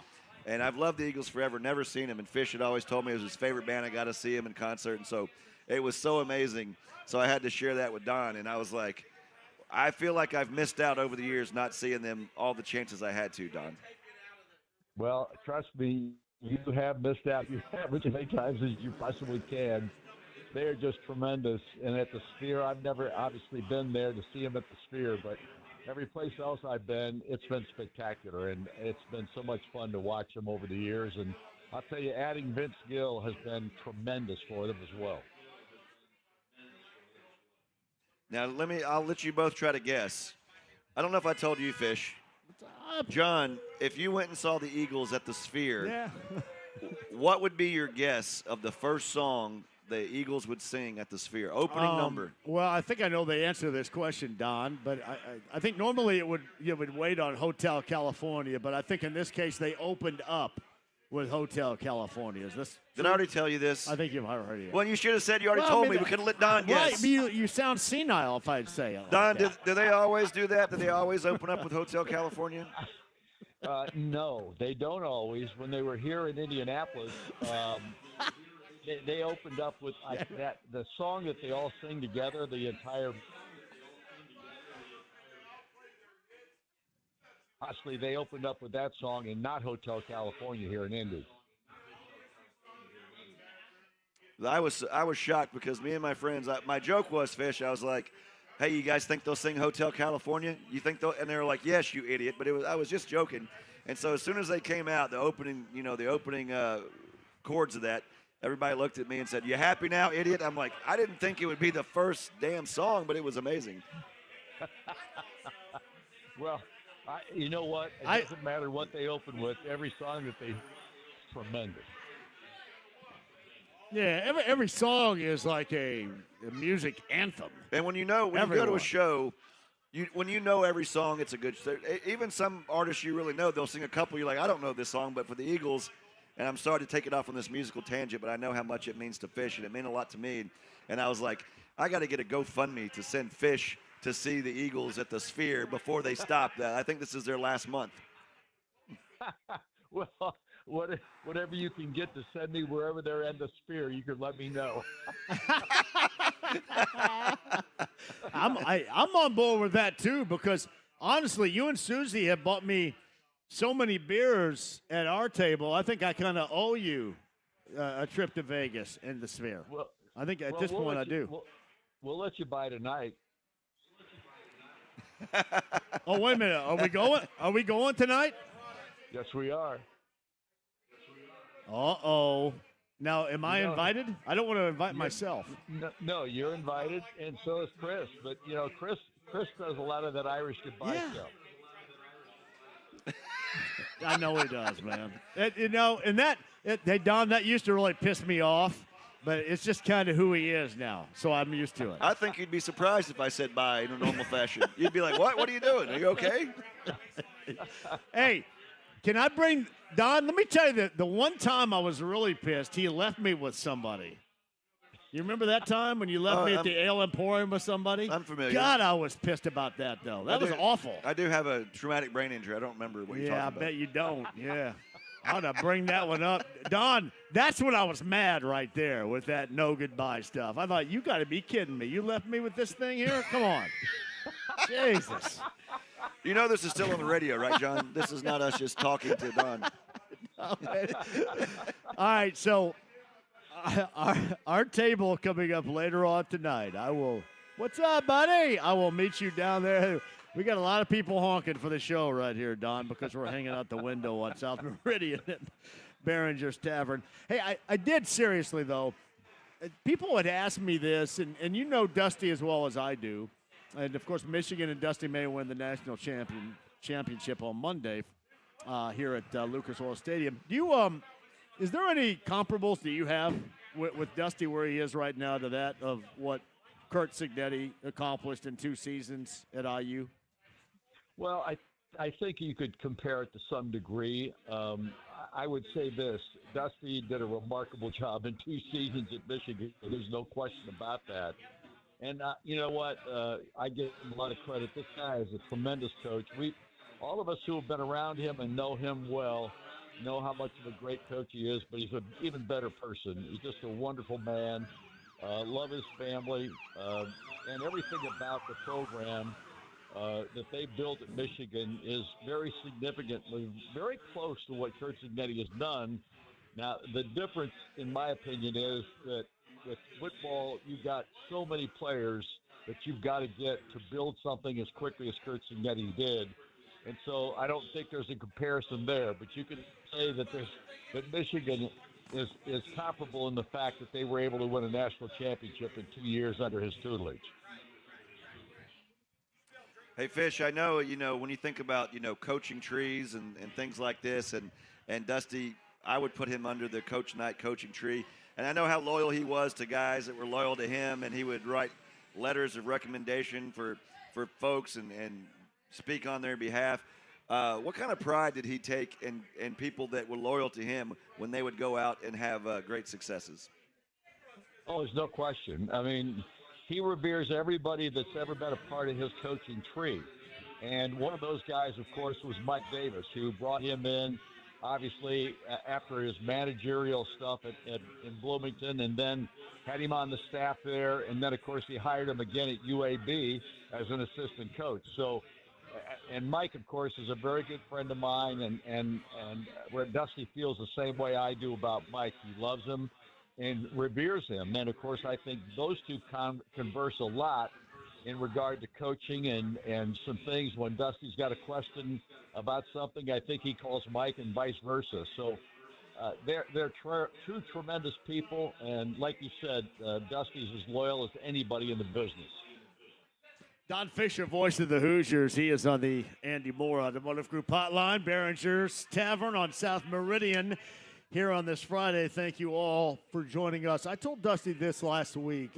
And I've loved the Eagles forever, never seen them. And Fish had always told me it was his favorite band. I got to see him in concert. And so it was so amazing. So I had to share that with Don. And I was like, I feel like I've missed out over the years not seeing them all the chances I had to, Don. Well, trust me, you have missed out. You have as many times as you possibly can. They are just tremendous. And at the Sphere, I've never obviously been there to see them at the Sphere, but every place else I've been, it's been spectacular, and it's been so much fun to watch them over the years. And I'll tell you, adding Vince Gill has been tremendous for them as well. Now, I'll let you both try to guess. I don't know if I told you, Fish. John, if you went and saw the Eagles at the Sphere, what would be your guess of the first song the Eagles would sing at the Sphere? Opening number. Well, I think I know the answer to this question, Don, but I think normally it would wait on Hotel California, but I think in this case they opened up with Hotel California. Is this Did I already tell you this? I think you've already. Well, you should have said you already told me. We could have let Don guess. Right, you sound senile if I'd say it. Don, do they always do that? Do they always open up with Hotel California? No, they don't always. When they were here in Indianapolis, they opened up with the song that they all sing together, the entire. Actually, they opened up with that song and not Hotel California here in Indy. I was shocked because me and my friends, my joke was, Fish, I was like, hey, you guys think they'll sing Hotel California? You think they'll? And they were like, yes, you idiot. But I was just joking. And so as soon as they came out, the opening chords of that, everybody looked at me and said, you happy now, idiot? I'm like, I didn't think it would be the first damn song, but it was amazing. Well, you know what? It doesn't matter what they open with. Every song that they tremendous. Yeah, every song is like a music anthem. And when you go to a show, when you know every song, it's a good. Even some artists you really know, they'll sing a couple. You're like, I don't know this song, but for the Eagles, and I'm sorry to take it off on this musical tangent, but I know how much it means to Fish, and it meant a lot to me. And I was like, I got to get a GoFundMe to send Fish to see the Eagles at the Sphere before they stop. I think this is their last month. Well, Whatever you can get to send me wherever they're in the sphere, you can let me know. I'm on board with that too, because honestly, you and Susie have bought me so many beers at our table. I think I kind of owe you a trip to Vegas and the Sphere. Well, I think at this point I do. We'll let you buy tonight. Oh, wait a minute. Are we going? Are we going tonight? Yes, we are. Uh-oh. Now, am I invited? I don't want to invite myself. No, you're invited, and so is Chris. But, Chris does a lot of that Irish goodbye stuff. I know he does, man. Hey, Don, that used to really piss me off, but it's just kind of who he is now, so I'm used to it. I think you'd be surprised if I said bye in a normal fashion. You'd be like, what? What are you doing? Are you okay? Hey, can I bring Don? Let me tell you the one time I was really pissed, he left me with somebody. You remember that time when you left me at the Ale Emporium with somebody? I'm familiar. God, I was pissed about that, though. That was awful. I do have a traumatic brain injury. I don't remember what you're talking about. Yeah, I bet you don't. Yeah. I ought to bring that one up. Don, that's when I was mad right there with that no goodbye stuff. I thought, you got to be kidding me. You left me with this thing here? Come on. Jesus. You know this is still on the radio, right, John? This is not us just talking to Don. All right, so our table coming up later on tonight. What's up, buddy? I will meet you down there. We got a lot of people honking for the show right here, Don, because we're hanging out the window on South Meridian at Behringer's Tavern. Hey, I did seriously, though. People had asked me this, and you know Dusty as well as I do. And, of course, Michigan and Dusty may win the national championship on Monday here at Lucas Oil Stadium. Do you is there any comparables that you have with Dusty where he is right now to that of what Curt Cignetti accomplished in 2 seasons at IU? Well, I think you could compare it to some degree. I would say this. Dusty did a remarkable job in 2 seasons at Michigan. There's no question about that. And you know what? I give him a lot of credit. This guy is a tremendous coach. All of us who have been around him and know him well know how much of a great coach he is, but he's an even better person. He's just a wonderful man. Love his family, and everything about the program that they built at Michigan is very significantly, very close to what Curt Cignetti has done. Now, the difference, in my opinion, is that with football, you've got so many players that you've got to get to build something as quickly as Curt Cignetti did. And so I don't think there's a comparison there, but you can say that Michigan is comparable in the fact that they were able to win a national championship in 2 years under his tutelage. Hey, Fish, I know, when you think about, coaching trees and things like this, and Dusty, I would put him under the Coach Knight coaching tree. And I know how loyal he was to guys that were loyal to him, and he would write letters of recommendation for folks and speak on their behalf. What kind of pride did he take in people that were loyal to him when they would go out and have great successes? Oh, there's no question. I mean, he reveres everybody that's ever been a part of his coaching tree. And one of those guys, of course, was Mike Davis, who brought him in, obviously, after his managerial stuff in Bloomington, and then had him on the staff there. And then, of course, he hired him again at UAB as an assistant coach. So, and Mike, of course, is a very good friend of mine, and where Dusty feels the same way I do about Mike. He loves him and reveres him. And, of course, I think those two converse a lot in regard to coaching and some things. When Dusty's got a question about something, I think he calls Mike and vice versa. So they're two tremendous people, and like you said, Dusty's as loyal as anybody in the business. Don Fischer, voice of the Hoosiers. He is on the Andy Moore Automotive Group hotline. Behringer's Tavern on South Meridian here on this Friday. Thank you all for joining us. I told Dusty this last week,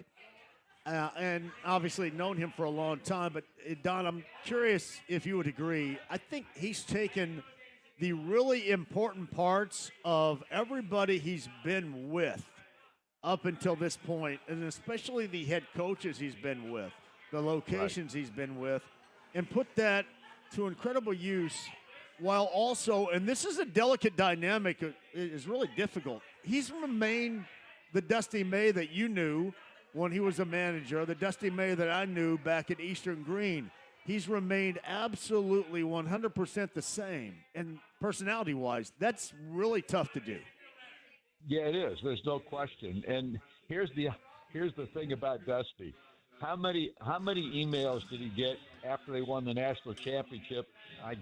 and obviously known him for a long time, but Don, I'm curious if you would agree. I think he's taken the really important parts of everybody he's been with up until this point, and especially the head coaches he's been with, the locations he's been with, and put that to incredible use while also, and this is a delicate dynamic, it is really difficult. He's remained the Dusty May that you knew when he was a manager, the Dusty May that I knew back at Eastern Green. He's remained absolutely 100% the same. And personality-wise, that's really tough to do. Yeah, it is. There's no question. And here's the thing about Dusty. How many emails did he get after they won the national championship? I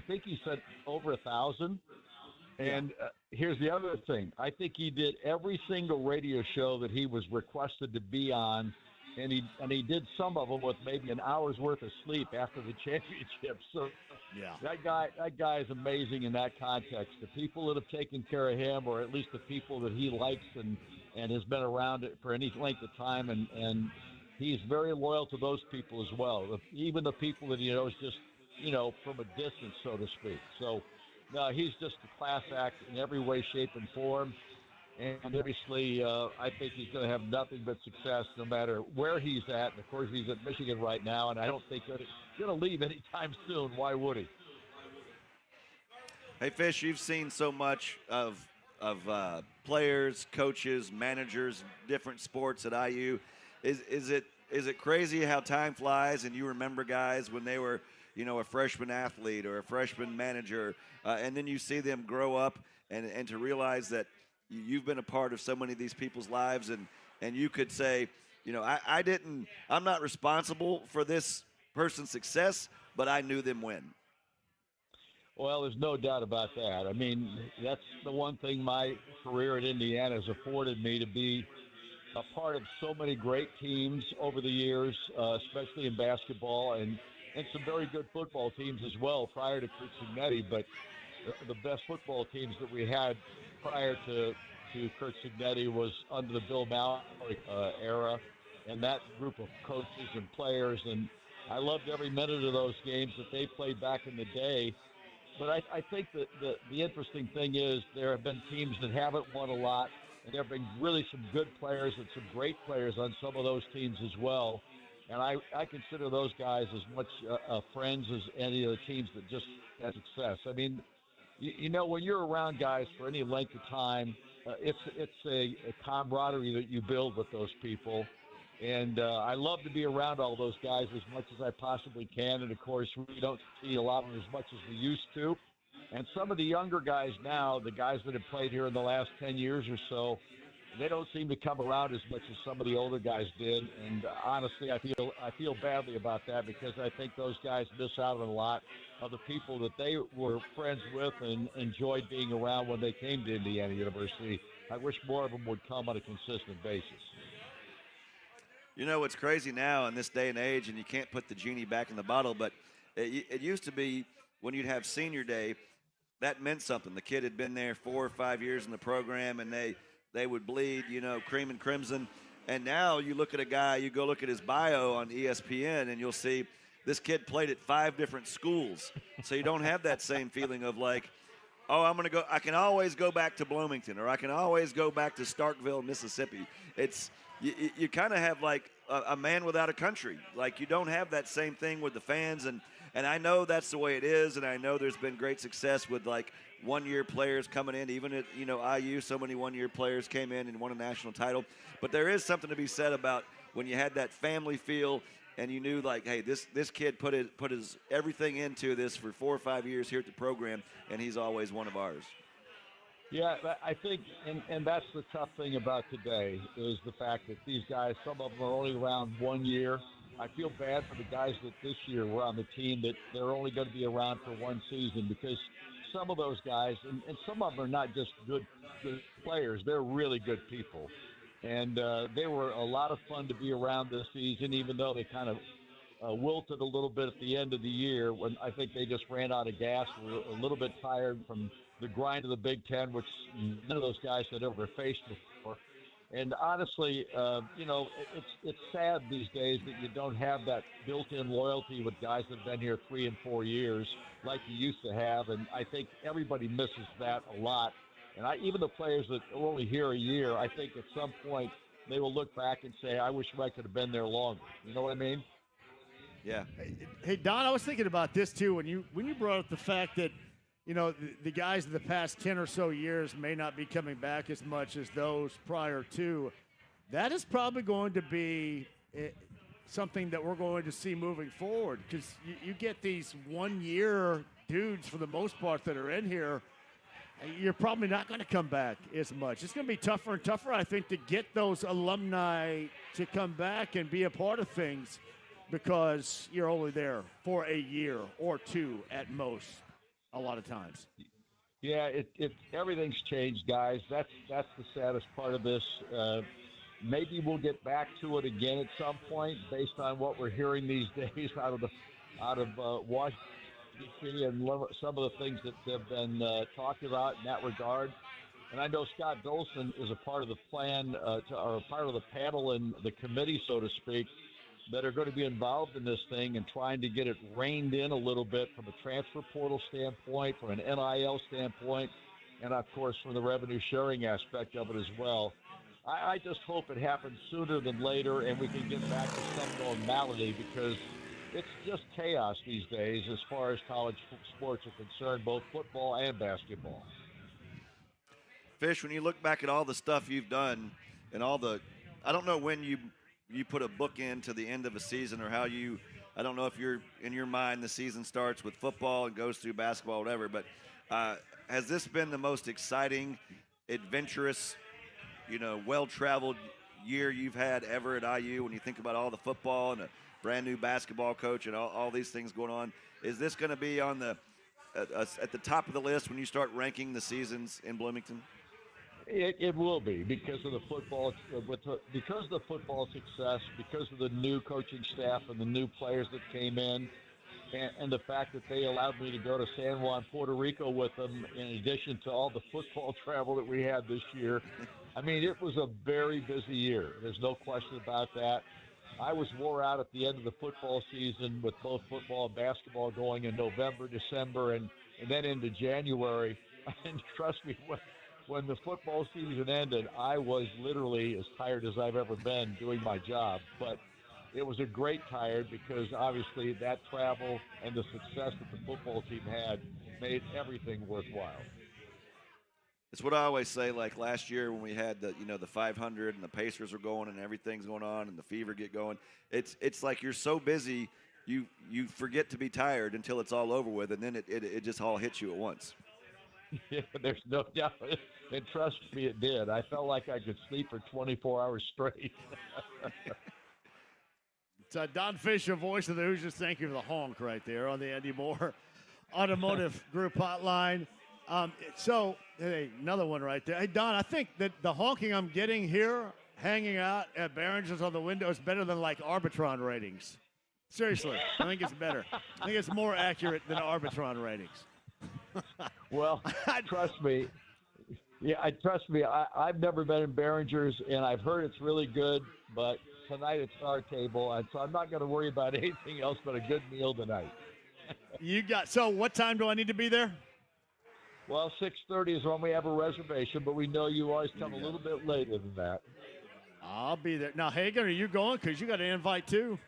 think he said over 1,000. And here's the other thing. I think he did every single radio show that he was requested to be on, and he did some of them with maybe an hour's worth of sleep after the championship. So that guy is amazing in that context. The people that have taken care of him, or at least the people that he likes and has been around it for any length of time, and he's very loyal to those people as well. Even the people that he knows just, from a distance, so to speak. So, no, he's just a class act in every way, shape, and form. And obviously, I think he's going to have nothing but success no matter where he's at. And, of course, he's at Michigan right now, and I don't think he's going to leave anytime soon. Why would he? Hey, Fish, you've seen so much of players, coaches, managers, different sports at IU. Is it crazy how time flies and you remember guys when they were, a freshman athlete or a freshman manager, and then you see them grow up and to realize that you've been a part of so many of these people's lives, and you could say, I'm not responsible for this person's success, but I knew them win. Well, there's no doubt about that. I mean, that's the one thing my career at Indiana has afforded me, to be a part of so many great teams over the years, especially in basketball, and some very good football teams as well prior to Kurt Signetti. But the best football teams that we had prior to Kurt Signetti was under the Bill Mallory era, and that group of coaches and players. And I loved every minute of those games that they played back in the day. But I think that the interesting thing is there have been teams that haven't won a lot, and there have been really some good players and some great players on some of those teams as well. And I consider those guys as much friends as any of the teams that just had success. I mean, when you're around guys for any length of time, it's a camaraderie that you build with those people. And I love to be around all those guys as much as I possibly can. And, of course, we don't see a lot of them as much as we used to. And some of the younger guys now, the guys that have played here in the last 10 years or so, they don't seem to come around as much as some of the older guys did. And honestly, I feel badly about that, because I think those guys miss out on a lot of the people that they were friends with and enjoyed being around when they came to Indiana University. I wish more of them would come on a consistent basis. What's crazy now in this day and age, and you can't put the genie back in the bottle, but it used to be when you'd have senior day, that meant something. The kid had been there 4 or 5 years in the program, and they would bleed, cream and crimson. And now you look at a guy, you go look at his bio on ESPN, and you'll see this kid played at 5 different schools. So you don't have that same feeling of like, oh, I can always go back to Bloomington, or I can always go back to Starkville, Mississippi. You kind of have like a man without a country. Like, you don't have that same thing with the fans, and I know that's the way it is, and I know there's been great success with like one-year players coming in. Even at IU, so many one-year players came in and won a national title. But there is something to be said about when you had that family feel, and you knew like, hey, this kid put his everything into this for 4 or 5 years here at the program, and he's always one of ours. Yeah, I think, and that's the tough thing about today, is the fact that these guys, some of them are only around 1 year. I feel bad for the guys that this year were on the team that they're only going to be around for one season, because some of those guys, and some of them are not just good players, they're really good people. And they were a lot of fun to be around this season, even though they kind of wilted a little bit at the end of the year when I think they just ran out of gas. Were a little bit tired from the grind of the Big Ten, which none of those guys had ever faced before. And honestly, it's sad these days that you don't have that built-in loyalty with guys that have been here 3 and 4 years like you used to have. And I think everybody misses that a lot. And even the players that are only here a year, I think at some point they will look back and say, I wish I could have been there longer. You know what I mean? Yeah. Hey, Don, I was thinking about this too when you brought up the fact that, the guys in the past 10 or so years may not be coming back as much as those prior to. That is probably going to be something that we're going to see moving forward, because you get these 1-year dudes for the most part that are in here. You're probably not going to come back as much. It's going to be tougher and tougher, I think, to get those alumni to come back and be a part of things, because you're only there for a year or two at most a lot of times. Yeah, everything's changed, guys. That's the saddest part of this. Maybe we'll get back to it again at some point, based on what we're hearing these days out of Washington D.C. and some of the things that have been talked about in that regard. And I know Scott Dolson is a part of the plan, or a part of the panel and the committee, so to speak, that are going to be involved in this thing and trying to get it reined in a little bit from a transfer portal standpoint, from an NIL standpoint, and of course from the revenue sharing aspect of it as well. I just hope it happens sooner than later and we can get back to some normality, because it's just chaos these days as far as college sports are concerned, both football and basketball. Fish, when you look back at all the stuff you've done and I don't know when you put a bookend to the end of a season, or I don't know if in your mind the season starts with football and goes through basketball, whatever, but has this been the most exciting, adventurous, well-traveled year you've had ever at IU when you think about all the football and a brand new basketball coach and all these things going on? Is this going to be on at the top of the list when you start ranking the seasons in Bloomington? It will be, because of the football, because of the football success, because of the new coaching staff and the new players that came in, and the fact that they allowed me to go to San Juan, Puerto Rico with them, in addition to all the football travel that we had this year. I mean, it was a very busy year. There's no question about that. I was wore out at the end of the football season with both football and basketball going in November, December, and then into January. And trust me, when the football season ended, I was literally as tired as I've ever been doing my job. But it was a great tired, because obviously that travel and the success that the football team had made everything worthwhile. It's what I always say, like last year when we had the 500 and the Pacers were going and everything's going on and the Fever get going. It's like you're so busy, you forget to be tired until it's all over with, and then it just all hits you at once. Yeah, there's no doubt. And trust me, it did. I felt like I could sleep for 24 hours straight. It's Don Fischer, voice of the Hoosiers. Thank you for the honk right there on the Andy Moore Automotive Group hotline. Hey, another one right there. Hey, Don, I think that the honking I'm getting here, hanging out at Barringer's on the window, is better than like Arbitron ratings. Seriously, I think it's better. I think it's more accurate than Arbitron ratings. Well, trust me. Yeah, trust me. I've never been in Barringer's, and I've heard it's really good, but tonight it's our table, and so I'm not going to worry about anything else but a good meal tonight. So what time do I need to be there? Well, 6:30 is when we have a reservation, but we know you always come a little bit later than that. I'll be there. Now, Hagen, are you going? Because you got an invite, too.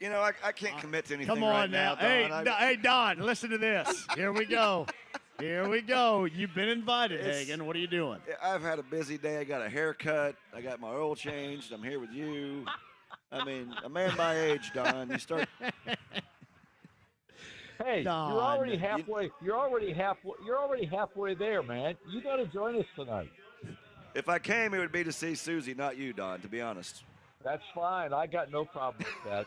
I can't commit to anything Come on right now. Don. Hey, Don, listen to this. Here we go. Here we go. You've been invited, Hagen. What are you doing? I've had a busy day. I got a haircut. I got my oil changed. I'm here with you. I mean, a man my age, Don. You start. Hey, Don. you're already halfway. You're already halfway there, man. You got to join us tonight. If I came, it would be to see Susie, not you, Don. To be honest. That's fine. I got no problem with that.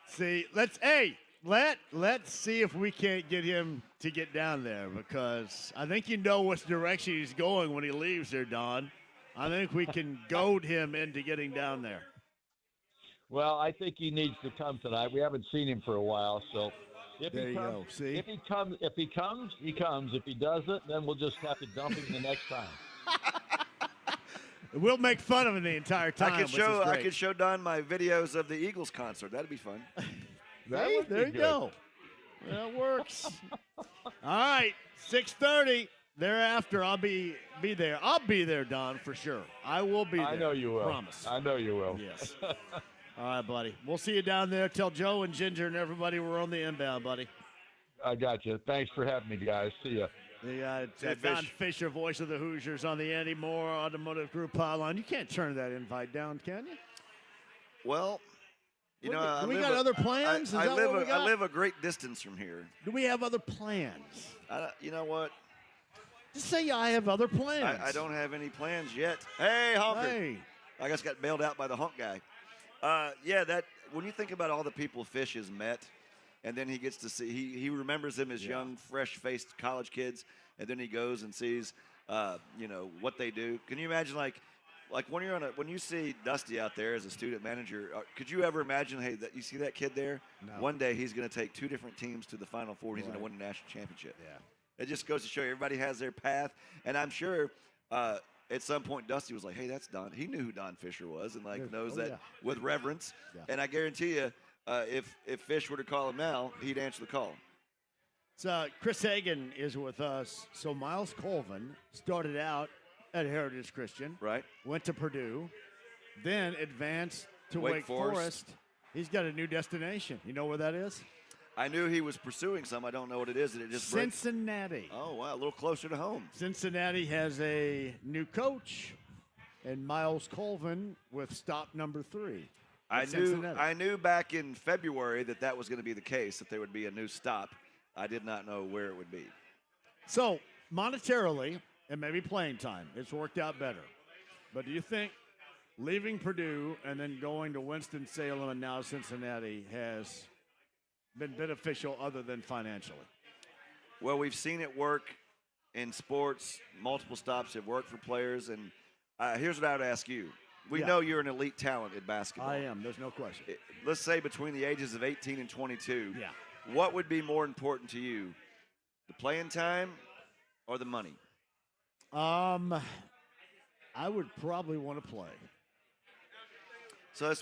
See, let's see if we can't get him to get down there, because I think you know which direction he's going when he leaves there, Don. I think we can goad him into getting down there. Well, I think he needs to come tonight. We haven't seen him for a while, so there you go. See, if he comes, he comes. If he doesn't, then we'll just have to dump him the next time. We'll make fun of him the entire time. I could show Don my videos of the Eagles concert. That'd be fun. There you go. That works. All right, 6:30. thereafter, I'll be there. I'll be there, Don, for sure. I will be there. I know you will. Promise. I know you will. Yes. All right, buddy. We'll see you down there. Tell Joe and Ginger and everybody we're on the inbound, buddy. I got you. Thanks for having me, guys. See ya. The Don Fischer, voice of the Hoosiers, on the Andy Moore Automotive Group pylon. You can't turn that invite down, can you? Well, you know, do we got other plans? I live a great distance from here. Do we have other plans? You know what? Just say I have other plans. I don't have any plans yet. Hey, honker! Hey. I just got bailed out by the honk guy. That when you think about all the people Fish has met, and then he gets to see, he remembers them as young, fresh-faced college kids, and then he goes and sees, what they do. Can you imagine, like when you see Dusty out there as a student manager, could you ever imagine, hey, that you see that kid there? No. One day he's going to take 2 different teams to the Final Four. He's going to win the national championship. Yeah. It just goes to show you everybody has their path, and I'm sure. At some point, Dusty was like, hey, that's Don. He knew who Don Fischer was and, knows that with reverence. Yeah. And I guarantee you, if Fish were to call him now, he'd answer the call. So Chris Hagen is with us. So Miles Colvin started out at Heritage Christian. Right. Went to Purdue. Then advanced to Wake Forest. He's got a new destination. You know where that is? I knew he was pursuing some. I don't know what it is. Did it just break? Cincinnati. Oh, wow, a little closer to home. Cincinnati has a new coach, and Miles Colvin with stop number 3. I knew back in February that was going to be the case, that there would be a new stop. I did not know where it would be. So, monetarily, and maybe playing time, it's worked out better. But do you think leaving Purdue and then going to Winston-Salem and now Cincinnati has been beneficial other than financially? Well, we've seen it work in sports. Multiple stops have worked for players. And here's what I would ask you. We know you're an elite talent at basketball. I am. There's no question. Let's say between the ages of 18 and 22, yeah. What would be more important to you, the playing time or the money? I would probably want to play. So this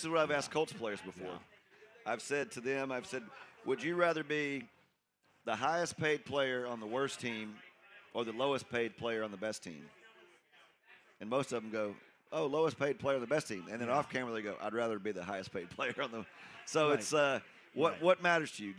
is what I've asked Colts players before. Yeah. I've said to them, would you rather be the highest paid player on the worst team or the lowest paid player on the best team? And most of them go, oh, lowest paid player on the best team. And then off camera they go, I'd rather be the highest paid player on the. So right. It's what matters to you?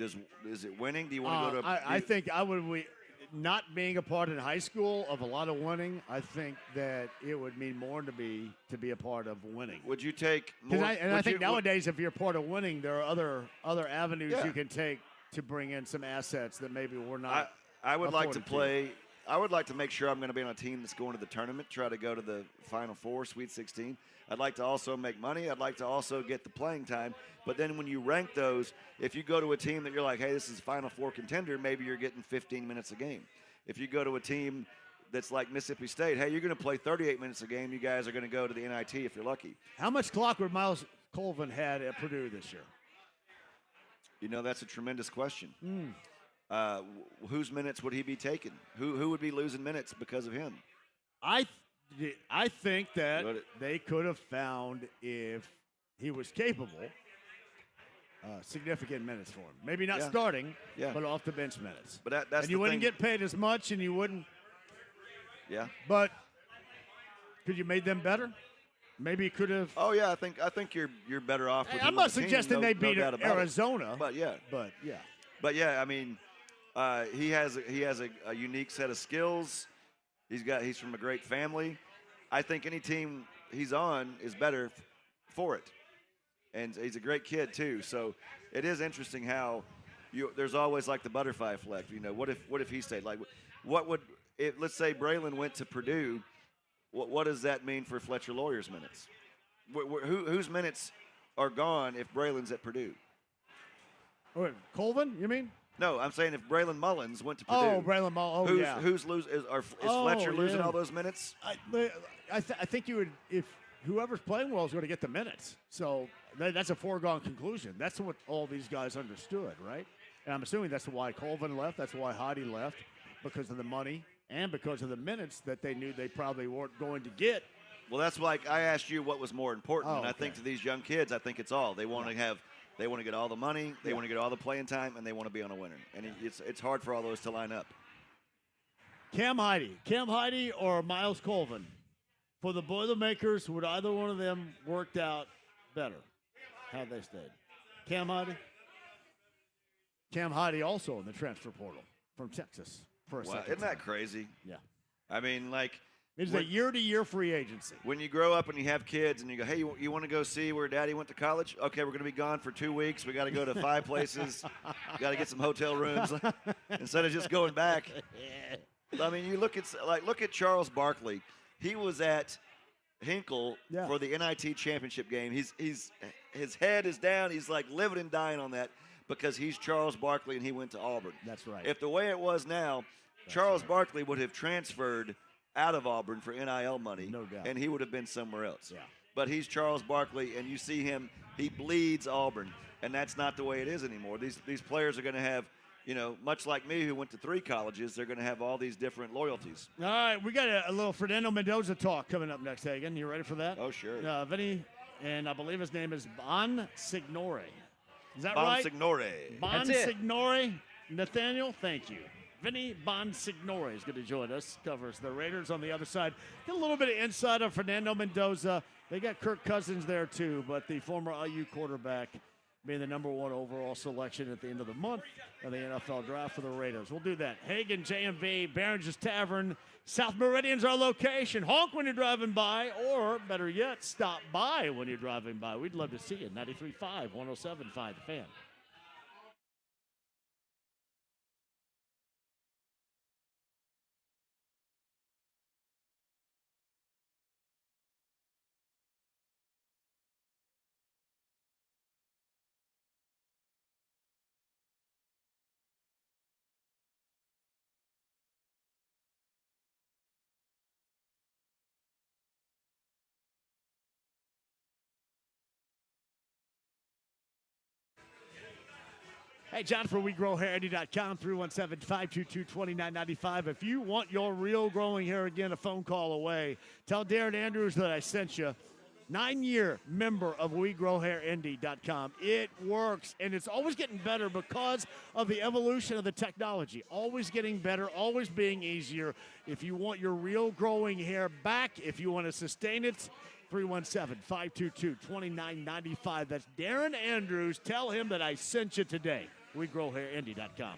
Is it winning? Do you want to go to? I think I would. Not being a part in high school of a lot of winning, I think that it would mean more to be a part of winning. Would you take more? I think nowadays, if you're part of winning, there are other avenues you can take to bring in some assets that maybe we're not. I would like to play. I would like to make sure I'm going to be on a team that's going to the tournament, try to go to the Final Four, Sweet 16. I'd like to also make money. I'd like to also get the playing time. But then when you rank those, if you go to a team that you're like, hey, this is Final Four contender, maybe you're getting 15 minutes a game. If you go to a team that's like Mississippi State, hey, you're going to play 38 minutes a game. You guys are going to go to the NIT if you're lucky. How much clock would Miles Colvin had at Purdue this year? You know, that's a tremendous question. Whose minutes would he be taking? Who would be losing minutes because of him? I think that they could have found, if he was capable, significant minutes for him. Maybe not starting, but off the bench minutes. But that's and you wouldn't get paid as much, and you wouldn't. Yeah. But could you made them better? Maybe you could have. Oh yeah, I think you're better off. With I'm not suggesting they beat Arizona, but yeah. But yeah, I mean, he has a unique set of skills. He's from a great family. I think any team he's on is better for it. And he's a great kid too. So it is interesting how there's always like the butterfly effect. You know, what if he stayed? Like, let's say Braylon went to Purdue. What does that mean for Fletcher Lawyer's minutes? Whose minutes are gone if Braylon's at Purdue? Oh, Colvin, you mean? No, I'm saying if Braylon Mullins went to Purdue. Oh, Braylon Mullins. Oh, yeah. Who's losing? Is Fletcher losing all those minutes? I think you would, if whoever's playing well is going to get the minutes. So that's a foregone conclusion. That's what all these guys understood, right? And I'm assuming that's why Colvin left. That's why Heidi left, because of the money and because of the minutes that they knew they probably weren't going to get. Well, that's like I asked you what was more important. Oh, and I think to these young kids, I think it's all. They want to have. They want to get all the money, they want to get all the playing time, and they want to be on a winner. And it's hard for all those to line up. Cam Heide or Miles Colvin? For the Boilermakers, would either one of them worked out better had they stayed? Cam Heide? Cam Heide also in the transfer portal from Texas for a Wow, second isn't that time. crazy? Yeah. I mean, like. It's a year-to-year free agency. When you grow up and you have kids and you go, hey, you want to go see where Daddy went to college? Okay, we're going to be gone for 2 weeks. We got to go to 5 places. We got to get some hotel rooms instead of just going back. I mean, you look at Charles Barkley. He was at Hinkle for the NIT championship game. His head is down. He's like living and dying on that because he's Charles Barkley and he went to Auburn. That's right. If the way it was now, Charles Barkley would have transferred out of Auburn for NIL money, no doubt, and he would have been somewhere else. Yeah. But he's Charles Barkley, and you see him, he bleeds Auburn, and that's not the way it is anymore. These players are going to have, much like me who went to 3 colleges, they're going to have all these different loyalties. All right, we got a little Fernando Mendoza talk coming up next, Hagen. You ready for that? Oh, sure. Vinny, and I believe his name is Bonsignore. Is that right? Bonsignore. Bonsignore. Nathaniel, thank you. Vinny Bonsignore is going to join us. Covers the Raiders on the other side. Get a little bit of insight on Fernando Mendoza. They got Kirk Cousins there too, but the former IU quarterback being the number 1 overall selection at the end of the month of the NFL draft for the Raiders. We'll do that. Hagen, JMV, Behringer Tavern, South Meridian's our location. Honk when you're driving by, or better yet, stop by when you're driving by. We'd love to see you. 93.5, 107.5, The Fan. Hey, John for WeGrowHairEddie.com, 317-522-2995. If you want your real growing hair again, a phone call away. Tell Darren Andrews that I sent you. 9-year member of WeGrowHairEddie.com. It works, and it's always getting better because of the evolution of the technology. Always getting better, always being easier. If you want your real growing hair back, if you want to sustain it, 317-522-2995. That's Darren Andrews. Tell him that I sent you today. WeGrowHairEddie.com.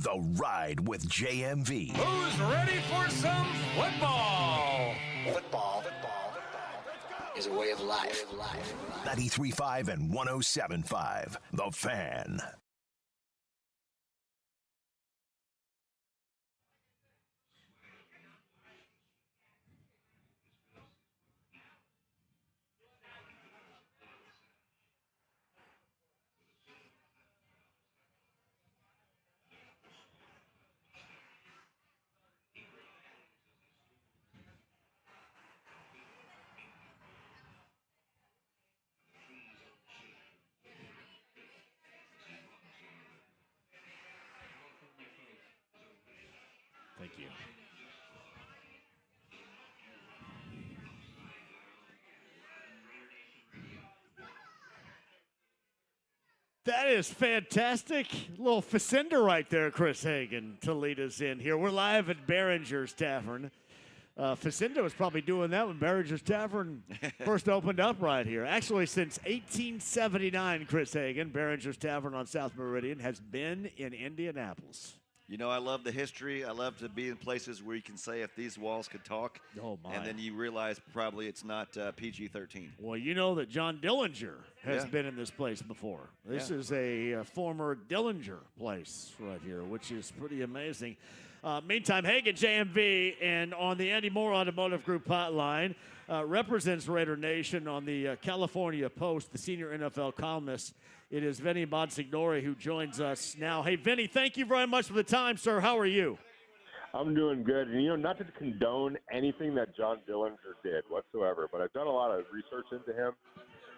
The Ride with JMV. Who's ready for some football? Football is a way of life. 93.5 and 107.5. The Fan. Thank you. That is fantastic. A little Fischer right there, Chris Hagen, to lead us in here. We're live at Behringer's Tavern. Fischer was probably doing that when Behringer's Tavern first opened up right here. Actually, since 1879, Chris Hagen, Behringer's Tavern on South Meridian, has been in Indianapolis. You know, I love the history. I love to be in places where you can say if these walls could talk. Oh, my. And then you realize probably it's not PG-13. Well, you know that John Dillinger has been in this place before. This is a former Dillinger place right here, which is pretty amazing. Meantime, Hagen, JMV, and on the Andy Moore Automotive Group hotline, represents Raider Nation on the California Post, the senior NFL columnist. It is Vinny Bonsignori who joins us now. Hey, Vinny, thank you very much for the time, sir. How are you? I'm doing good. And, you know, not to condone anything that John Dillinger did whatsoever, but I've done a lot of research into him.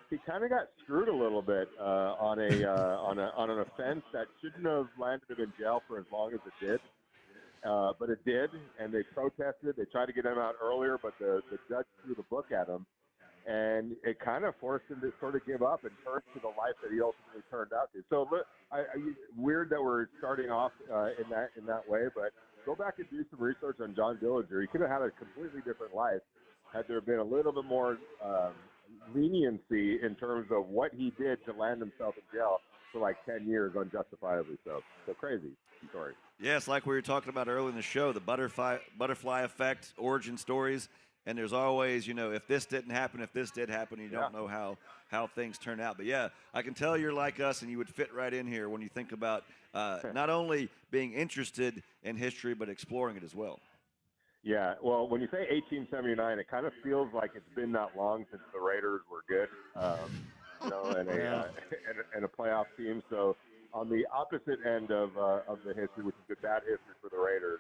He kind of got screwed a little bit on an offense that shouldn't have landed him in jail for as long as it did. But it did, and they protested. They tried to get him out earlier, but the judge threw the book at him. And it kind of forced him to sort of give up and turn to the life that he ultimately turned out to. So weird that we're starting off in that way, but go back and do some research on John Dillinger. He could have had a completely different life had there been a little bit more leniency in terms of what he did to land himself in jail for like 10 years unjustifiably. So crazy story. Yes, like we were talking about earlier in the show, the butterfly effect, origin stories. And there's always, you know, if this didn't happen, if this did happen, you don't know how things turn out. But, yeah, I can tell you're like us and you would fit right in here when you think about not only being interested in history but exploring it as well. Yeah, well, when you say 1879, it kind of feels like it's been that long since the Raiders were good, you know, and a playoff team. So on the opposite end of the history, which is a bad history for the Raiders,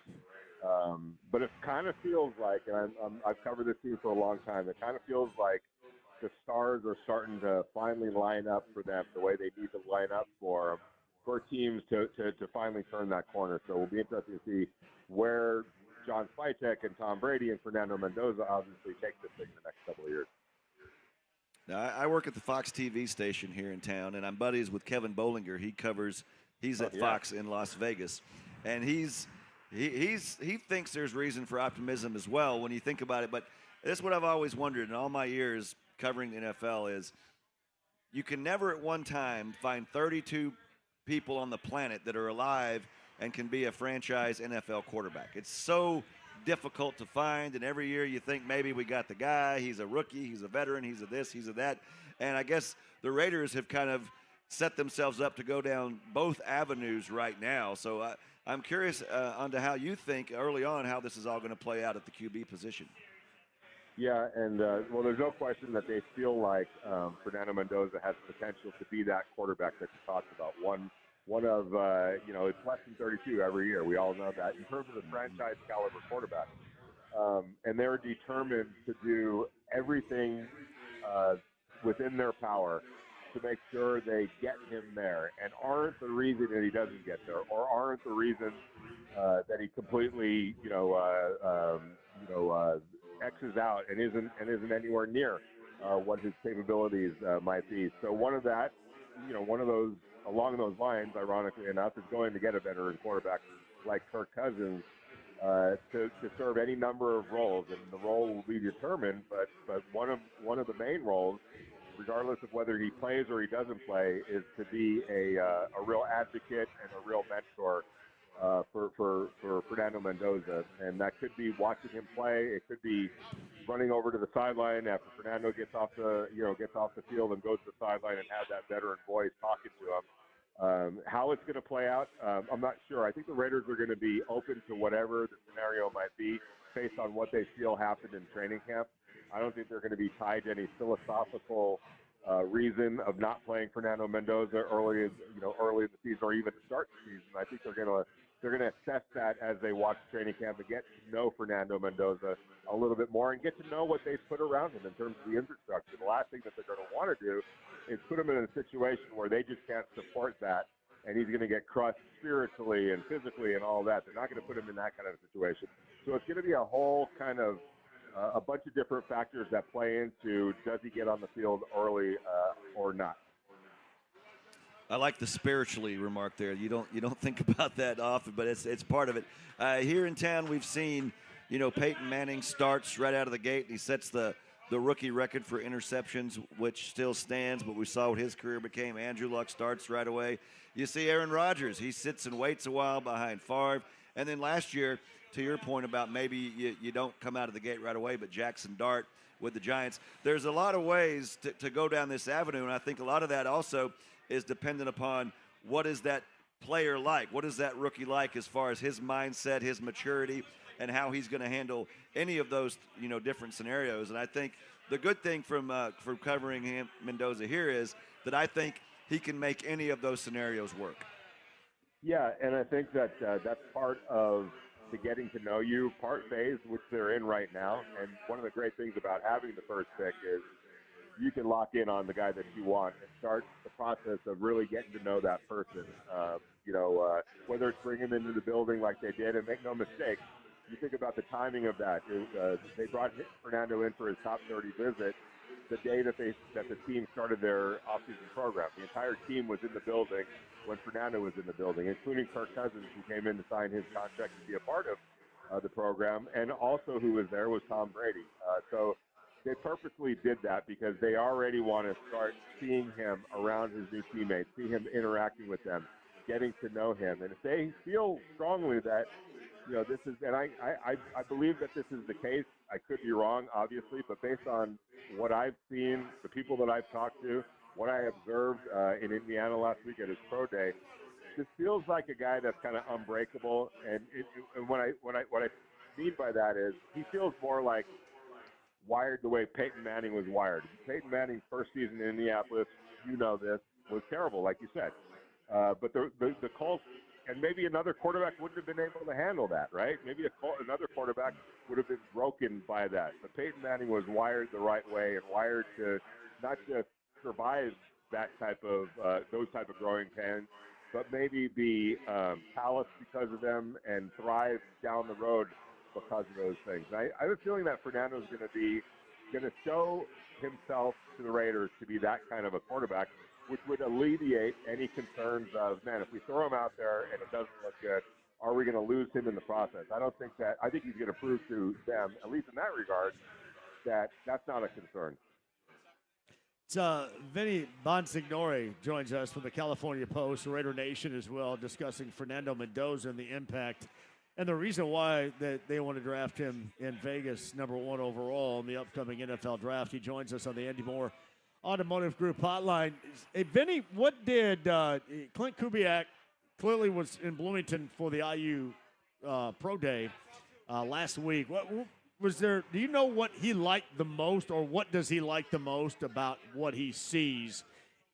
but it kind of feels like, and I've covered this team for a long time, it kind of feels like the stars are starting to finally line up for them the way they need to line up for teams to finally turn that corner. So we'll be interested to see where John Spytek and Tom Brady and Fernando Mendoza obviously take this thing the next couple of years. Now, I work at the Fox TV station here in town, and I'm buddies with Kevin Bollinger. He's at Fox in Las Vegas, and he thinks there's reason for optimism as well when you think about it. But this is what I've always wondered in all my years covering the NFL is you can never at one time find 32 people on the planet that are alive and can be a franchise NFL quarterback. It's so difficult to find, and every year you think maybe we got the guy, he's a rookie, he's a veteran, he's a this, he's a that. And I guess the Raiders have kind of set themselves up to go down both avenues right now. So I'm curious onto how you think early on how this is all going to play out at the QB position. Yeah, and well, there's no question that they feel like Fernando Mendoza has potential to be that quarterback that you talked about. One of it's less than 32 every year. We all know that in terms of the franchise caliber quarterback, and they're determined to do everything within their power to make sure they get him there, and aren't the reason that he doesn't get there, or aren't the reason that he completely X's out and isn't anywhere near what his capabilities might be. So one of those along those lines, ironically enough, is going to get a veteran quarterback like Kirk Cousins to serve any number of roles, and the role will be determined. But one of the main roles, regardless of whether he plays or he doesn't play, is to be a real advocate and a real mentor for Fernando Mendoza, and that could be watching him play. It could be running over to the sideline after Fernando gets off the field and goes to the sideline and have that veteran voice talking to him. How it's going to play out, I'm not sure. I think the Raiders are going to be open to whatever the scenario might be based on what they feel happened in training camp. I don't think they're going to be tied to any philosophical reason of not playing Fernando Mendoza early in the season or even to start the season. I think they're going to assess that as they watch training camp and get to know Fernando Mendoza a little bit more and get to know what they've put around him in terms of the infrastructure. The last thing that they're going to want to do is put him in a situation where they just can't support that, and he's going to get crushed spiritually and physically and all that. They're not going to put him in that kind of situation. So it's going to be a whole kind of a bunch of different factors that play into does he get on the field early or not. I like the spiritually remark there. You don't think about that often, but it's part of it. Here in town, we've seen Peyton Manning starts right out of the gate, and he sets the rookie record for interceptions, which still stands. But we saw what his career became. Andrew Luck starts right away. You see Aaron Rodgers. He sits and waits a while behind Favre, and then last year, to your point about maybe you don't come out of the gate right away, but Jackson Dart with the Giants. There's a lot of ways to go down this avenue, and I think a lot of that also is dependent upon what is that player like, what is that rookie like as far as his mindset, his maturity, and how he's going to handle any of those different scenarios. And I think the good thing from covering Mendoza here is that I think he can make any of those scenarios work. Yeah, and I think that that's part of the getting to know you phase, which they're in right now. And one of the great things about having the first pick is you can lock in on the guy that you want and start the process of really getting to know that person. Whether it's bring him into the building like they did, and make no mistake, you think about the timing of that. They brought Fernando in for his top 30 visit the day that the team started their offseason program. The entire team was in the building when Fernando was in the building, including Kirk Cousins, who came in to sign his contract to be a part of the program, and also who was there was Tom Brady. So they purposely did that because they already want to start seeing him around his new teammates, see him interacting with them, getting to know him. And if they feel strongly that, this is, and I believe that this is the case. I could be wrong, obviously, but based on what I've seen, the people that I've talked to, what I observed in Indiana last week at his pro day, this feels like a guy that's kind of unbreakable. And what I mean by that is he feels more like wired the way Peyton Manning was wired. Peyton Manning's first season in Indianapolis, this, was terrible, like you said. But the Colts, and maybe another quarterback wouldn't have been able to handle that, right? Maybe another quarterback would have been broken by that. But Peyton Manning was wired the right way and wired to not just survive that those type of growing pains, but maybe be calloused because of them and thrive down the road because of those things. I have a feeling that Fernando's going to show himself to the Raiders to be that kind of a quarterback, which would alleviate any concerns of, man, if we throw him out there and it doesn't look good, are we going to lose him in the process? I think he's going to prove to them, at least in that regard, that that's not a concern. It's Vinny Bonsignore joins us from the California Post, Raider Nation as well, discussing Fernando Mendoza and the impact and the reason why that they want to draft him in Vegas, number 1 overall in the upcoming NFL draft. He joins us on the Andy Moore Automotive Group hotline. Hey, Vinny, what did Clint Kubiak clearly was in Bloomington for the IU Pro Day last week. What was there? Do you know what he liked the most, or what does he like the most about what he sees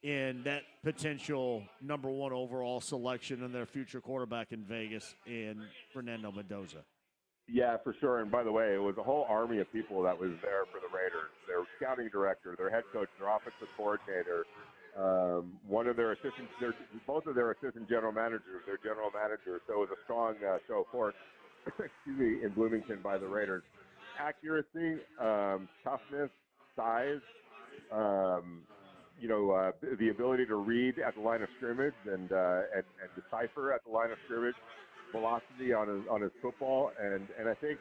in that potential number 1 overall selection and their future quarterback in Vegas in Fernando Mendoza? Yeah, for sure. And by the way, it was a whole army of people that was there for the Raiders. Their scouting director, their head coach, their offensive coordinator, one of their assistants, both of their assistant general managers, their general manager. So it was a strong show for, in Bloomington by the Raiders. Accuracy, toughness, size, the ability to read at the line of scrimmage and decipher at the line of scrimmage, velocity on his football, and I think,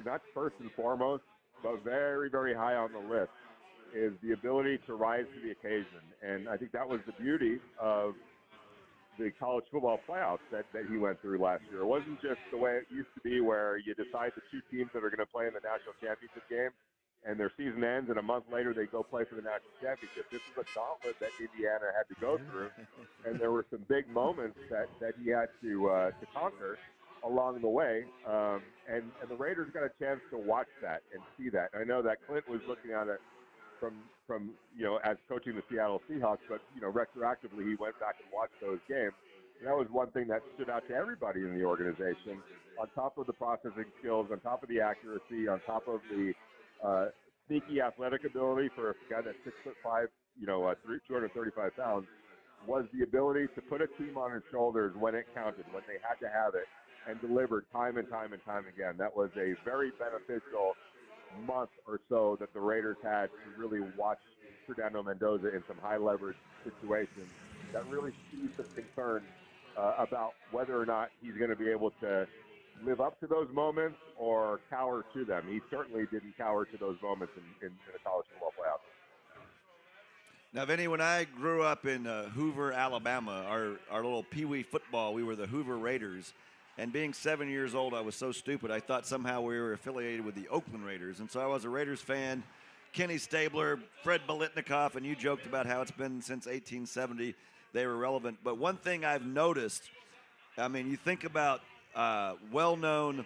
not first and foremost, but very, very high on the list is the ability to rise to the occasion. And I think that was the beauty of the college football playoffs that he went through last year. It wasn't just the way it used to be where you decide the two teams that are going to play in the national championship game and their season ends, and a month later they go play for the national championship. This is a gauntlet that Indiana had to go through, and there were some big moments that he had to conquer along the way, and the Raiders got a chance to watch that and see that. I know that Clint was looking at it from as coaching the Seattle Seahawks, but retroactively he went back and watched those games. And that was one thing that stood out to everybody in the organization. On top of the processing skills, on top of the accuracy, on top of the sneaky athletic ability for a guy that's 6'5", 235 pounds, was the ability to put a team on his shoulders when it counted, when they had to have it, and delivered time and time and time again. That was a very beneficial month or so that the Raiders had to really watch Fernando Mendoza in some high leverage situations that really see some concern about whether or not he's going to be able to live up to those moments or cower to them. He certainly didn't cower to those moments in the college football playoffs. Now, Vinny, when I grew up in Hoover, Alabama, our little peewee football, we were the Hoover Raiders. And being 7 years old, I was so stupid, I thought somehow we were affiliated with the Oakland Raiders. And so I was a Raiders fan. Kenny Stabler, Fred Biletnikoff, and you joked about how it's been since 1870 they were relevant. But one thing I've noticed, I mean, you think about well-known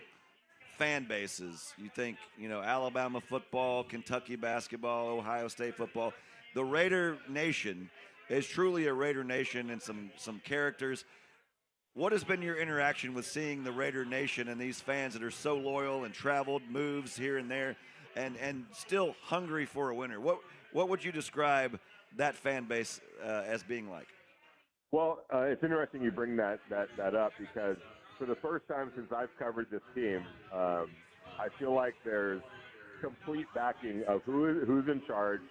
fan bases. You think, Alabama football, Kentucky basketball, Ohio State football. The Raider Nation is truly a Raider Nation and some characters. What has been your interaction with seeing the Raider Nation and these fans that are so loyal and traveled, moves here and there, and still hungry for a winner? What would you describe that fan base as being like? Well, it's interesting you bring that up because for the first time since I've covered this team, I feel like there's complete backing of who's in charge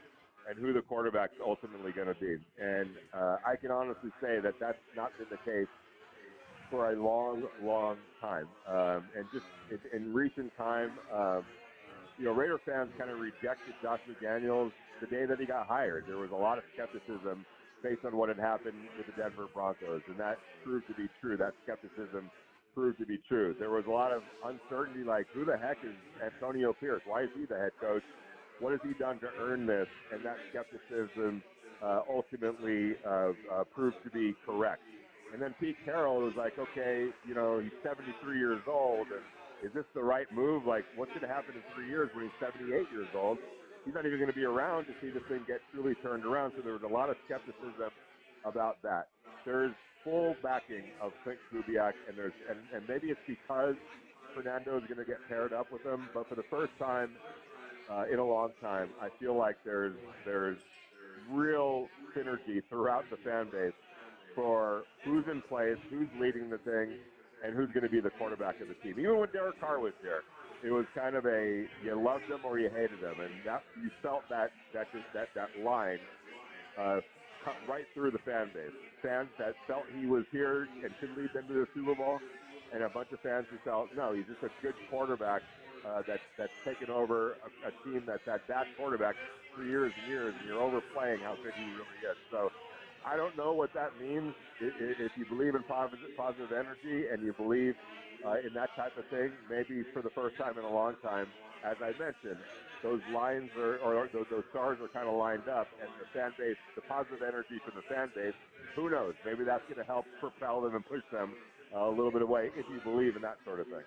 and who the quarterback's ultimately going to be. And I can honestly say that that's not been the case for a long, long time. And just in recent time, Raider fans kind of rejected Josh McDaniels the day that he got hired. There was a lot of skepticism based on what had happened with the Denver Broncos, and that proved to be true. That skepticism proved to be true. There was a lot of uncertainty, like, who the heck is Antonio Pierce? Why is he the head coach? What has he done to earn this? And that skepticism ultimately proved to be correct. And then Pete Carroll was like, okay, he's 73 years old, and is this the right move? Like, what's going to happen in 3 years when he's 78 years old? He's not even going to be around to see this thing get truly turned around. So there was a lot of skepticism about that. There's full backing of Clint Kubiak, and maybe it's because Fernando is going to get paired up with him. But for the first time in a long time, I feel like there's real synergy throughout the fan base for who's in place, who's leading the thing, and who's going to be the quarterback of the team. Even when Derek Carr was here, it was kind of you loved him or you hated him, and that you felt that line cut right through the fan base. Fans that felt he was here and could lead them to the Super Bowl, and a bunch of fans who felt, no, he's just a good quarterback that's taken over a team that's had that quarterback for years and years, and you're overplaying how good he really is. So I don't know what that means. If you believe in positive energy and you believe in that type of thing, maybe for the first time in a long time, as I mentioned, those lines or those stars are kind of lined up, and the fan base, the positive energy from the fan base, who knows? Maybe that's going to help propel them and push them a little bit away if you believe in that sort of thing.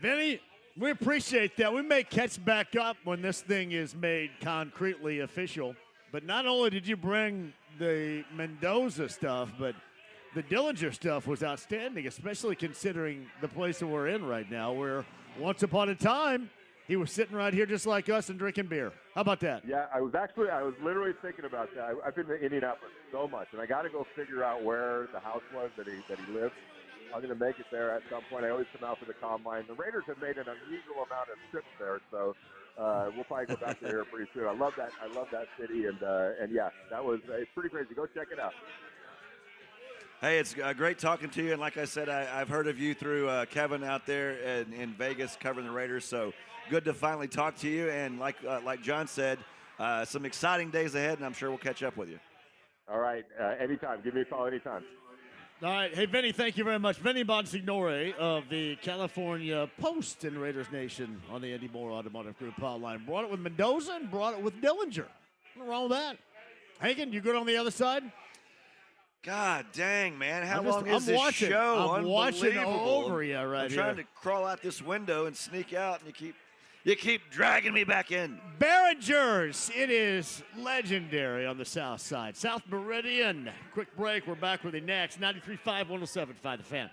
Vinny, we appreciate that. We may catch back up when this thing is made concretely official. But not only did you bring the Mendoza stuff, but the Dillinger stuff was outstanding, especially considering the place that we're in right now, where once upon a time, he was sitting right here just like us and drinking beer. How about that? Yeah, I was literally thinking about that. I've been to Indianapolis so much, and I got to go figure out where the house was that he lived. I'm going to make it there at some point. I always come out for the combine. The Raiders have made an unusual amount of trips there, so we'll probably go back there pretty soon. I love that city, and yeah, it's pretty crazy. Go check it out. Hey, it's great talking to you, and like I said, I've heard of you through Kevin out there in Vegas covering the Raiders, so good to finally talk to you, and like John said, some exciting days ahead, and I'm sure we'll catch up with you. All right, anytime. Give me a call anytime. All right. Hey, Vinny, thank you very much. Vinny Bonsignore of the California Post and Raiders Nation on the Andy Moore Automotive Group hotline. Brought it with Mendoza and brought it with Dillinger. What's wrong with that? Hagen, you good on the other side? God dang, man. How long is this show? I'm watching Unbelievable. over you right I'm here. trying to crawl out this window and sneak out, and you keep dragging me back in. Barringers, it is legendary on the south side. South Meridian. Quick break. We're back with you next. 93.5, 107.5 The Fan.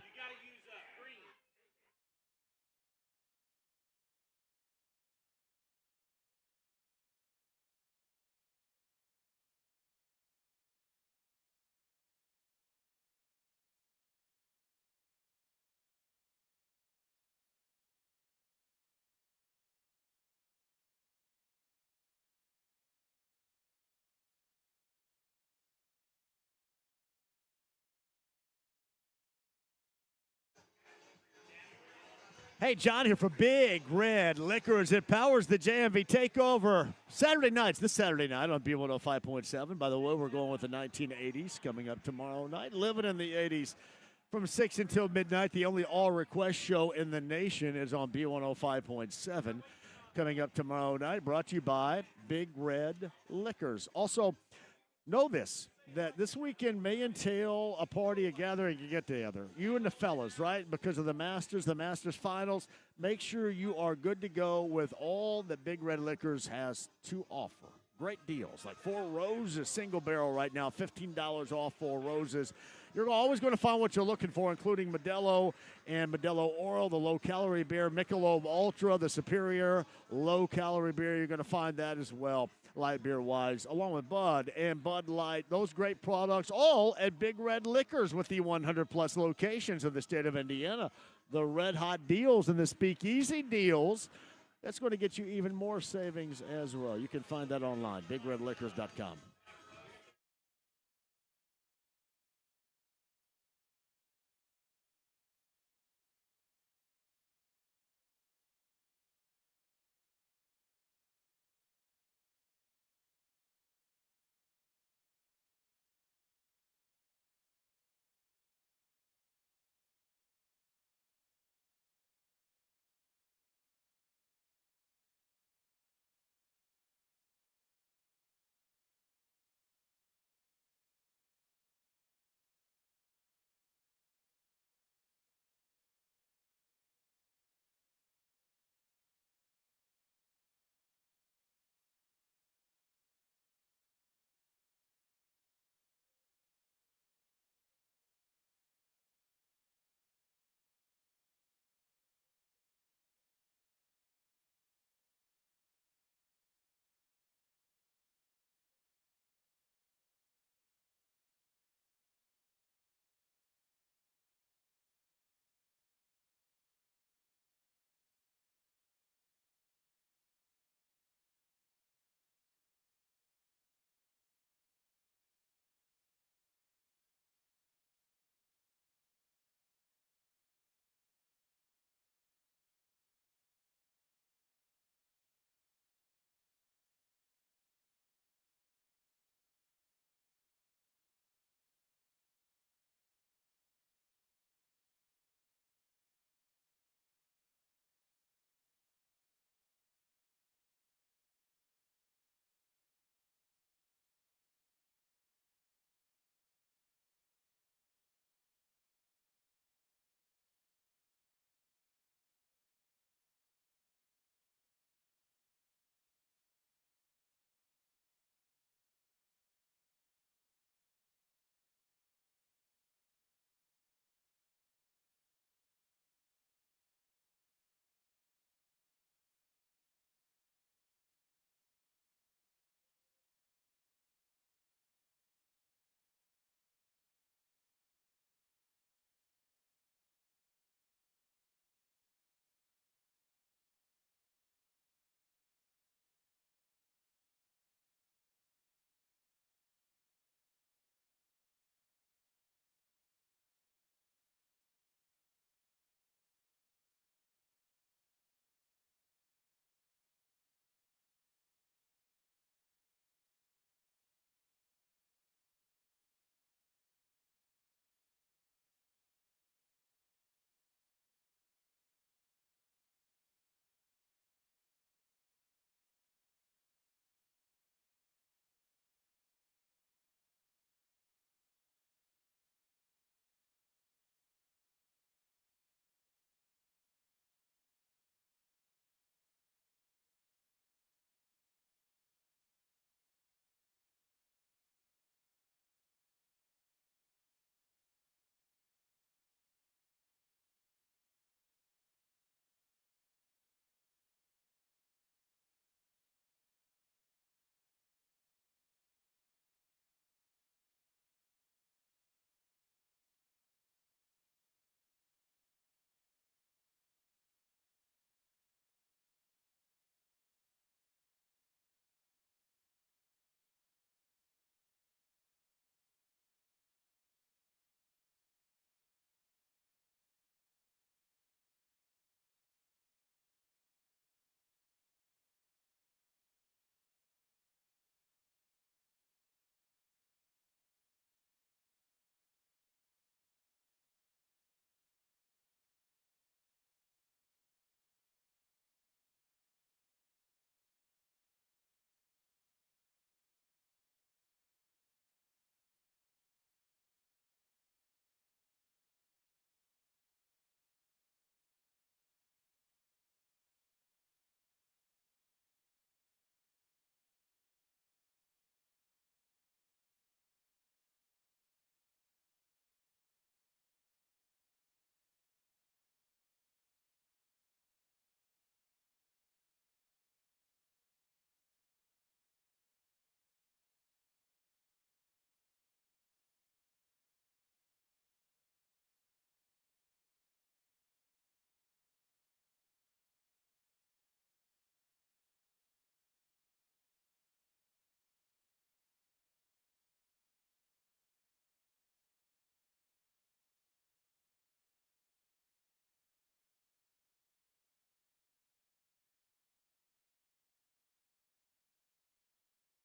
Hey, John here for Big Red Liquors. It powers the JMV takeover Saturday nights. This Saturday night on B105.7. By the way, we're going with the 1980s coming up tomorrow night. Living in the 80s from 6 until midnight. The only all-request show in the nation is on B105.7 coming up tomorrow night. Brought to you by Big Red Liquors. Also, know this, that this weekend may entail a party, a gathering, a get-together. You and the fellas, right? Because of the Masters finals. Make sure you are good to go with all that Big Red Liquors has to offer. Great deals, like Four Roses single barrel right now, $15 off Four Roses. You're always going to find what you're looking for, including Modelo and Modelo Oro, the low-calorie beer, Michelob Ultra, the superior low-calorie beer. You're going to find that as well, light beer-wise, along with Bud and Bud Light. Those great products, all at Big Red Liquors with the 100-plus locations of the state of Indiana. The red-hot deals and the speakeasy deals, that's going to get you even more savings as well. You can find that online, bigredliquors.com.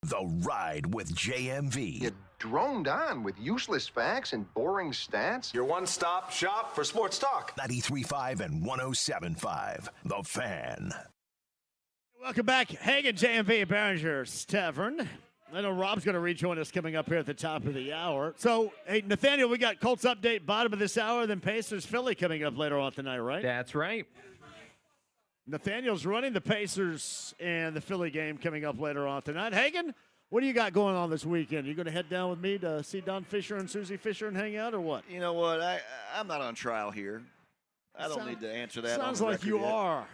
The Ride with JMV. You droned on with useless facts and boring stats. Your one-stop shop for sports talk. 93.5 and 107.5. The Fan. Welcome back. Hagen, JMV, at Barringer's Tavern. I know Rob's going to rejoin us coming up here at the top of the hour. So, hey, Nathaniel, we got Colts update bottom of this hour, then Pacers Philly coming up later on tonight, right? That's right. Nathaniel's running the Pacers and the Philly game coming up later on tonight. Hagen, what do you got going on this weekend? You going to head down with me to see Don Fischer and Susie Fisher and hang out, or what? You know what? I'm not on trial here. I don't need to answer that. Sounds on the like you record yet. are.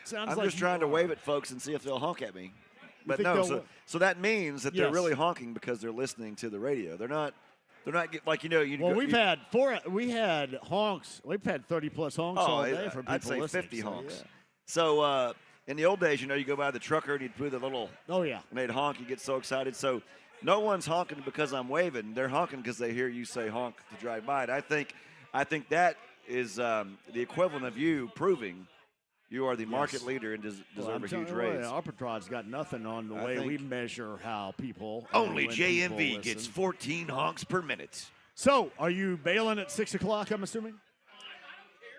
Sounds I'm like just trying to wave at folks and see if they'll honk at me. But no, so that means that they're really honking because they're listening to the radio. They're not like we've had honks. We've had 30+ honks all day from people I'd say listening, 50 honks. So in the old days, you go by the trucker and you'd put the little and they'd honk. You get so excited. So no one's honking because I'm waving. They're honking because they hear you say honk to drive by. And I think that is the equivalent of you proving you are the market leader and deserve a huge raise. Arbitrage's got nothing on the way we measure how people. Only JMV gets 14 honks per minute. So, are you bailing at 6 o'clock? I'm assuming.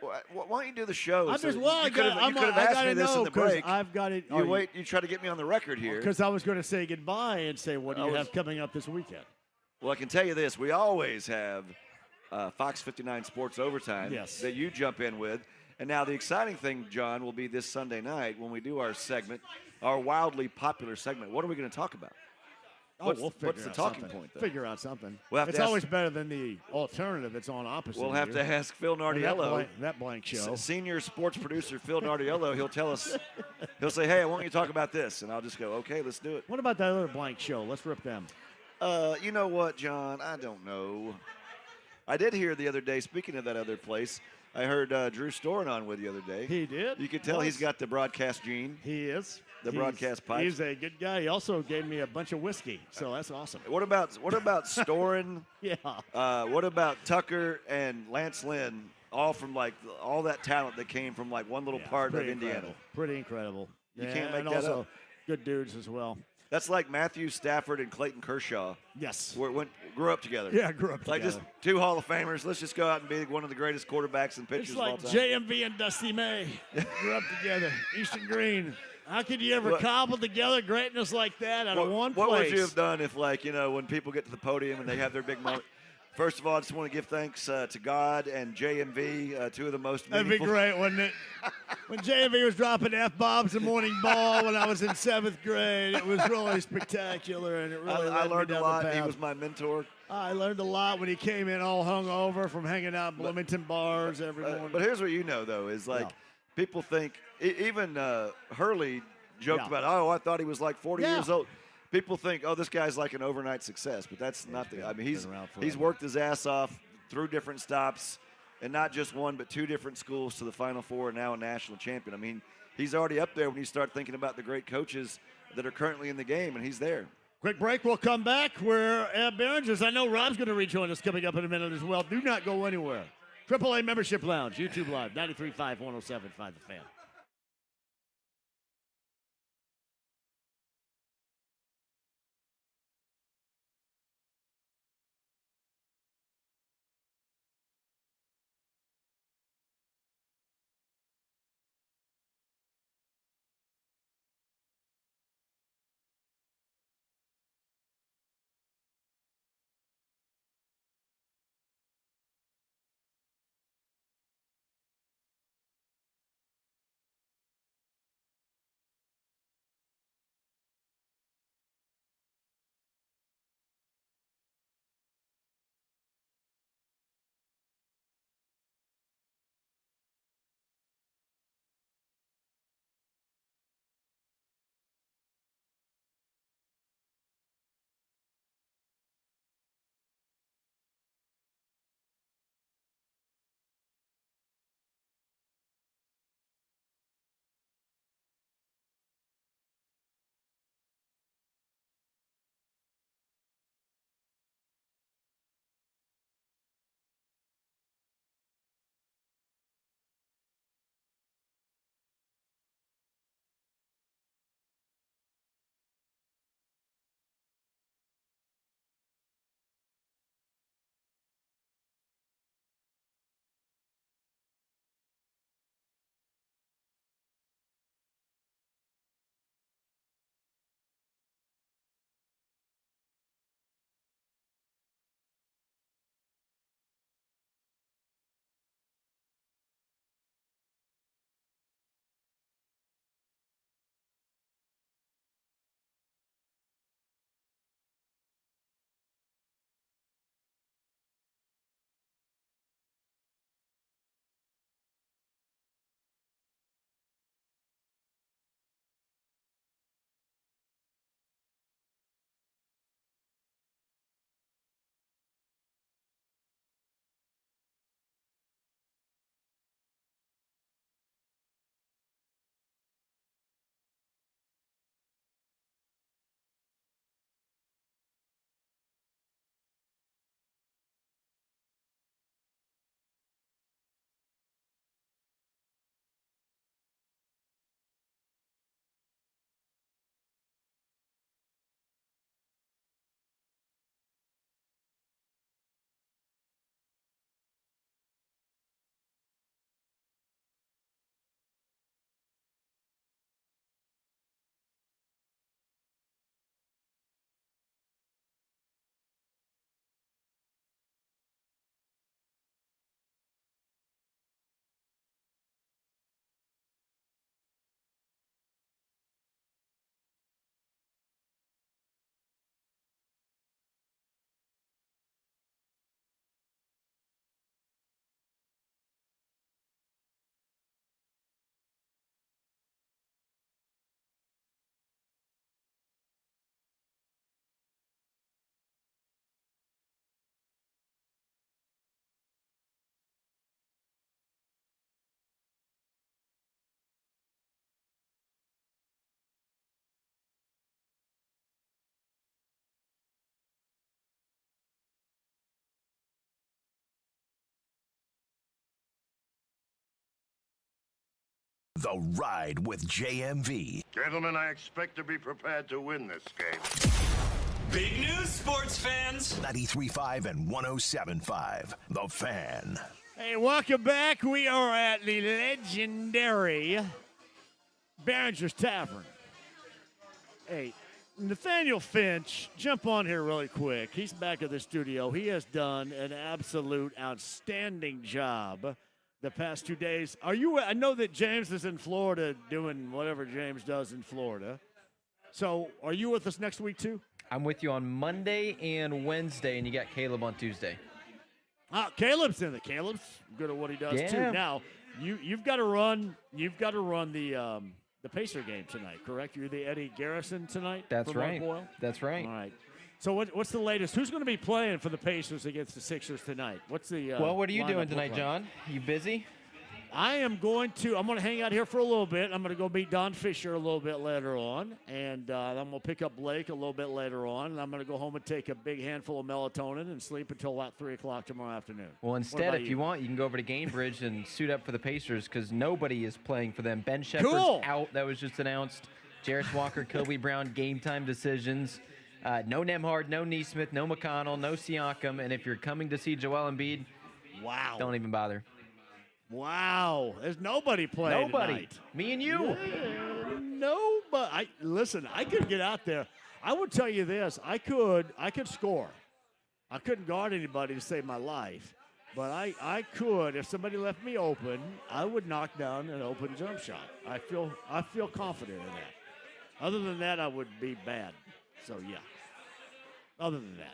Why don't you do the show? You could have asked me this in the break. I've got it. You try to get me on the record here. Because I was going to say goodbye and say, what do you have coming up this weekend? Well, I can tell you this. We always have Fox 59 Sports Overtime that you jump in with. And now the exciting thing, John, will be this Sunday night when we do our segment, our wildly popular segment. What are we going to talk about? What's the talking point, though? Figure out something. It's always better than the alternative that's on opposite. We'll have to ask Phil Nardiello. That blank show. Senior sports producer Phil Nardiello, he'll tell us, he'll say, hey, I want you to talk about this. And I'll just go, okay, let's do it. What about that other blank show? Let's rip them. You know what, John? I don't know. I did hear the other day, speaking of that other place, I heard Drew Storen on with the other day. He did. You could tell he's got the broadcast gene. He is. Broadcast pipe. He's a good guy. He also gave me a bunch of whiskey, so that's awesome. What about Storen? Yeah. What about Tucker and Lance Lynn? All from all that talent that came from one little part of Indiana. Pretty incredible. You can't make and that also up. Good dudes as well. That's like Matthew Stafford and Clayton Kershaw. Yes. Grew up together. Yeah, grew up together. Just two Hall of Famers. Let's just go out and be one of the greatest quarterbacks and pitchers of all time. It's like JMV and Dusty May grew up together. Easton Green. How could you ever cobble together greatness like that out of one place? What would you have done if, when people get to the podium and they have their big moment? First of all, I just want to give thanks to God and JMV, two of the most meaningful. That'd be great, wouldn't it? When JMV was dropping F-bombs in morning ball when I was in 7th grade, it was really spectacular, and it really I led learned me a down lot. the path. He was my mentor. I learned a lot when he came in all hungover from hanging out in Bloomington bars every morning. But here's what you know, though, is people think, even Hurley joked about, I thought he was 40 years old. People think, this guy's like an overnight success, but that's not the. I mean, he's worked his ass off through different stops, and not just one, but 2 different schools to the Final Four, and now a national champion. I mean, he's already up there when you start thinking about the great coaches that are currently in the game, and he's there. Quick break. We'll come back. We're at Barringer's. I know Rob's going to rejoin us coming up in a minute as well. Do not go anywhere. AAA Membership Lounge, YouTube Live, 93.5, 107.5 The Fan. The Ride with JMV. Gentlemen, I expect to be prepared to win this game. Big news, sports fans. 93.5 and 107.5. The Fan. Hey, welcome back. We are at the legendary Behringer Tavern. Hey, Nathaniel Finch, jump on here really quick. He's back at the studio. He has done an absolute outstanding job the past 2 days. I know that James is in Florida doing whatever James does in Florida. So are you with us next week too? I'm with you on Monday and Wednesday, and you got Caleb on Tuesday. Caleb's in it. Caleb's good at what he does too. Now, you've got to run the Pacer game tonight, correct? You're the Eddie Garrison tonight. That's right. That's right. All right. So what's the latest? Who's going to be playing for the Pacers against the Sixers tonight? What's the well? What are you lineup doing tonight, look like? John? You busy? I'm going to hang out here for a little bit. I'm going to go meet Don Fischer a little bit later on, and I'm going to pick up Blake a little bit later on, and I'm going to go home and take a big handful of melatonin and sleep until about 3 o'clock tomorrow afternoon. Well, instead, if you want, you can go over to Gainbridge and suit up for the Pacers because nobody is playing for them. Ben Shepherd's out. That was just announced. Jarris Walker, Kobe Brown, game time decisions. No Nemhard, no Neesmith, no McConnell, no Siakam, and if you're coming to see Joel Embiid, don't even bother. Wow, there's nobody playing tonight. Me and you. Yeah, nobody. Listen, I could get out there. I would tell you this. I could score. I couldn't guard anybody to save my life. But I could, if somebody left me open, I would knock down an open jump shot. I feel confident in that. Other than that, I would be bad. So, yeah. Other than that.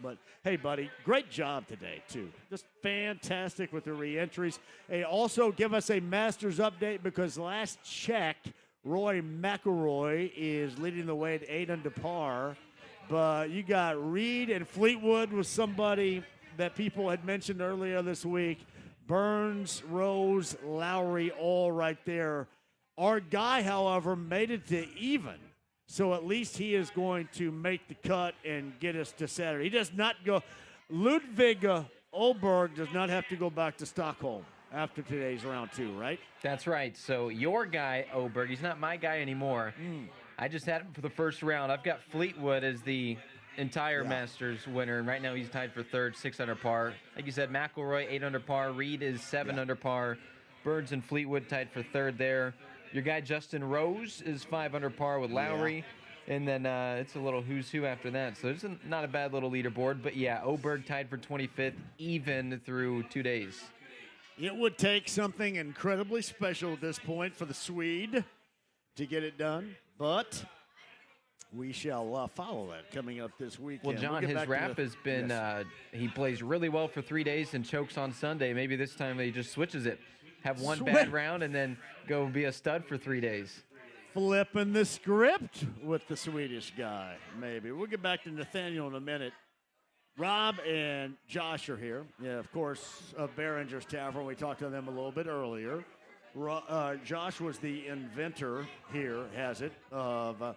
But, hey, buddy, great job today, too. Just fantastic with the re-entries. Hey, also give us a Masters update because last check, Roy McIlroy is leading the way at 8 under par. But you got Reed and Fleetwood with somebody that people had mentioned earlier this week. Burns, Rose, Lowry, all right there. Our guy, however, made it to even. So at least he is going to make the cut and get us to Saturday. He does not go. Ludwig Oberg does not have to go back to Stockholm after today's round 2, right? That's right. So your guy, Oberg, he's not my guy anymore. I just had him for the first round. I've got Fleetwood as the entire Masters winner, and right now he's tied for third, 6 under par. Like you said, McIlroy, 8 under par. Reed is 7 under par. Burns and Fleetwood tied for third there. Your guy, Justin Rose, is 5 under par with Lowry. And then it's a little who's who after that. So it's not a bad little leaderboard. But, yeah, Oberg tied for 25th, even through 2 days. It would take something incredibly special at this point for the Swede to get it done. But we shall follow that coming up this weekend. Well, John, his rap has been he plays really well for 3 days and chokes on Sunday. Maybe this time he just switches it. Have one bad round and then go be a stud for 3 days. Flipping the script with the Swedish guy, maybe. We'll get back to Nathaniel in a minute. Rob and Josh are here. Yeah, of course, of Behringer's Tavern. We talked to them a little bit earlier. Josh was the inventor here, has it, of,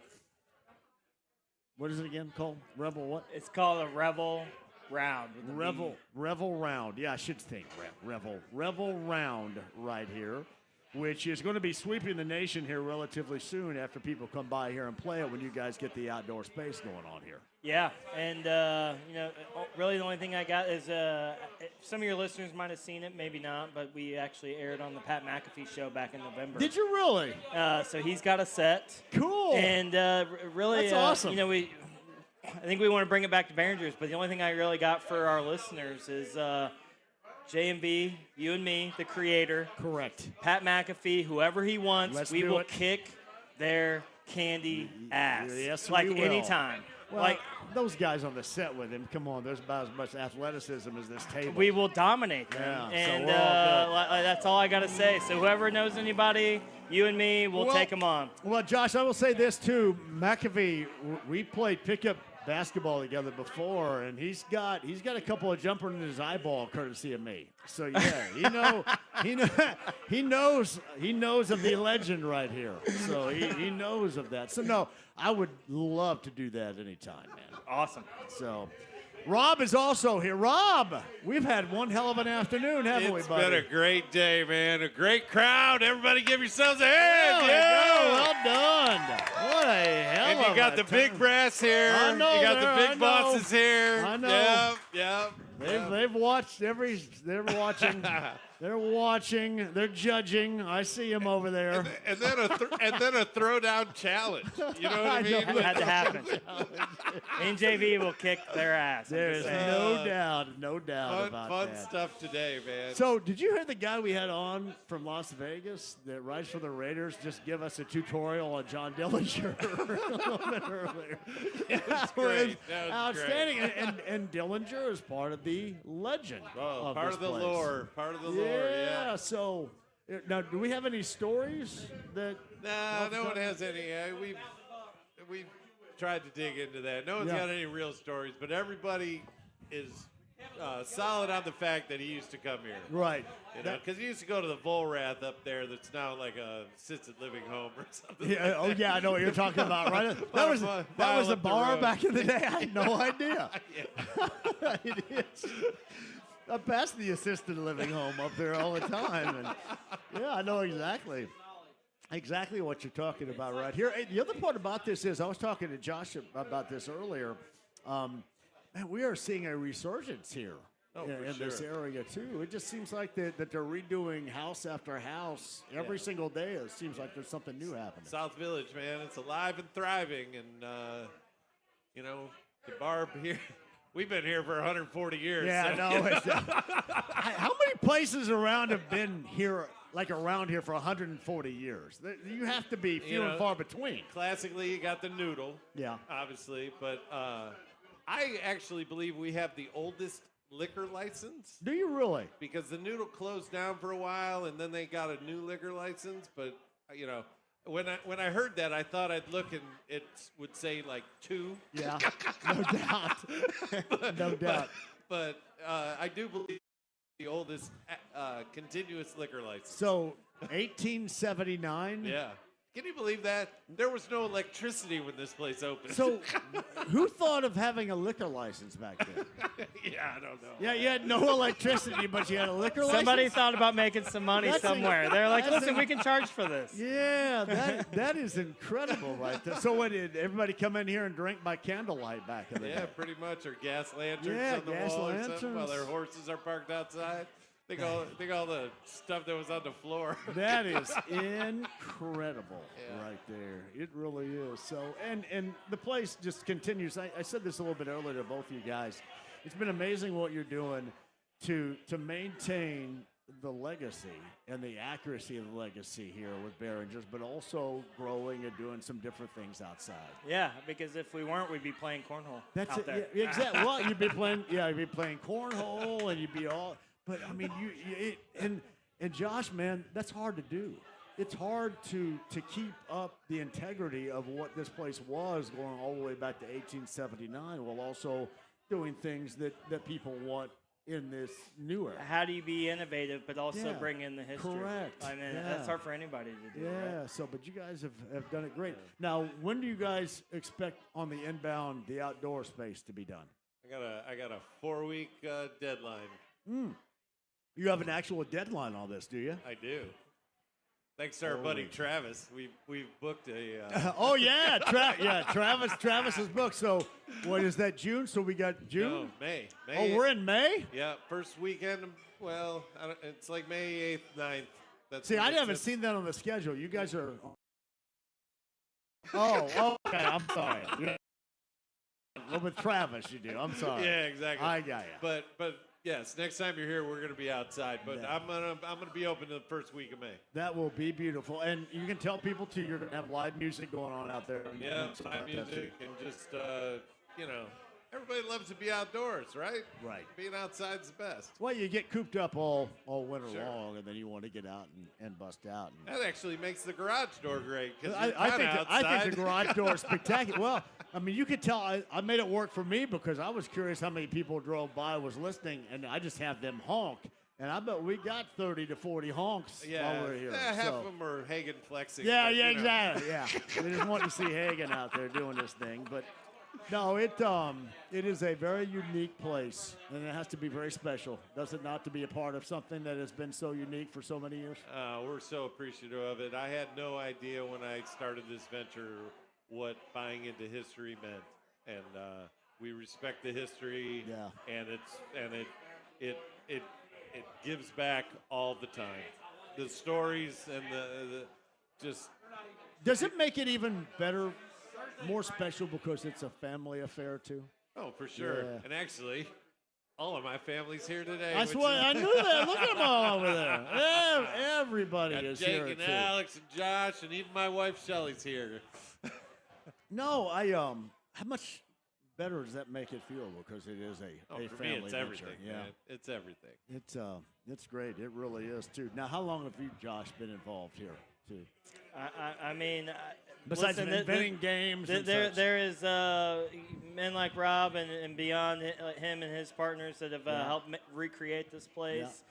what is it again called? Rebel what? It's called a Revel Round. Revel Round. Yeah, I should think Revel Round right here, which is going to be sweeping the nation here relatively soon after people come by here and play it when you guys get the outdoor space going on here. Yeah, and, really the only thing I got is some of your listeners might have seen it, maybe not, but we actually aired on the Pat McAfee show back in November. Did you really? So he's got a set. Cool. And really, that's awesome. I think we want to bring it back to Behringer's, but the only thing I really got for our listeners is JMV, you and me, the creator. Correct. Pat McAfee, whoever he wants, Let's we do will it. kick their candy ass. Yes, like we will. anytime. Well, like those guys on the set with him, come on, there's about as much athleticism as this table. we will dominate them. Yeah, so And we're all good. that's all I got to say. So whoever knows anybody, you and me, we'll take them on. Well, Josh, I will say this too. McAfee, we played pickup basketball together before, and he's got a couple of jumpers in his eyeball, courtesy of me. So yeah, he knows of the legend right here. So he knows of that. So no, I would love to do that anytime, man. Awesome. So, Rob is also here. Rob, we've had one hell of an afternoon, haven't we, buddy? It's been a great day, man. A great crowd. Everybody give yourselves a hand. Well done. What a hell and of you got the big brass here. I know you got there, the I big know. bosses here. I know. Yep. They've watched every. They're watching. They're watching. They're judging. I see them over there. And then a throwdown challenge. You know what I mean? It had to happen. NJV will kick their ass. There's no doubt about fun that. stuff today, man. So, did you hear the guy we had on from Las Vegas that writes for the Raiders just give us a tutorial on John Dillinger a little bit earlier? That was great. That was outstanding. And Dillinger is part of the legend. Oh, part this of the place. lore. Part of the lore. Yeah. So, now, do we have any stories that? Nah, no one has any. We've tried to dig into that. No one's got any real stories, but everybody is solid on the fact that he used to come here. Right. You know, because he used to go to the Volrath up there that's now like a assisted living home or something. Yeah, like that. I know what you're talking about, right? That was a bar back in the day. I had no idea. It is. I pass the assisted living home up there all the time, and I know exactly what you're talking about right here. Hey, the other part about this is I was talking to Josh about this earlier. Man, we are seeing a resurgence here in this area too. It just seems like that they're redoing house after house every single day. It seems like there's something new happening. South Village, man, it's alive and thriving, and you know the bar here. We've been here for 140 years. Yeah, so. no. How many places around have been here, like around here, for 140 years? You have to be few and far between. Classically, you got the noodle. Yeah. Obviously, but I actually believe we have the oldest liquor license. Do you really? Because the noodle closed down for a while, and then they got a new liquor license. But you know, when I heard that, I thought I'd look and it would say like 2. Yeah, no doubt. No doubt. But I do believe the oldest continuous liquor license. So 1879. Yeah. Can you believe that? There was no electricity when this place opened. So who thought of having a liquor license back then? Yeah, I don't know. Yeah, you had no electricity, but you had a liquor license? Somebody thought about making some money somewhere. They're like, listen, we can charge for this. Yeah, that is incredible right there. So what, did everybody come in here and drink by candlelight back in the day? Yeah, pretty much. Or gas lanterns on the wall or something while their horses are parked outside. Think all the stuff that was on the floor. That is incredible right there. It really is. So, and the place just continues. I said this a little bit earlier to both of you guys. It's been amazing what you're doing to maintain the legacy and the accuracy of the legacy here with Barringers, but also growing and doing some different things outside. Yeah, because if we weren't, we'd be playing cornhole. That's out it. there. Yeah, exactly. Well, you'd be playing cornhole, and you'd be all. But I mean, and Josh, man, that's hard to do. It's hard to keep up the integrity of what this place was going all the way back to 1879, while also doing things that people want in this new era. How do you be innovative, but also bring in the history? Correct. I mean, that's hard for anybody to do. Yeah. Right? So, but you guys have done it great. Now, when do you guys expect on the inbound the outdoor space to be done? I got a 4-week deadline. You have an actual deadline on this, do you? I do. Thanks to our buddy Travis, we've booked a. Oh yeah, Travis is booked. So what is that? June? So we got June. No, May. Oh, we're in May. Yeah, first weekend. Well, it's like May 8th, 9th. That's See, I haven't seen that on the schedule. You guys are. Oh, okay. I'm sorry. Well, with Travis, you do. I'm sorry. Yeah, exactly. I got you. But yes, next time you're here, we're going to be outside. But I'm gonna be open the first week of May. That will be beautiful, and you can tell people too. You're going to have live music going on out there. Yeah, live music and just everybody loves to be outdoors, right? Right. Being outside's the best. Well, you get cooped up all winter long, and then you want to get out and bust out. That actually makes the garage door great because I think the garage door is spectacular. Well, I mean, you could tell I made it work for me because I was curious how many people drove by, was listening, and I just have them honk. And I bet we got 30 to 40 honks while we're here. Yeah, half of them are Hagen flexing. Yeah, exactly. Yeah, they just want to see Hagen out there doing this thing. But No, it is a very unique place, and it has to be very special. Does it not, to be a part of something that has been so unique for so many years? We're so appreciative of it. I had no idea when I started this venture what buying into history meant, and we respect the history. Yeah. And it gives back all the time. The stories and the just. Does it make it even better, more special because it's a family affair too? Oh, for sure. Yeah. And actually, all of my family's here today. That's which what is- I knew that. Look at them all over there. Everybody Got is Jake here and too. Alex and Josh, and even my wife Shelly's here. No, how much better does that make it feel because it is a For me, family it's venture? everything. Yeah, Man. It's everything. It's great. It really is too. Now, how long have you, Josh, been involved here too? I mean, Besides listen, inventing games, and such. there is men like Rob and beyond him and his partners that have helped recreate this place.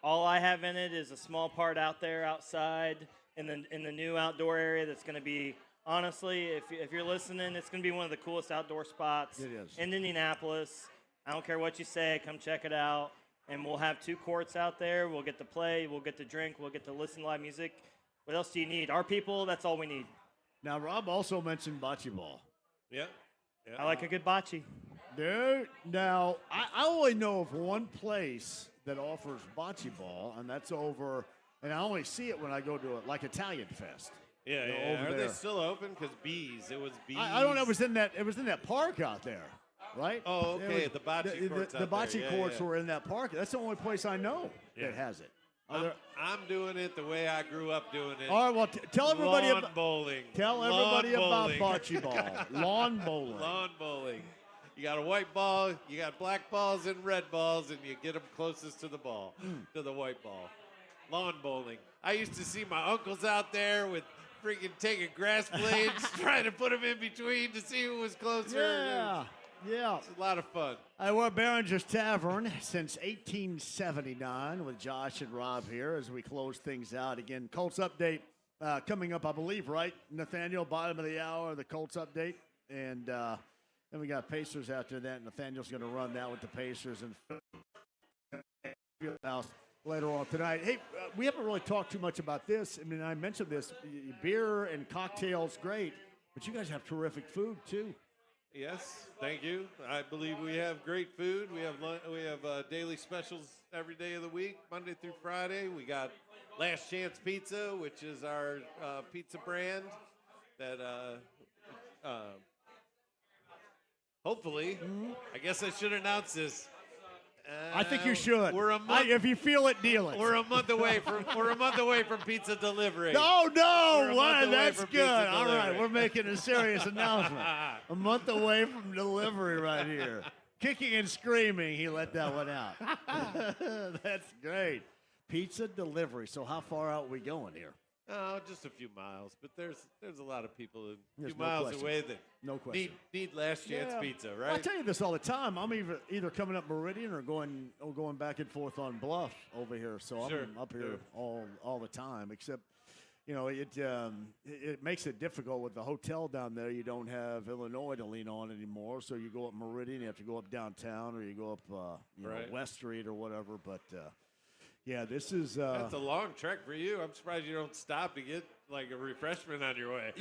All I have in it is a small part out there outside in the new outdoor area that's going to be, honestly, if you're listening, it's going to be one of the coolest outdoor spots It is. in Indianapolis. I don't care what you say, come check it out. And we'll have 2 courts out there. We'll get to play, we'll get to drink, we'll get to listen to live music. What else do you need? Our people, that's all we need. Now, Rob also mentioned bocce ball. Yeah. I like a good bocce. Dude, now, I only know of one place that offers bocce ball, and that's over, and I only see it when I go to it, like Italian Fest. Yeah, You know, yeah. over Are there. they still open? Because it was bees. I don't know. It was in that park out there, right? Oh, It okay. was- The bocce courts The out there. bocce Yeah, courts yeah. were in that park. That's the only place I know that has it. I'm doing it the way I grew up doing it. All right. Well, tell everybody Lawn about bowling. Tell Lawn everybody about bowling. bocce ball. Lawn bowling. Lawn bowling. You got a white ball, you got black balls and red balls, and you get them closest to the ball, to the white ball. Lawn bowling. I used to see my uncles out there with freaking taking grass blades, trying to put them in between to see who was closer. Yeah. It's a lot of fun. We're at Behringer's Tavern since 1879 with Josh and Rob here as we close things out. Again, Colts update coming up, I believe, right? Nathaniel, bottom of the hour, the Colts update. And then we got Pacers after that. Nathaniel's going to run that with the Pacers and Fieldhouse later on tonight. Hey, we haven't really talked too much about this. I mean, I mentioned this. Beer and cocktails, great. But you guys have terrific food, too. Yes, thank you. I believe we have great food. We have daily specials every day of the week, Monday through Friday. We got Last Chance Pizza, which is our pizza brand that hopefully, I guess I should announce this. I think you should. We're a month. If you feel it, deal it. We're a month away from pizza delivery. No, We're a month wow, away that's from good. pizza All right, delivery. we're making a serious announcement. A month away from delivery right here. Kicking and screaming, he let that one out. That's great. Pizza delivery. So how far out are we going here? Oh, just a few miles, but there's a lot of people a There's few no miles question. away that No question. need Last Chance Yeah. Pizza, I right? tell you this all the time. I'm either coming up Meridian or going back and forth on Bluff over here. So Sure, I'm up here sure. all the time. Except, it makes it difficult with the hotel down there. You don't have Illinois to lean on anymore. So you go up Meridian, you have to go up downtown, or you go up Right. West Street or whatever. But yeah, this is. That's a long trek for you. I'm surprised you don't stop to get like a refreshment on your way.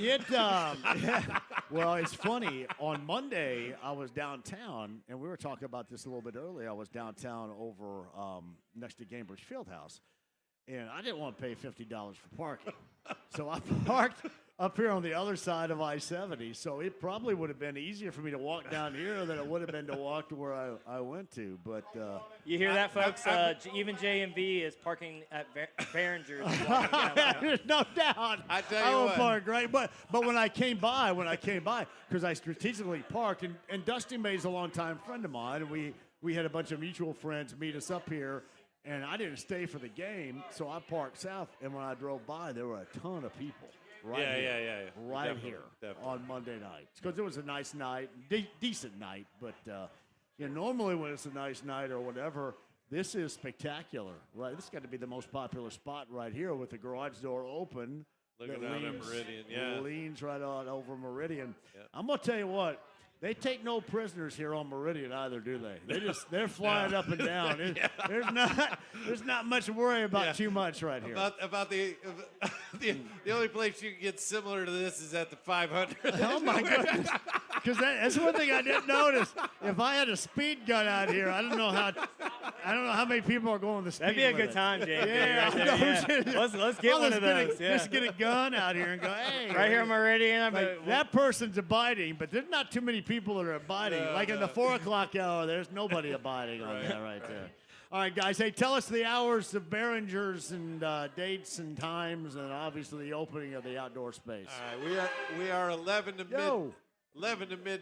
Well, it's funny. On Monday, I was downtown, and we were talking about this a little bit earlier. I was downtown over next to Cambridge Fieldhouse, and I didn't want to pay $50 for parking. So I parked up here on the other side of I-70. So it probably would have been easier for me to walk down here than it would have been to walk to where I went to. But You hear that, folks? Even JMV is parking at Barringer. There's no doubt. I tell you I will what. park right, but when I came by, because I strategically parked, and Dusty May's a longtime friend of mine, and we had a bunch of mutual friends meet us up here, and I didn't stay for the game, so I parked south, and when I drove by, there were a ton of people. Right Yeah, here, yeah. right Definitely, here definitely. on Monday night, because it was a nice night, decent night, but normally when it's a nice night or whatever, this is spectacular, right? This has got to be the most popular spot right here with the garage door open. Looking that down at Meridian, yeah. leans right on over Meridian. Yeah. I'm gonna tell you what, They take no prisoners here on Meridian either, do they? They're flying up and down. There's not much to worry about too much right here. About the only place you can get similar to this is at the 500. Oh my goodness! Because that's one thing I didn't notice. If I had a speed gun out here, I don't know how many people are going the speed That'd be a limit. good time, JMV. Yeah, right there, Let's get one of those. Just get a gun out here and go, hey. Right here on Meridian. That person's abiding, but there's not too many people that are abiding. In the 4 o'clock hour, there's nobody abiding on that right there. All right, guys. Hey, tell us the hours of Behringers and dates and times, and obviously the opening of the outdoor space. All right, we are 11 to midnight.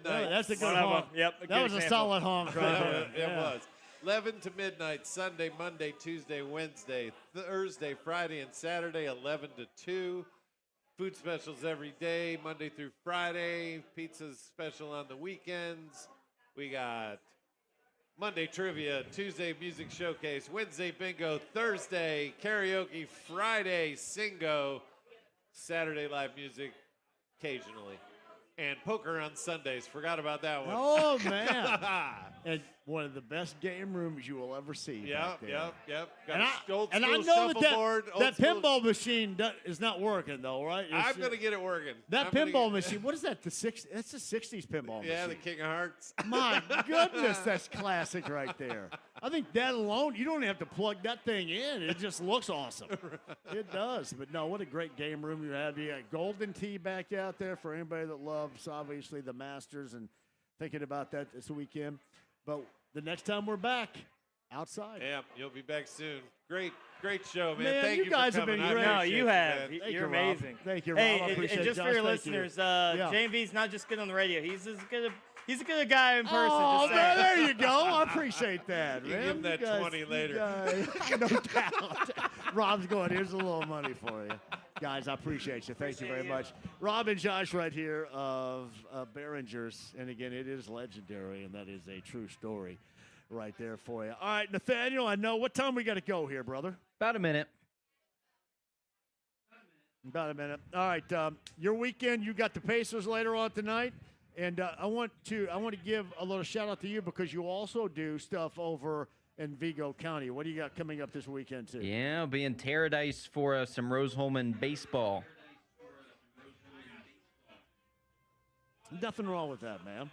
Yeah, that's a good honk. Yep, that was a solid honk right there. It was. 11 to midnight, Sunday, Monday, Tuesday, Wednesday, Thursday, Friday, and Saturday, 11 to 2. Food specials every day, Monday through Friday. Pizza's special on the weekends. We got Monday trivia, Tuesday music showcase, Wednesday bingo, Thursday karaoke, Friday singo, Saturday live music occasionally, and poker on Sundays. Forgot about that one. Oh, man. And one of the best game rooms you will ever see. Yep. Got And I know that pinball machine is not working, though, right? I'm going to get it working. That pinball machine, what is that? That's the 60s pinball machine. Yeah, the King of Hearts. My goodness, that's classic right there. I think that alone, you don't even have to plug that thing in. It just looks awesome. It does. But no, what a great game room you have. You got Golden Tee back out there for anybody that loves, obviously, the Masters and thinking about that this weekend. But the next time we're back, outside. Yeah, you'll be back soon. Great show, man. Man, Thank you you guys for have coming. been great. No, you have. Thank You're you, Rob. amazing. Thank you, Rob. I Hey, appreciate and just it. for your Josh, thank you. listeners, Yeah. JMV's not just good on the radio. He's a good guy in person. Oh, just saying. there you go. I appreciate that, You man. give him that 20 later. No doubt. Rob's going, here's a little money for you. Guys, I appreciate you. Thank you very much. Rob and Josh right here of Behringer's. And again, it is legendary, and that is a true story right there for you. All right, Nathaniel, I know. What time we got to go here, brother? About a minute. About a minute. All right, your weekend, you got the Pacers later on tonight. And I want to give a little shout out to you because you also do stuff over in Vigo County. What do you got coming up this weekend too? Yeah, I'll be in Paradise for some Rose-Hulman baseball. Nothing wrong with that, man.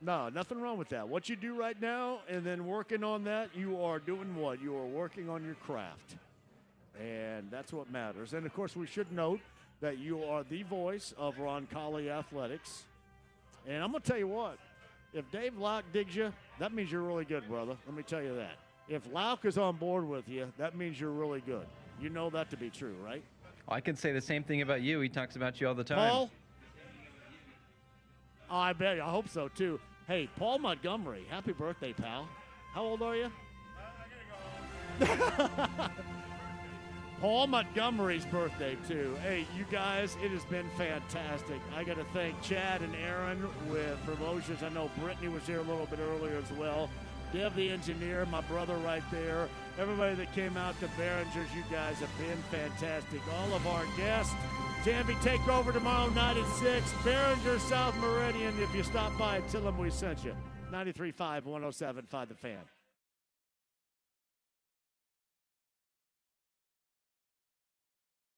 No, nothing wrong with that. What you do right now and then working on that, you are doing what? You are working on your craft. And that's what matters. And, of course, we should note that you are the voice of Roncalli Athletics. And I'm going to tell you what. If Dave Lauk digs you, that means you're really good, brother. Let me tell you that. If Lauk is on board with you, that means you're really good. You know that to be true, right? I can say the same thing about you. He talks about you all the time. Paul? Oh, I bet. I hope so, too. Hey, Paul Montgomery, happy birthday, pal. How old are you? Paul Montgomery's birthday, too. Hey, you guys, it has been fantastic. I got to thank Chad and Aaron with promotions. I know Brittany was here a little bit earlier as well. Dev, the engineer, my brother right there. Everybody that came out to Behringer's, you guys have been fantastic. All of our guests. JMV Takeover tomorrow night at 6. Behringer, South Meridian. If you stop by, tell them we sent you. 93.5, 107.5 The Fan.